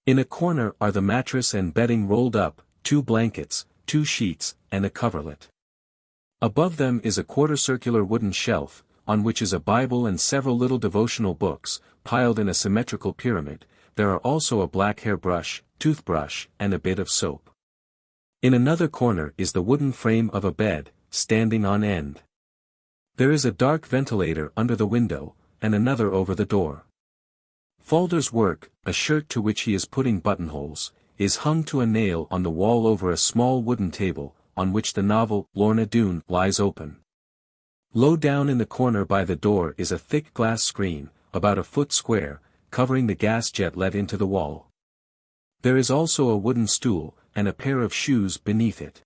In a corner are the mattress and bedding rolled up, 2 blankets, 2 sheets, and a coverlet. Above them is a quarter-circular wooden shelf, on which is a Bible and several little devotional books, piled in a symmetrical pyramid. There are also a black hairbrush, toothbrush, and a bit of soap. In another corner is the wooden frame of a bed, standing on end. There is a dark ventilator under the window, and another over the door. Folder's work, a shirt to which he is putting buttonholes, is hung to a nail on the wall over a small wooden table, on which the novel, Lorna Doone, lies open. Low down in the corner by the door is a thick glass screen, about a foot square, covering the gas jet let into the wall. There is also a wooden stool, and a pair of shoes beneath it.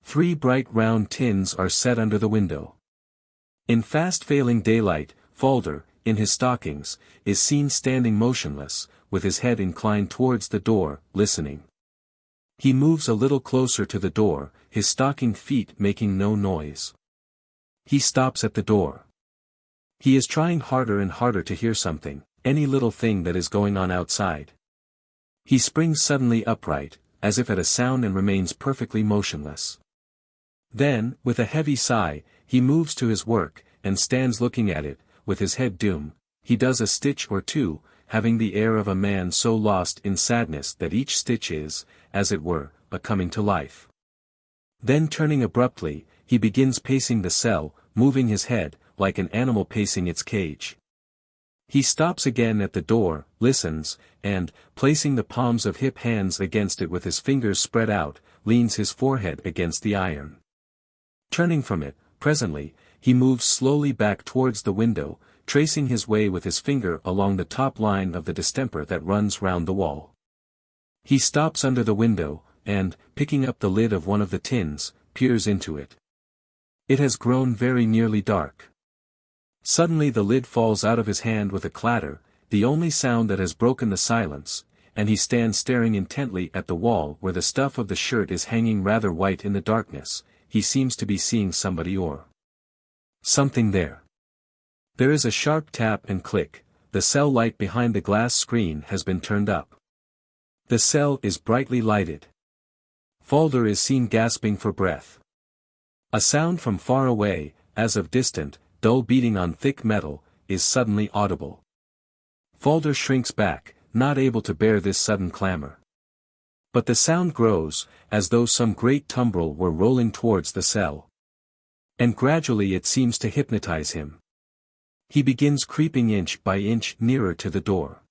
3 bright round tins are set under the window. In fast-failing daylight, Folder, in his stockings, is seen standing motionless, with his head inclined towards the door, listening. He moves a little closer to the door, his stockinged feet making no noise. He stops at the door. He is trying harder and harder to hear something, any little thing that is going on outside. He springs suddenly upright, as if at a sound, and remains perfectly motionless. Then, with a heavy sigh, he moves to his work, and stands looking at it, with his head down. He does a stitch or two, having the air of a man so lost in sadness that each stitch is, as it were, a coming to life. Then turning abruptly, he begins pacing the cell, moving his head, like an animal pacing its cage. He stops again at the door, listens, and, placing the palms of hip hands against it with his fingers spread out, leans his forehead against the iron. Turning from it, presently, he moves slowly back towards the window, tracing his way with his finger along the top line of the distemper that runs round the wall. He stops under the window, and, picking up the lid of one of the tins, peers into it. It has grown very nearly dark. Suddenly the lid falls out of his hand with a clatter, the only sound that has broken the silence, and he stands staring intently at the wall where the stuff of the shirt is hanging rather white in the darkness. He seems to be seeing somebody or something there. There is a sharp tap and click. The cell light behind the glass screen has been turned up. The cell is brightly lighted. Folder is seen gasping for breath. A sound from far away, as of distant, dull beating on thick metal, is suddenly audible. Folder shrinks back, not able to bear this sudden clamor. But the sound grows, as though some great tumbril were rolling towards the cell. And gradually it seems to hypnotize him. He begins creeping inch by inch nearer to the door.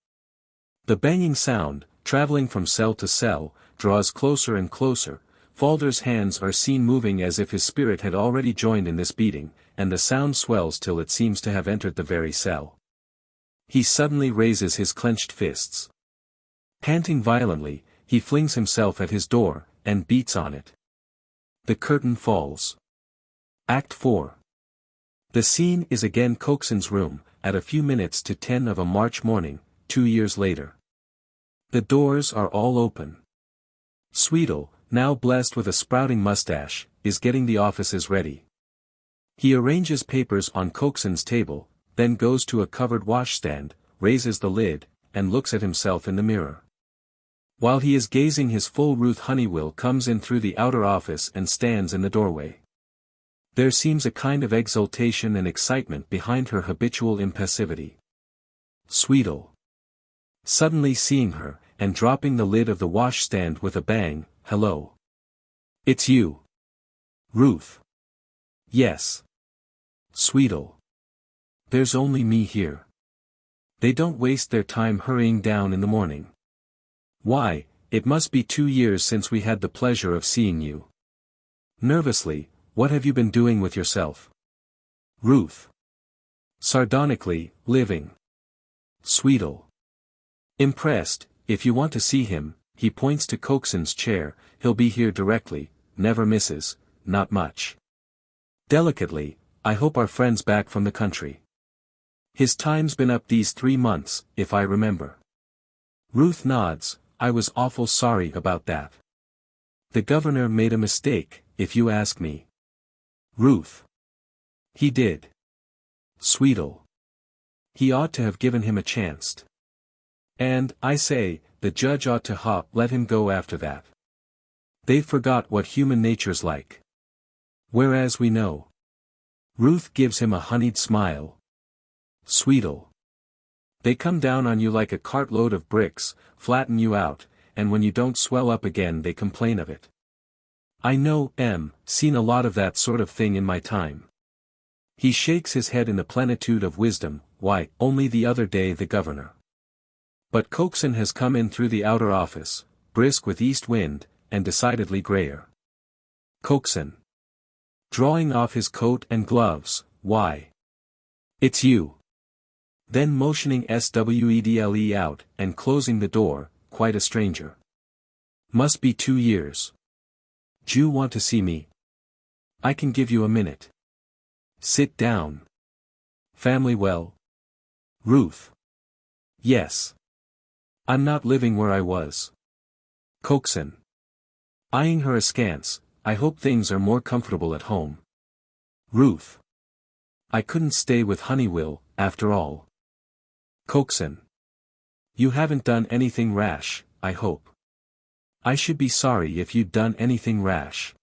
The banging sound, traveling from cell to cell, draws closer and closer. Folder's hands are seen moving as if his spirit had already joined in this beating, and the sound swells till it seems to have entered the very cell. He suddenly raises his clenched fists. Panting violently, he flings himself at his door, and beats on it. The curtain falls. Act 4. The scene is again Coxon's room, at a few minutes to 10 of a March morning, 2 years later. The doors are all open. Sweetle, now blessed with a sprouting mustache, is getting the offices ready. He arranges papers on Coxon's table, then goes to a covered washstand, raises the lid, and looks at himself in the mirror. While he is gazing, his full Ruth Honeywell comes in through the outer office and stands in the doorway. There seems a kind of exultation and excitement behind her habitual impassivity. Sweetle, suddenly seeing her, and dropping the lid of the washstand with a bang, "Hello. It's you. Ruth." "Yes." Sweetle. "There's only me here. They don't waste their time hurrying down in the morning. Why, it must be 2 years since we had the pleasure of seeing you." Nervously, "What have you been doing with yourself?" Ruth. Sardonically, "Living." Sweetle. Impressed, "If you want to see him," he points to Coxon's chair, "he'll be here directly, never misses, not much." Delicately, I hope our friend's back from the country. His time's been up these 3 months, if I remember. Ruth nods. I was awful sorry about that. The governor made a mistake, if you ask me. Ruth. He did. Sweetle. He ought to have given him a chance. And, I say, the judge ought to let him go after that. They forgot what human nature's like. Whereas we know. Ruth gives him a honeyed smile. Sweetle. They come down on you like a cartload of bricks, flatten you out, and when you don't swell up again they complain of it. I know, seen a lot of that sort of thing in my time. He shakes his head in the plenitude of wisdom. Why, only the other day the governor. But Coxon has come in through the outer office, brisk with east wind, and decidedly grayer. Coxon. Drawing off his coat and gloves. Why? It's you. Then motioning Swedle out, and closing the door, quite a stranger. Must be 2 years. D'you want to see me? I can give you a minute. Sit down. Family well? Ruth. Yes. I'm not living where I was. Coxon. Eyeing her askance, I hope things are more comfortable at home. Ruth. I couldn't stay with Honeywell, after all. Coxon. You haven't done anything rash, I hope. I should be sorry if you'd done anything rash.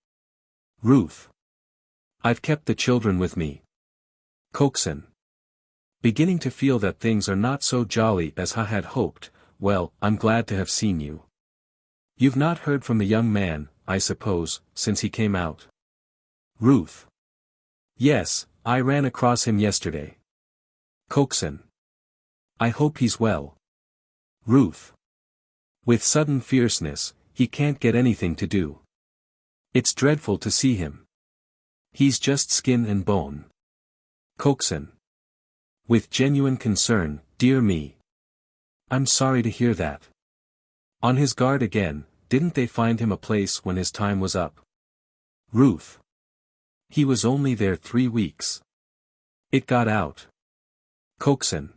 Ruth. I've kept the children with me. Coxon. Beginning to feel that things are not so jolly as I had hoped. Well, I'm glad to have seen you. You've not heard from the young man, I suppose, since he came out. Ruth. Yes, I ran across him yesterday. Coxon. I hope he's well. Ruth. With sudden fierceness, he can't get anything to do. It's dreadful to see him. He's just skin and bone. Coxon. With genuine concern, dear me. I'm sorry to hear that. On his guard again, didn't they find him a place when his time was up? Ruth. He was only there 3 weeks. It got out. Coxon.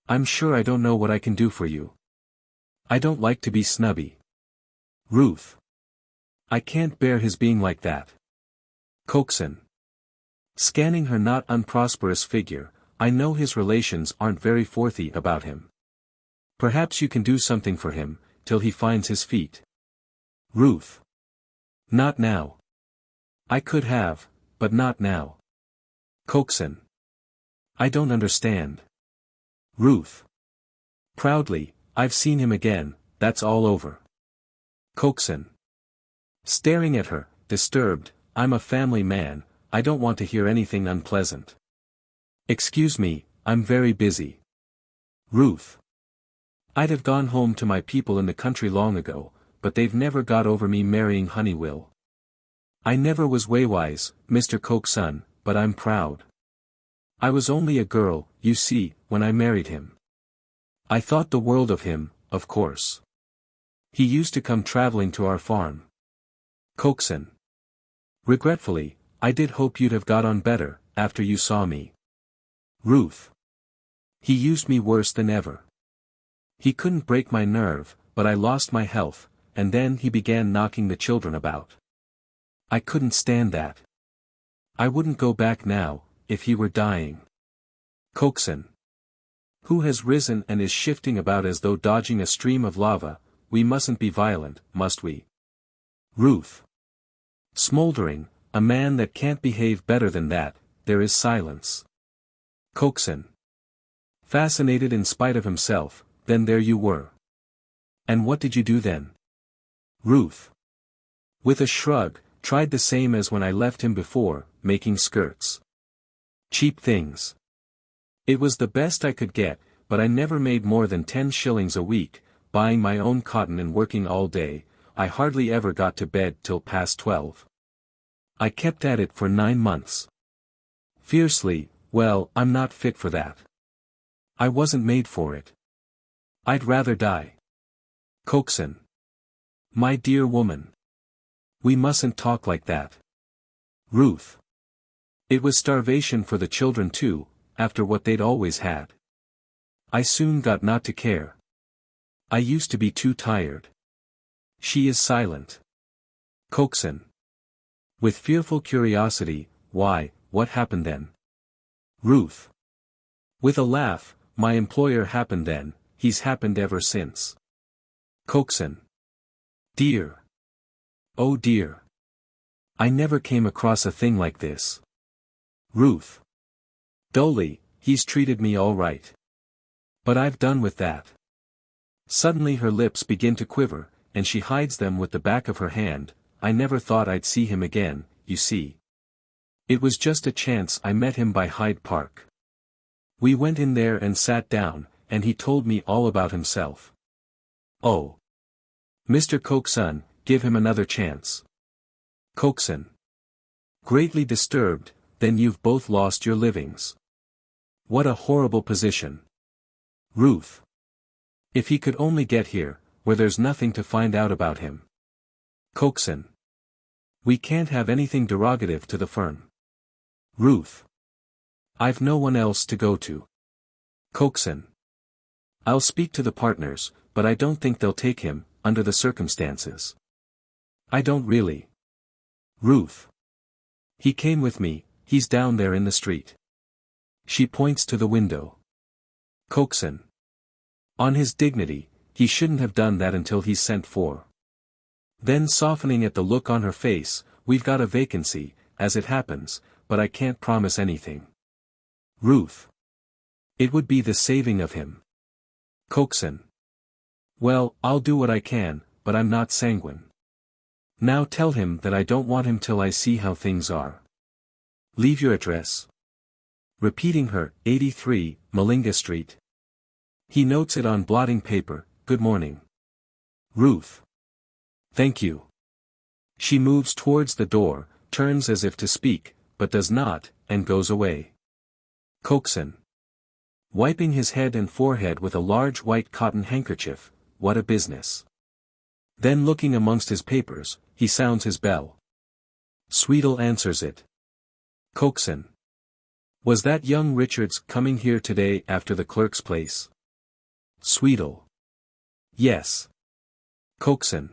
I'm sure I don't know what I can do for you. I don't like to be snubby. Ruth. I can't bear his being like that. Coxon. Scanning her not unprosperous figure, I know his relations aren't very forthy about him. Perhaps you can do something for him, till he finds his feet. Ruth. Not now. I could have, but not now. Coxon. I don't understand. Ruth. Proudly, I've seen him again, that's all over. Coxon. Staring at her, disturbed, I'm a family man, I don't want to hear anything unpleasant. Excuse me, I'm very busy. Ruth. I'd have gone home to my people in the country long ago, but they've never got over me marrying Honeywell. I never was waywise, Mr. Coxon, but I'm proud. I was only a girl, you see, when I married him. I thought the world of him, of course. He used to come traveling to our farm. Coxon. Regretfully, I did hope you'd have got on better, after you saw me. Ruth. He used me worse than ever. He couldn't break my nerve, but I lost my health, and then he began knocking the children about. I couldn't stand that. I wouldn't go back now, if he were dying. Coxon. Who has risen and is shifting about as though dodging a stream of lava. We mustn't be violent, must we? Ruth. Smoldering, a man that can't behave better than that. There is silence. Coxon. Fascinated in spite of himself, then there you were. And what did you do then? Ruth. With a shrug, tried the same as when I left him before, making skirts. Cheap things. It was the best I could get, but I never made more than 10 shillings a week, buying my own cotton and working all day. I hardly ever got to bed till past 12. I kept at it for 9 months. Fiercely, well, I'm not fit for that. I wasn't made for it. I'd rather die. Coxon. My dear woman. We mustn't talk like that. Ruth. It was starvation for the children too, after what they'd always had. I soon got not to care. I used to be too tired. She is silent. Coaxin. With fearful curiosity, why, what happened then? Ruth. With a laugh, my employer happened then, he's happened ever since. Coaxin. Dear. Oh dear. I never came across a thing like this. Ruth. Dully, he's treated me all right. But I've done with that. Suddenly her lips begin to quiver, and she hides them with the back of her hand. I never thought I'd see him again, you see. It was just a chance I met him by Hyde Park. We went in there and sat down, and he told me all about himself. Oh. Mr. Coaxin, give him another chance. Coaxin. Greatly disturbed, then you've both lost your livings. What a horrible position. Ruth. If he could only get here, where there's nothing to find out about him. Coaxin. We can't have anything derogative to the firm. Ruth. I've no one else to go to. Coaxin. I'll speak to the partners, but I don't think they'll take him, under the circumstances. I don't really. Ruth. He came with me, he's down there in the street. She points to the window. Coaxin. On his dignity, he shouldn't have done that until he's sent for. Then softening at the look on her face, we've got a vacancy, as it happens, but I can't promise anything. Ruth. It would be the saving of him. Coaxin. Well, I'll do what I can, but I'm not sanguine. Now tell him that I don't want him till I see how things are. Leave your address. Repeating her, 83, Malinga Street. He notes it on blotting paper. Good morning. Ruth. Thank you. She moves towards the door, turns as if to speak, but does not, and goes away. Coaxin. Wiping his head and forehead with a large white cotton handkerchief, what a business. Then looking amongst his papers, he sounds his bell. Sweetle answers it. Coaxin. Was that young Richards coming here today after the clerk's place? Sweetle. Yes. Coaxin.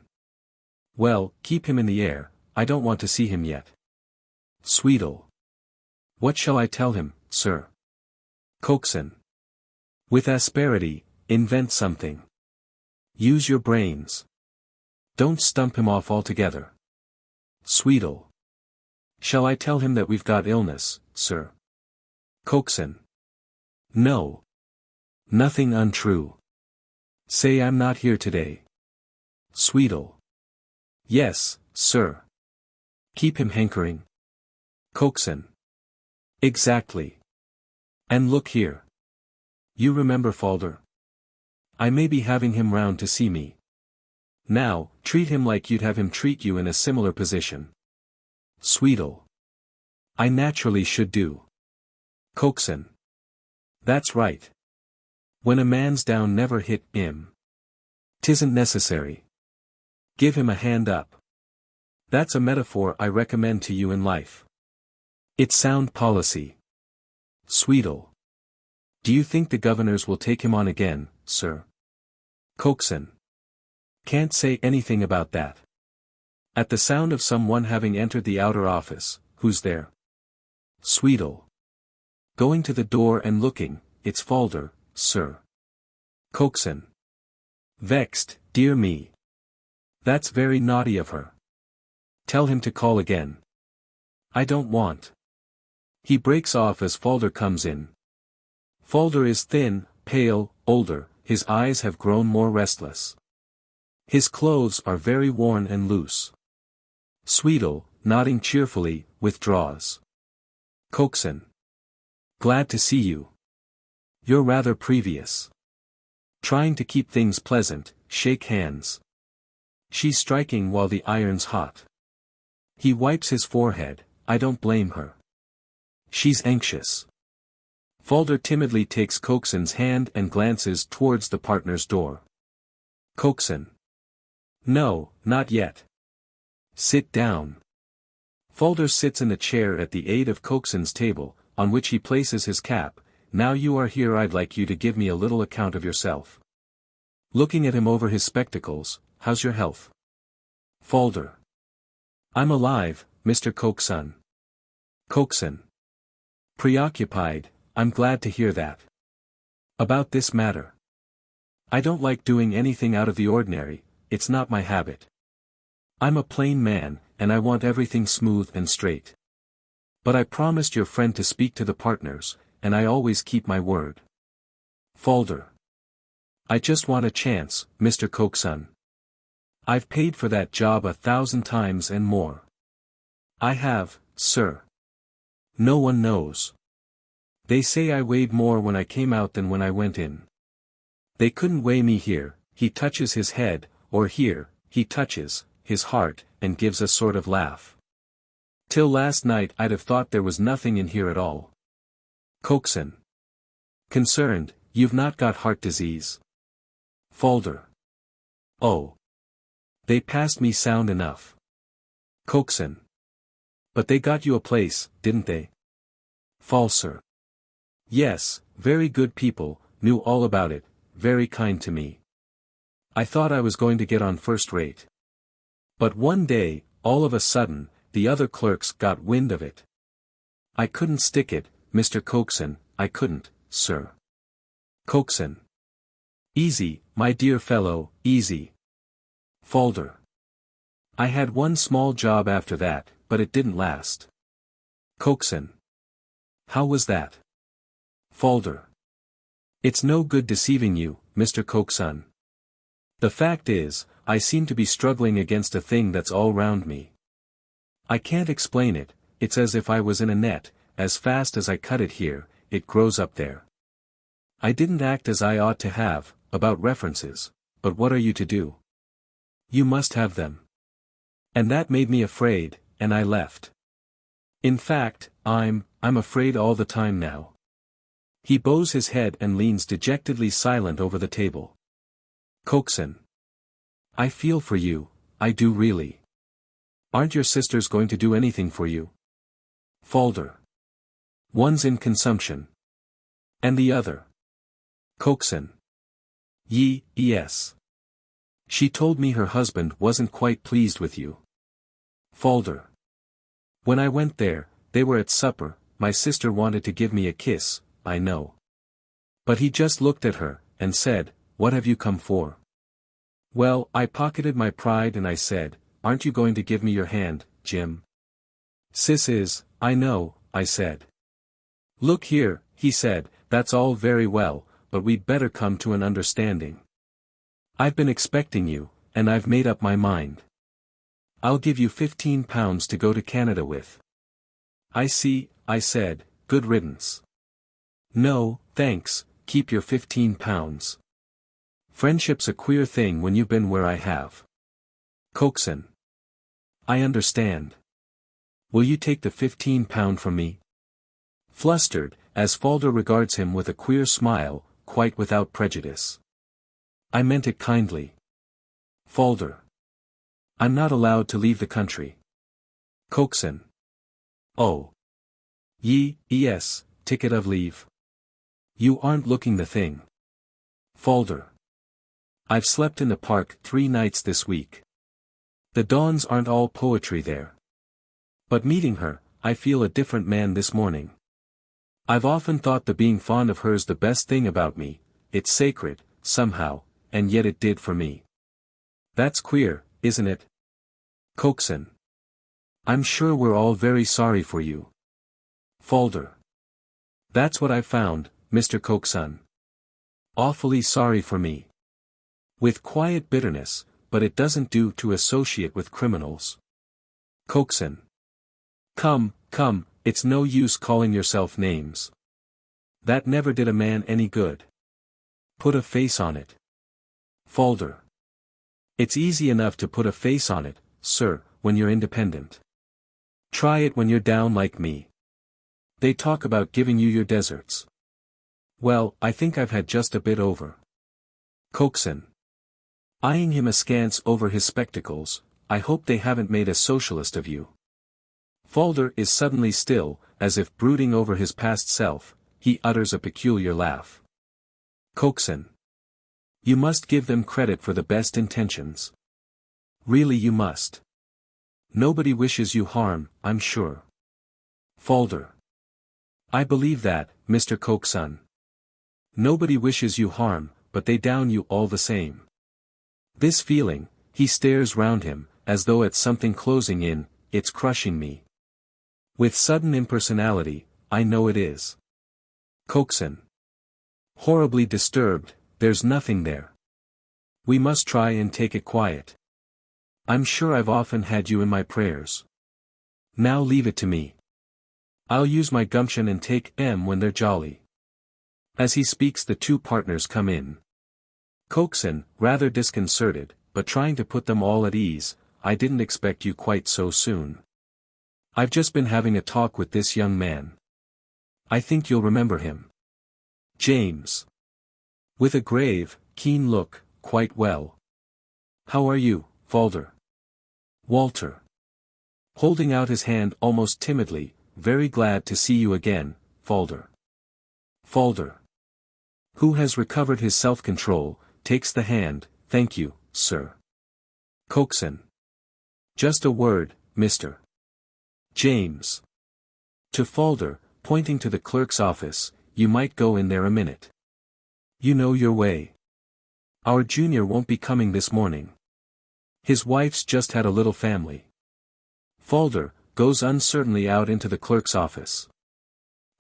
Well, keep him in the air, I don't want to see him yet. Sweetle. What shall I tell him, sir? Coaxin. With asperity, invent something. Use your brains. Don't stump him off altogether. Sweetle. Shall I tell him that we've got illness, sir? Coaxin. No. Nothing untrue. Say I'm not here today. Sweetle. Yes, sir. Keep him hankering. Coaxin. Exactly. And look here. You remember Falder? I may be having him round to see me. Now, treat him like you'd have him treat you in a similar position. Sweetle. I naturally should do. Coaxin. That's right. When a man's down never hit him. 'Tisn't necessary. Give him a hand up. That's a metaphor I recommend to you in life. It's sound policy. Sweetle. Do you think the governors will take him on again, sir? Coaxin. Can't say anything about that. At the sound of someone having entered the outer office, who's there? Sweetle. Going to the door and looking, it's Falder, sir. Coaxin. Vexed, dear me. That's very naughty of her. Tell him to call again. I don't want. He breaks off as Falder comes in. Falder is thin, pale, older, his eyes have grown more restless. His clothes are very worn and loose. Sweetle, nodding cheerfully, withdraws. Coaxin. Glad to see you. You're rather previous. Trying to keep things pleasant, shake hands. She's striking while the iron's hot. He wipes his forehead, I don't blame her. She's anxious. Falder timidly takes Coaxin's hand and glances towards the partner's door. Coaxin. No, not yet. Sit down. Falder sits in the chair at the aid of Coxon's table, on which he places his cap. Now you are here, I'd like you to give me a little account of yourself. Looking at him over his spectacles, how's your health? Falder. I'm alive, Mr. Coxon. Coxon. Preoccupied, I'm glad to hear that. About this matter. I don't like doing anything out of the ordinary, it's not my habit. I'm a plain man, and I want everything smooth and straight. But I promised your friend to speak to the partners, and I always keep my word. Falder. I just want a chance, Mr. Coxon. I've paid for that job 1,000 times and more. I have, sir. No one knows. They say I weighed more when I came out than when I went in. They couldn't weigh me here. He touches his head, or here, he touches his heart, and gives a sort of laugh. Till last night I'd have thought there was nothing in here at all. Coxon. Concerned, you've not got heart disease. Falder. Oh. They passed me sound enough. Coxon. But they got you a place, didn't they? Falser. Yes, very good people, knew all about it, very kind to me. I thought I was going to get on first rate. But one day, all of a sudden, the other clerks got wind of it. I couldn't stick it, Mr. Coxon, I couldn't, sir. Coxon. Easy, my dear fellow, easy. Falder. I had one small job after that, but it didn't last. Coxon. How was that? Falder. It's no good deceiving you, Mr. Coxon. The fact is, I seem to be struggling against a thing that's all round me. I can't explain it, it's as if I was in a net, as fast as I cut it here, it grows up there. I didn't act as I ought to have, about references, but what are you to do? You must have them. And that made me afraid, and I left. In fact, I'm afraid all the time now. He bows his head and leans dejectedly silent over the table. Coxon. I feel for you, I do really. Aren't your sisters going to do anything for you? Falder. One's in consumption. And the other? Coxon. Yes. She told me her husband wasn't quite pleased with you. Falder. When I went there, they were at supper, my sister wanted to give me a kiss, I know. But he just looked at her, and said, what have you come for? Well, I pocketed my pride and I said, aren't you going to give me your hand, Jim? Sis is, I know, I said. Look here, he said, that's all very well, but we'd better come to an understanding. I've been expecting you, and I've made up my mind. I'll give you £15 to go to Canada with. I see, I said, good riddance. No, thanks, keep your £15. Friendship's a queer thing when you've been where I have. Coxon. I understand. Will you take the £15 from me? Flustered, as Falder regards him with a queer smile, quite without prejudice. I meant it kindly. Falder. I'm not allowed to leave the country. Coxon. Oh. Yes, ticket of leave. You aren't looking the thing. Falder. I've slept in the park 3 nights this week. The dawns aren't all poetry there. But meeting her, I feel a different man this morning. I've often thought the being fond of her's the best thing about me, it's sacred, somehow, and yet it did for me. That's queer, isn't it? Coxon. I'm sure we're all very sorry for you. Falder. That's what I've found, Mr. Coxon. Awfully sorry for me. With quiet bitterness, but it doesn't do to associate with criminals. Coxon. Come, it's no use calling yourself names. That never did a man any good. Put a face on it. Falder. It's easy enough to put a face on it, sir, when you're independent. Try it when you're down like me. They talk about giving you your deserts. Well, I think I've had just a bit over. Coxon. Eyeing him askance over his spectacles, I hope they haven't made a socialist of you. Falder is suddenly still, as if brooding over his past self. He utters a peculiar laugh. Coxon. You must give them credit for the best intentions. Really you must. Nobody wishes you harm, I'm sure. Falder. I believe that, Mr. Coxon. Nobody wishes you harm, but they down you all the same. This feeling, he stares round him, as though at something closing in, it's crushing me. With sudden impersonality, I know it is. Coxon. Horribly disturbed, there's nothing there. We must try and take it quiet. I'm sure I've often had you in my prayers. Now leave it to me. I'll use my gumption and take them when they're jolly. As he speaks the two partners come in. Coxon, rather disconcerted, but trying to put them all at ease, I didn't expect you quite so soon. I've just been having a talk with this young man. I think you'll remember him. James. With a grave, keen look, quite well. How are you, Falder? Walter. Holding out his hand almost timidly, very glad to see you again, Falder. Falder. Who has recovered his self-control, takes the hand, thank you, sir. Coxon. Just a word, Mr. James. To Falder, pointing to the clerk's office, you might go in there a minute. You know your way. Our junior won't be coming this morning. His wife's just had a little family. Falder goes uncertainly out into the clerk's office.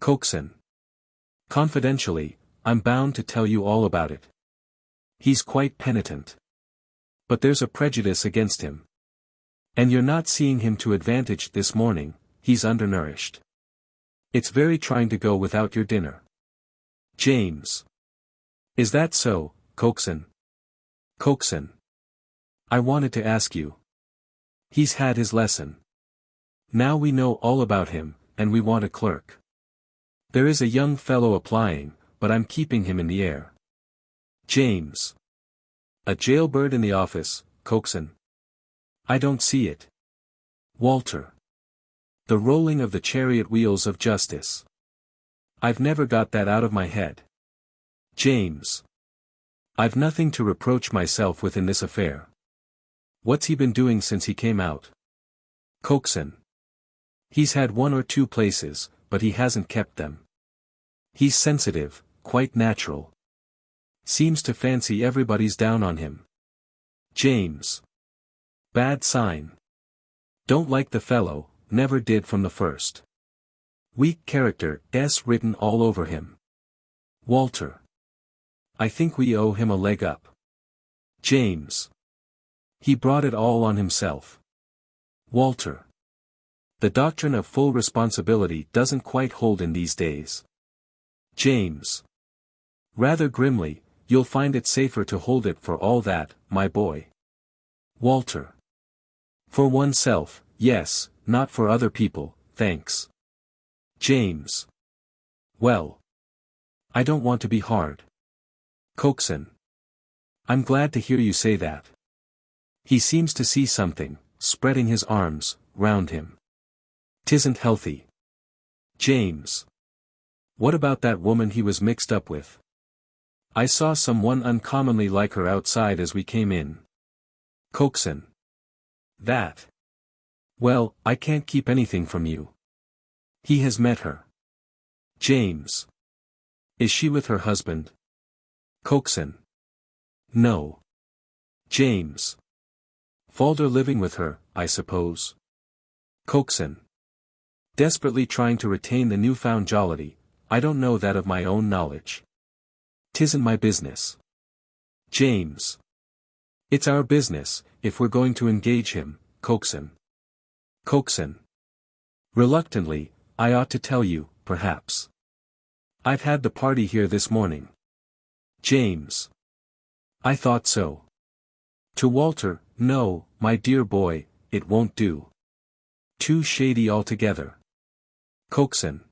Coxon. Confidentially, I'm bound to tell you all about it. He's quite penitent. But there's a prejudice against him. And you're not seeing him to advantage this morning, he's undernourished. It's very trying to go without your dinner. James. Is that so, Coxon? Coxon. I wanted to ask you. He's had his lesson. Now we know all about him, and we want a clerk. There is a young fellow applying, but I'm keeping him in the air. James. A jailbird in the office, Coxon. I don't see it. Walter. The rolling of the chariot wheels of justice. I've never got that out of my head. James. I've nothing to reproach myself with in this affair. What's he been doing since he came out? Coxon. He's had 1 or 2 places, but he hasn't kept them. He's sensitive, quite natural. Seems to fancy everybody's down on him. James. Bad sign. Don't like the fellow, never did from the first. Weak character, written all over him. Walter. I think we owe him a leg up. James. He brought it all on himself. Walter. The doctrine of full responsibility doesn't quite hold in these days. James. Rather grimly, you'll find it safer to hold it for all that, my boy. Walter. For oneself, yes, not for other people, thanks. James. Well. I don't want to be hard. Coxon. I'm glad to hear you say that. He seems to see something, spreading his arms, round him. 'Tisn't healthy. James. What about that woman he was mixed up with? I saw someone uncommonly like her outside as we came in. Coxon. That. Well, I can't keep anything from you. He has met her. James. Is she with her husband? Coxon. No. James. Falder living with her, I suppose. Coxon. Desperately trying to retain the newfound jollity, I don't know that of my own knowledge. 'Tisn't my business. James. It's our business, if we're going to engage him, Coxon. Coxon. Reluctantly, I ought to tell you, perhaps. I've had the party here this morning. James. I thought so. To Walter, no, my dear boy, it won't do. Too shady altogether. Coxon.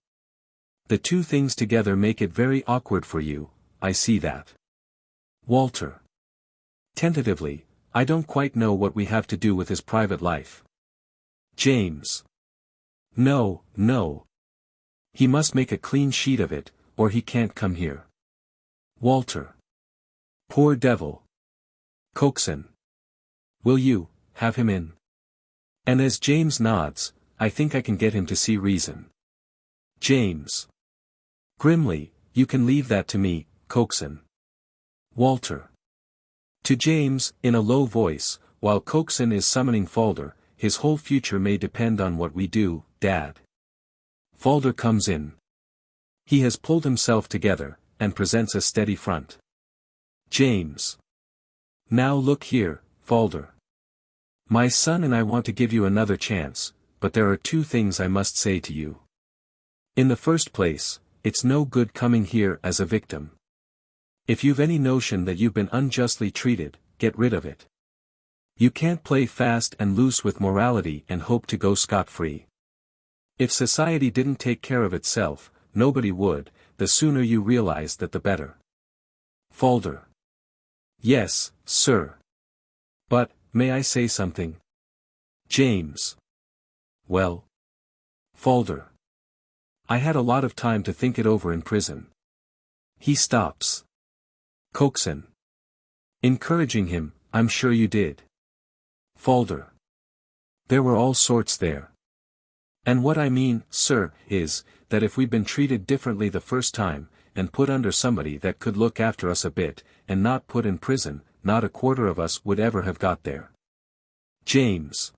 The two things together make it very awkward for you, I see that. Walter. Tentatively, I don't quite know what we have to do with his private life. James. No, no. He must make a clean sheet of it, or he can't come here. Walter. Poor devil. Coaxin. Will you, have him in? And as James nods, I think I can get him to see reason. James. Grimly, you can leave that to me, Coaxin. Walter. To James, in a low voice, while Coaxin is summoning Falder, his whole future may depend on what we do, Dad. Falder comes in. He has pulled himself together, and presents a steady front. James. Now look here, Falder. My son and I want to give you another chance, but there are two things I must say to you. In the first place, it's no good coming here as a victim. If you've any notion that you've been unjustly treated, get rid of it. You can't play fast and loose with morality and hope to go scot-free. If society didn't take care of itself, nobody would. The sooner you realize that the better. Falder. Yes, sir. But, may I say something? James. Well. Falder. I had a lot of time to think it over in prison. He stops. Coaxin. Encouraging him, I'm sure you did. Falder. There were all sorts there. And what I mean, sir, is, that if we'd been treated differently the first time, and put under somebody that could look after us a bit, and not put in prison, not a quarter of us would ever have got there. James.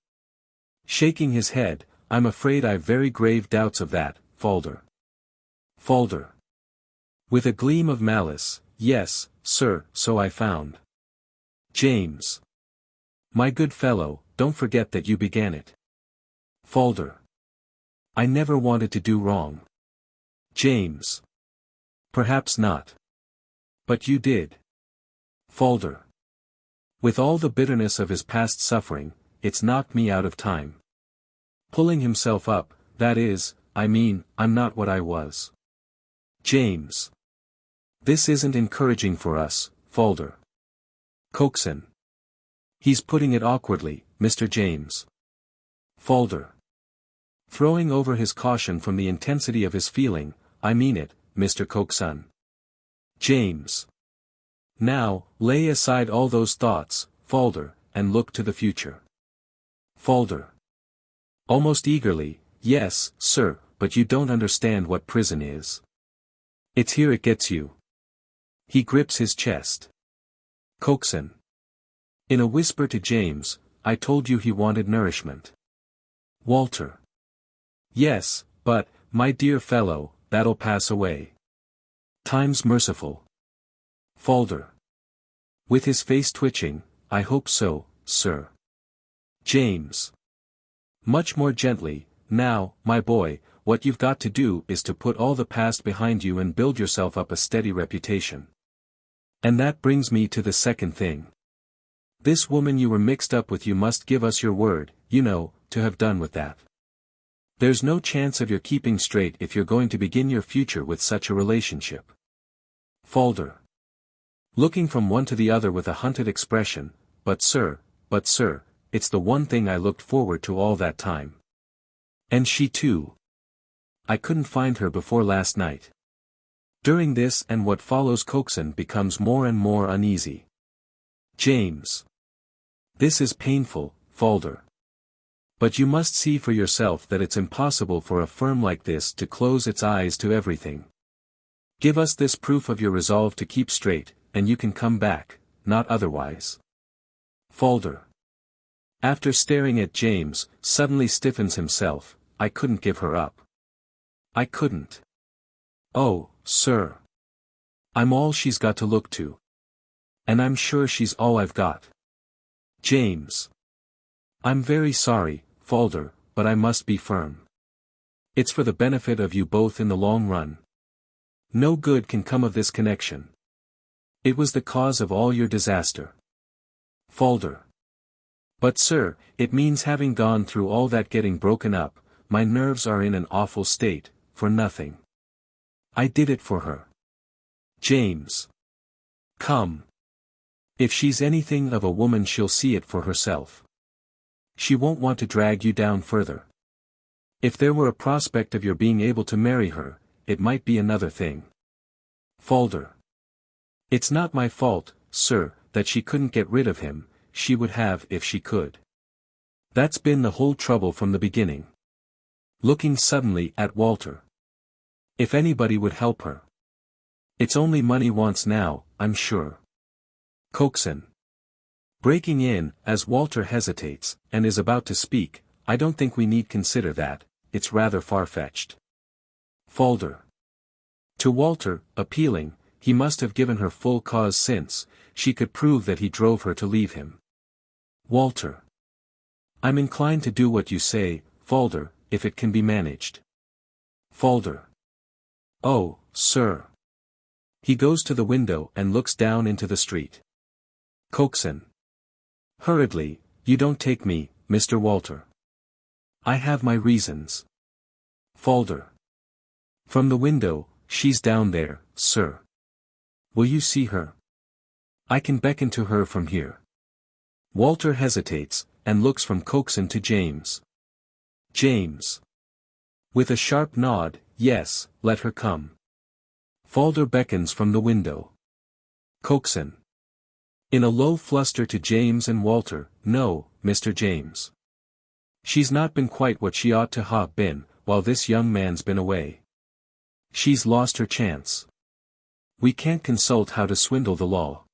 Shaking his head, I'm afraid I've very grave doubts of that, Falder. Falder. With a gleam of malice, yes, sir, so I found. James. My good fellow, don't forget that you began it. Falder. I never wanted to do wrong. James. Perhaps not. But you did. Falder. With all the bitterness of his past suffering, it's knocked me out of time. Pulling himself up, that is, I mean, I'm not what I was. James. This isn't encouraging for us, Falder. Coaxin. He's putting it awkwardly, Mr. James. Falder. Throwing over his caution from the intensity of his feeling, I mean it, Mr. Coaxin. James. Now, lay aside all those thoughts, Falder, and look to the future. Falder. Almost eagerly, yes, sir, but you don't understand what prison is. It's here it gets you. He grips his chest. Coaxin. In a whisper to James, I told you he wanted nourishment. Walter. Yes, but, my dear fellow, that'll pass away. Time's merciful. Falder. With his face twitching, I hope so, sir. James. Much more gently, now, my boy, what you've got to do is to put all the past behind you and build yourself up a steady reputation. And that brings me to the second thing. This woman you were mixed up with, you must give us your word, you know, to have done with that. There's no chance of your keeping straight if you're going to begin your future with such a relationship. Falder. Looking from one to the other with a hunted expression, but sir, it's the one thing I looked forward to all that time. And she too. I couldn't find her before last night. During this and what follows, Coaxin becomes more and more uneasy. James. This is painful, Falder. But you must see for yourself that it's impossible for a firm like this to close its eyes to everything. Give us this proof of your resolve to keep straight, and you can come back, not otherwise. Falder. After staring at James, suddenly stiffens himself, I couldn't give her up. I couldn't. Oh, sir. I'm all she's got to look to. And I'm sure she's all I've got. James. I'm very sorry, Falder, but I must be firm. It's for the benefit of you both in the long run. No good can come of this connection. It was the cause of all your disaster. Falder. But sir, it means having gone through all that getting broken up, my nerves are in an awful state, for nothing. I did it for her. James. Come. If she's anything of a woman, she'll see it for herself. She won't want to drag you down further. If there were a prospect of your being able to marry her, it might be another thing. Falder. It's not my fault, sir, that she couldn't get rid of him, she would have if she could. That's been the whole trouble from the beginning. Looking suddenly at Walter. If anybody would help her. It's only money wants now, I'm sure. Coaxin. Breaking in, as Walter hesitates, and is about to speak, I don't think we need consider that, it's rather far-fetched. Falder. To Walter, appealing, he must have given her full cause since, she could prove that he drove her to leave him. Walter. I'm inclined to do what you say, Falder, if it can be managed. Falder. Oh, sir. He goes to the window and looks down into the street. Coaxin. Hurriedly, you don't take me, Mr. Walter. I have my reasons. Falder. From the window, she's down there, sir. Will you see her? I can beckon to her from here. Walter hesitates, and looks from Coaxin to James. James. With a sharp nod, yes, let her come. Falder beckons from the window. Coaxin. In a low fluster to James and Walter, no, Mr. James. She's not been quite what she ought to ha' been, while this young man's been away. She's lost her chance. We can't consult how to swindle the law.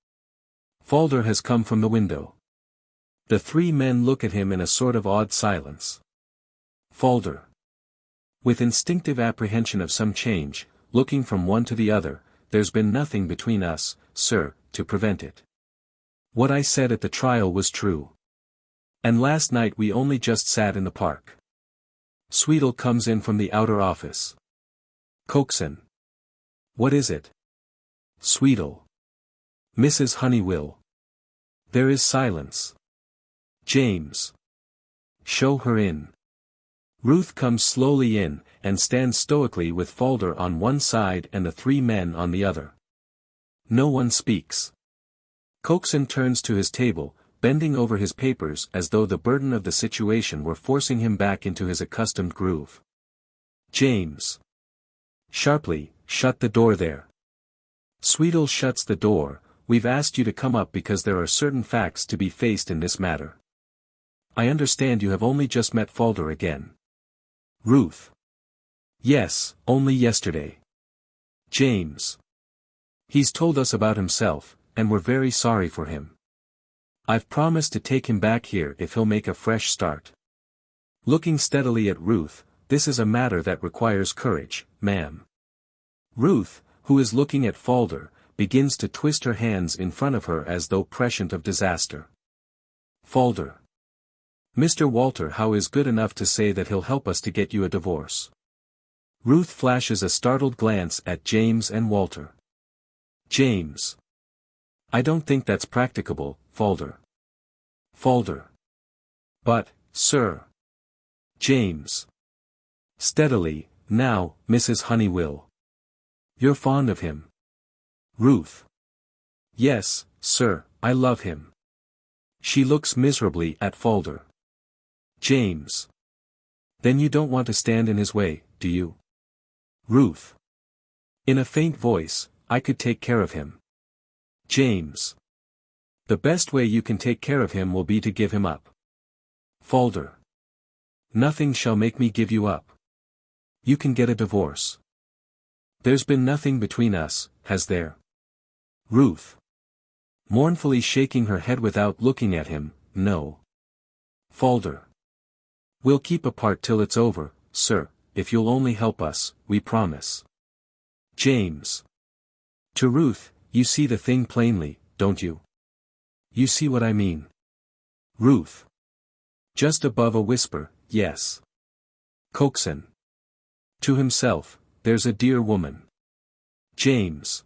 Falder has come from the window. The three men look at him in a sort of awed silence. Falder. With instinctive apprehension of some change, looking from one to the other, there's been nothing between us, sir, to prevent it. What I said at the trial was true. And last night we only just sat in the park. Sweetle comes in from the outer office. Coaxin. What is it? Sweetle. Mrs. Honeywell. There is silence. James. Show her in. Ruth comes slowly in, and stands stoically with Falder on one side and the three men on the other. No one speaks. Coaxin turns to his table, bending over his papers as though the burden of the situation were forcing him back into his accustomed groove. James. Sharply, shut the door there. Sweetle shuts the door. We've asked you to come up because there are certain facts to be faced in this matter. I understand you have only just met Falder again. Ruth. Yes, only yesterday. James. He's told us about himself, and we're very sorry for him. I've promised to take him back here if he'll make a fresh start. Looking steadily at Ruth, this is a matter that requires courage, ma'am. Ruth, who is looking at Falder, begins to twist her hands in front of her as though prescient of disaster. Falder. Mr. Walter Howe is good enough to say that he'll help us to get you a divorce. Ruth flashes a startled glance at James and Walter. James. I don't think that's practicable, Falder. Falder. But, sir. James. Steadily, now, Mrs. Honeywell. You're fond of him. Ruth. Yes, sir, I love him. She looks miserably at Falder. James. Then you don't want to stand in his way, do you? Ruth. In a faint voice, I could take care of him. James. The best way you can take care of him will be to give him up. Falder. Nothing shall make me give you up. You can get a divorce. There's been nothing between us, has there? Ruth. Mournfully shaking her head without looking at him, no. Falder. We'll keep apart till it's over, sir, if you'll only help us, we promise. James. To Ruth, you see the thing plainly, don't you? You see what I mean? Ruth. Just above a whisper, yes. Coaxin. To himself, there's a dear woman. James.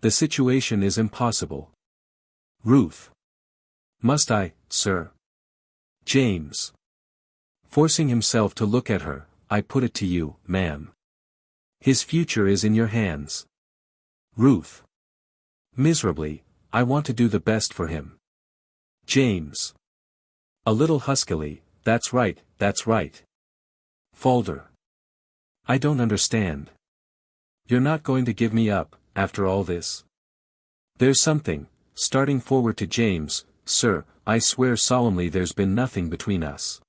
The situation is impossible. Ruth. Must I, sir? James. Forcing himself to look at her, I put it to you, ma'am. His future is in your hands. Ruth. Miserably, I want to do the best for him. James. A little huskily, that's right, that's right. Falder. I don't understand. You're not going to give me up, after all this? There's something, starting forward to James, sir, I swear solemnly there's been nothing between us.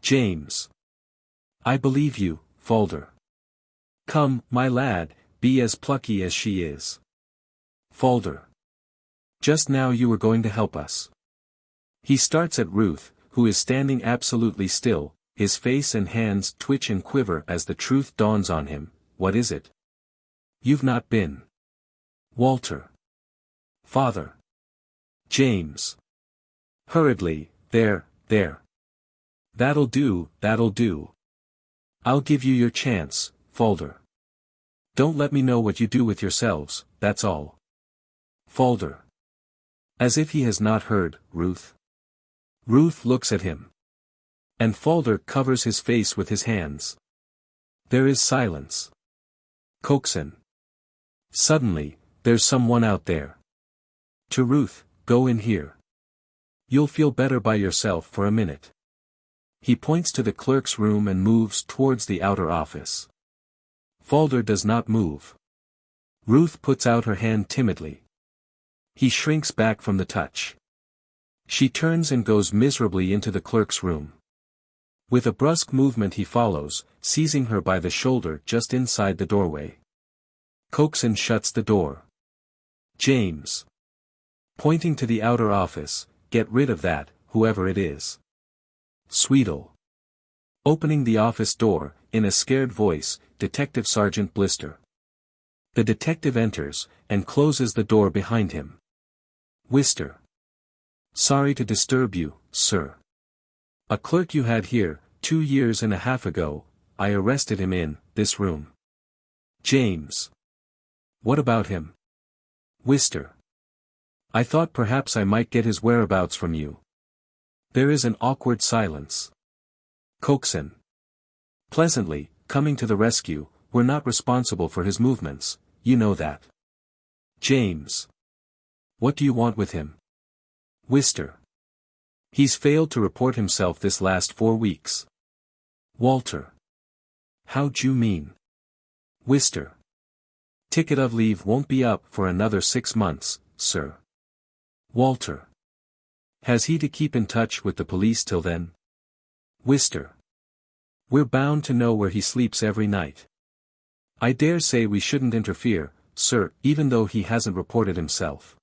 James. I believe you, Falder. Come, my lad, be as plucky as she is. Falder. Just now you were going to help us. He starts at Ruth, who is standing absolutely still, his face and hands twitch and quiver as the truth dawns on him. What is it? You've not been. Walter. Father. James. Hurriedly, there. That'll do. I'll give you your chance, Falder. Don't let me know what you do with yourselves, that's all. Falder. As if he has not heard, Ruth. Ruth looks at him. And Falder covers his face with his hands. There is silence. Coaxin. Suddenly, there's someone out there. To Ruth, go in here. You'll feel better by yourself for a minute. He points to the clerk's room and moves towards the outer office. Falder does not move. Ruth puts out her hand timidly. He shrinks back from the touch. She turns and goes miserably into the clerk's room. With a brusque movement he follows, seizing her by the shoulder just inside the doorway. Coaxin shuts the door. James. Pointing to the outer office, get rid of that, whoever it is. Sweetle. Opening the office door, in a scared voice, Detective Sergeant Blister. The detective enters, and closes the door behind him. Wister. Sorry to disturb you, sir. A clerk you had here, 2 years and a half ago, I arrested him in this room. James. What about him? Wister. I thought perhaps I might get his whereabouts from you. There is an awkward silence. Coaxin. Pleasantly, coming to the rescue, we're not responsible for his movements, you know that. James. What do you want with him? Wister. He's failed to report himself this last 4 weeks. Walter. How'd you mean? Wister. Ticket of leave won't be up for another 6 months, sir. Walter. Has he to keep in touch with the police till then? Wister. We're bound to know where he sleeps every night. I dare say we shouldn't interfere, sir, even though he hasn't reported himself.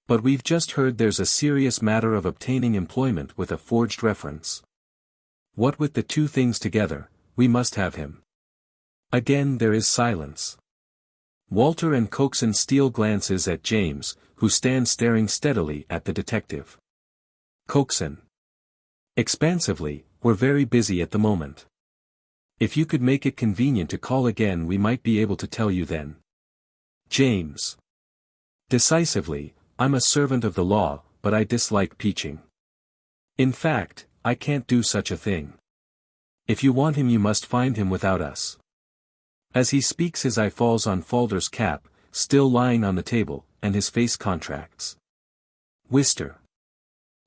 But we've just heard there's a serious matter of obtaining employment with a forged reference. What with the two things together, we must have him. Again there is silence. Walter and Coaxin steal glances at James, who stands staring steadily at the detective. Coaxin. Expansively, we're very busy at the moment. If you could make it convenient to call again we might be able to tell you then. James. Decisively, I'm a servant of the law, but I dislike peaching. In fact, I can't do such a thing. If you want him you must find him without us. As he speaks his eye falls on Falder's cap, still lying on the table, and his face contracts. Wister.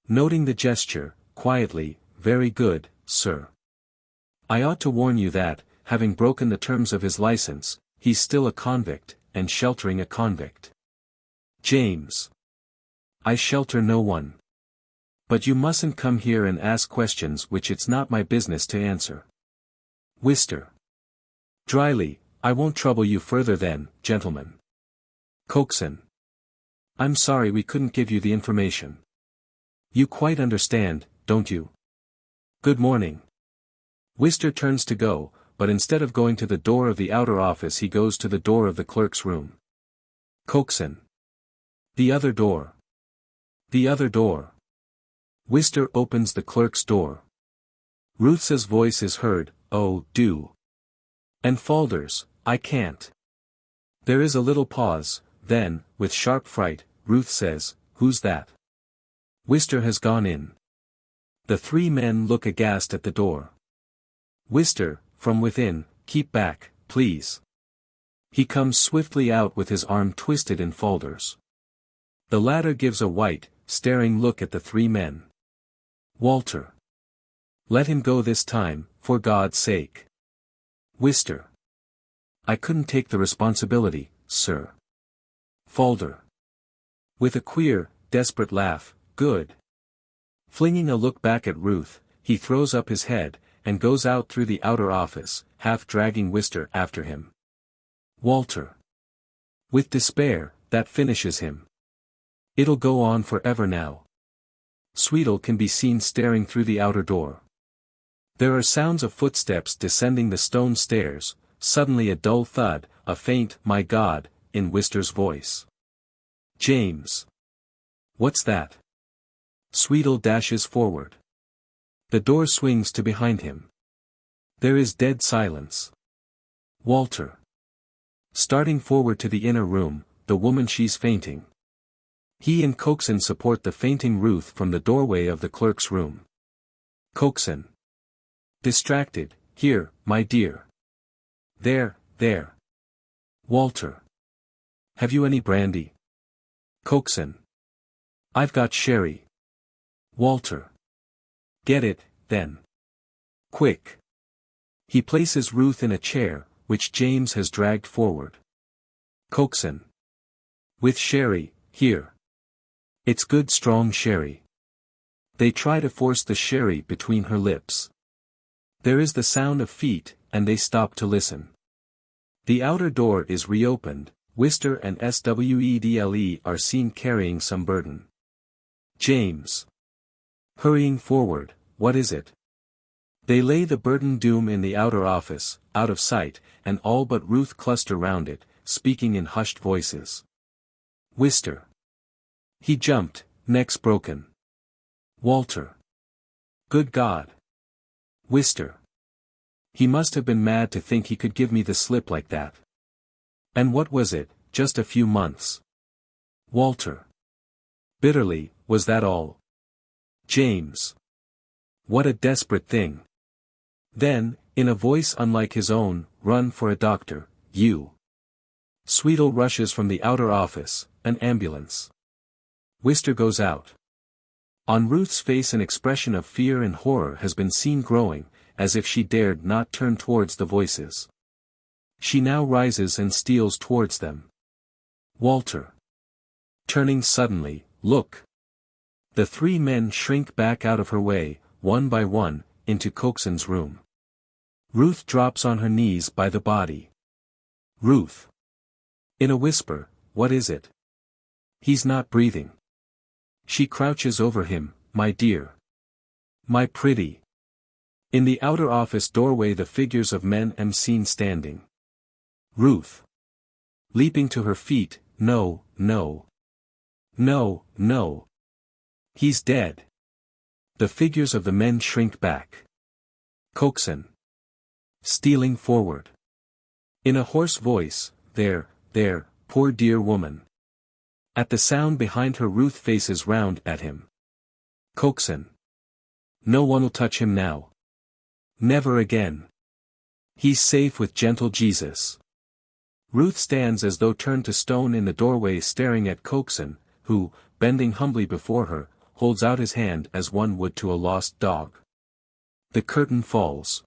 Noting the gesture, quietly, very good, sir. I ought to warn you that, having broken the terms of his license, he's still a convict, and sheltering a convict. James. I shelter no one. But you mustn't come here and ask questions which it's not my business to answer. Wister. Dryly, I won't trouble you further then, gentlemen. Coaxin. I'm sorry we couldn't give you the information. You quite understand, don't you? Good morning. Wister turns to go, but instead of going to the door of the outer office he goes to the door of the clerk's room. Coaxin. The other door. The other door. Wister opens the clerk's door. Ruth's voice is heard, oh, do. And Falder's, I can't. There is a little pause, then, with sharp fright, Ruth says, who's that? Wister has gone in. The 3 men look aghast at the door. Wister, from within, keep back, please. He comes swiftly out with his arm twisted in Falder's. The latter gives a white, staring look at the 3 men. Walter. Let him go this time, for God's sake. Wister. I couldn't take the responsibility, sir. Falder. With a queer, desperate laugh, good. Flinging a look back at Ruth, he throws up his head, and goes out through the outer office, half dragging Wister after him. Walter. With despair, that finishes him. It'll go on forever now. Sweetle can be seen staring through the outer door. There are sounds of footsteps descending the stone stairs, suddenly a dull thud, a faint, "My God," in Wister's voice. James. What's that? Sweetle dashes forward. The door swings to behind him. There is dead silence. Walter. Starting forward to the inner room, the woman, she's fainting. He and Coxon support the fainting Ruth from the doorway of the clerk's room. Coxon. Distracted, here, my dear. There. Walter. Have you any brandy? Coxon. I've got sherry. Walter. Get it, then. Quick. He places Ruth in a chair, which James has dragged forward. Coxon. With sherry, here. It's good strong sherry. They try to force the sherry between her lips. There is the sound of feet, and they stop to listen. The outer door is reopened, Wister and Swedle are seen carrying some burden. James. Hurrying forward, what is it? They lay the burden doom in the outer office, out of sight, and all but Ruth cluster round it, speaking in hushed voices. Wister. He jumped, neck's broken. Walter. Good God. Wister. He must have been mad to think he could give me the slip like that. And what was it, just a few months? Walter. Bitterly, was that all? James. What a desperate thing. Then, in a voice unlike his own, run for a doctor, you. Sweetle rushes from the outer office, an ambulance. Wister goes out. On Ruth's face an expression of fear and horror has been seen growing, as if she dared not turn towards the voices. She now rises and steals towards them. Walter. Turning suddenly, look. The three men shrink back out of her way, one by one, into Coxon's room. Ruth drops on her knees by the body. Ruth. In a whisper, what is it? He's not breathing. She crouches over him, my dear. My pretty. In the outer office doorway the figures of men am seen standing. Ruth. Leaping to her feet, no. He's dead. The figures of the men shrink back. Coxon. Stealing forward. In a hoarse voice, there, poor dear woman. At the sound behind her Ruth faces round at him. Coxon. No one'll touch him now. Never again. He's safe with gentle Jesus. Ruth stands as though turned to stone in the doorway staring at Coxon, who, bending humbly before her, holds out his hand as one would to a lost dog. The curtain falls.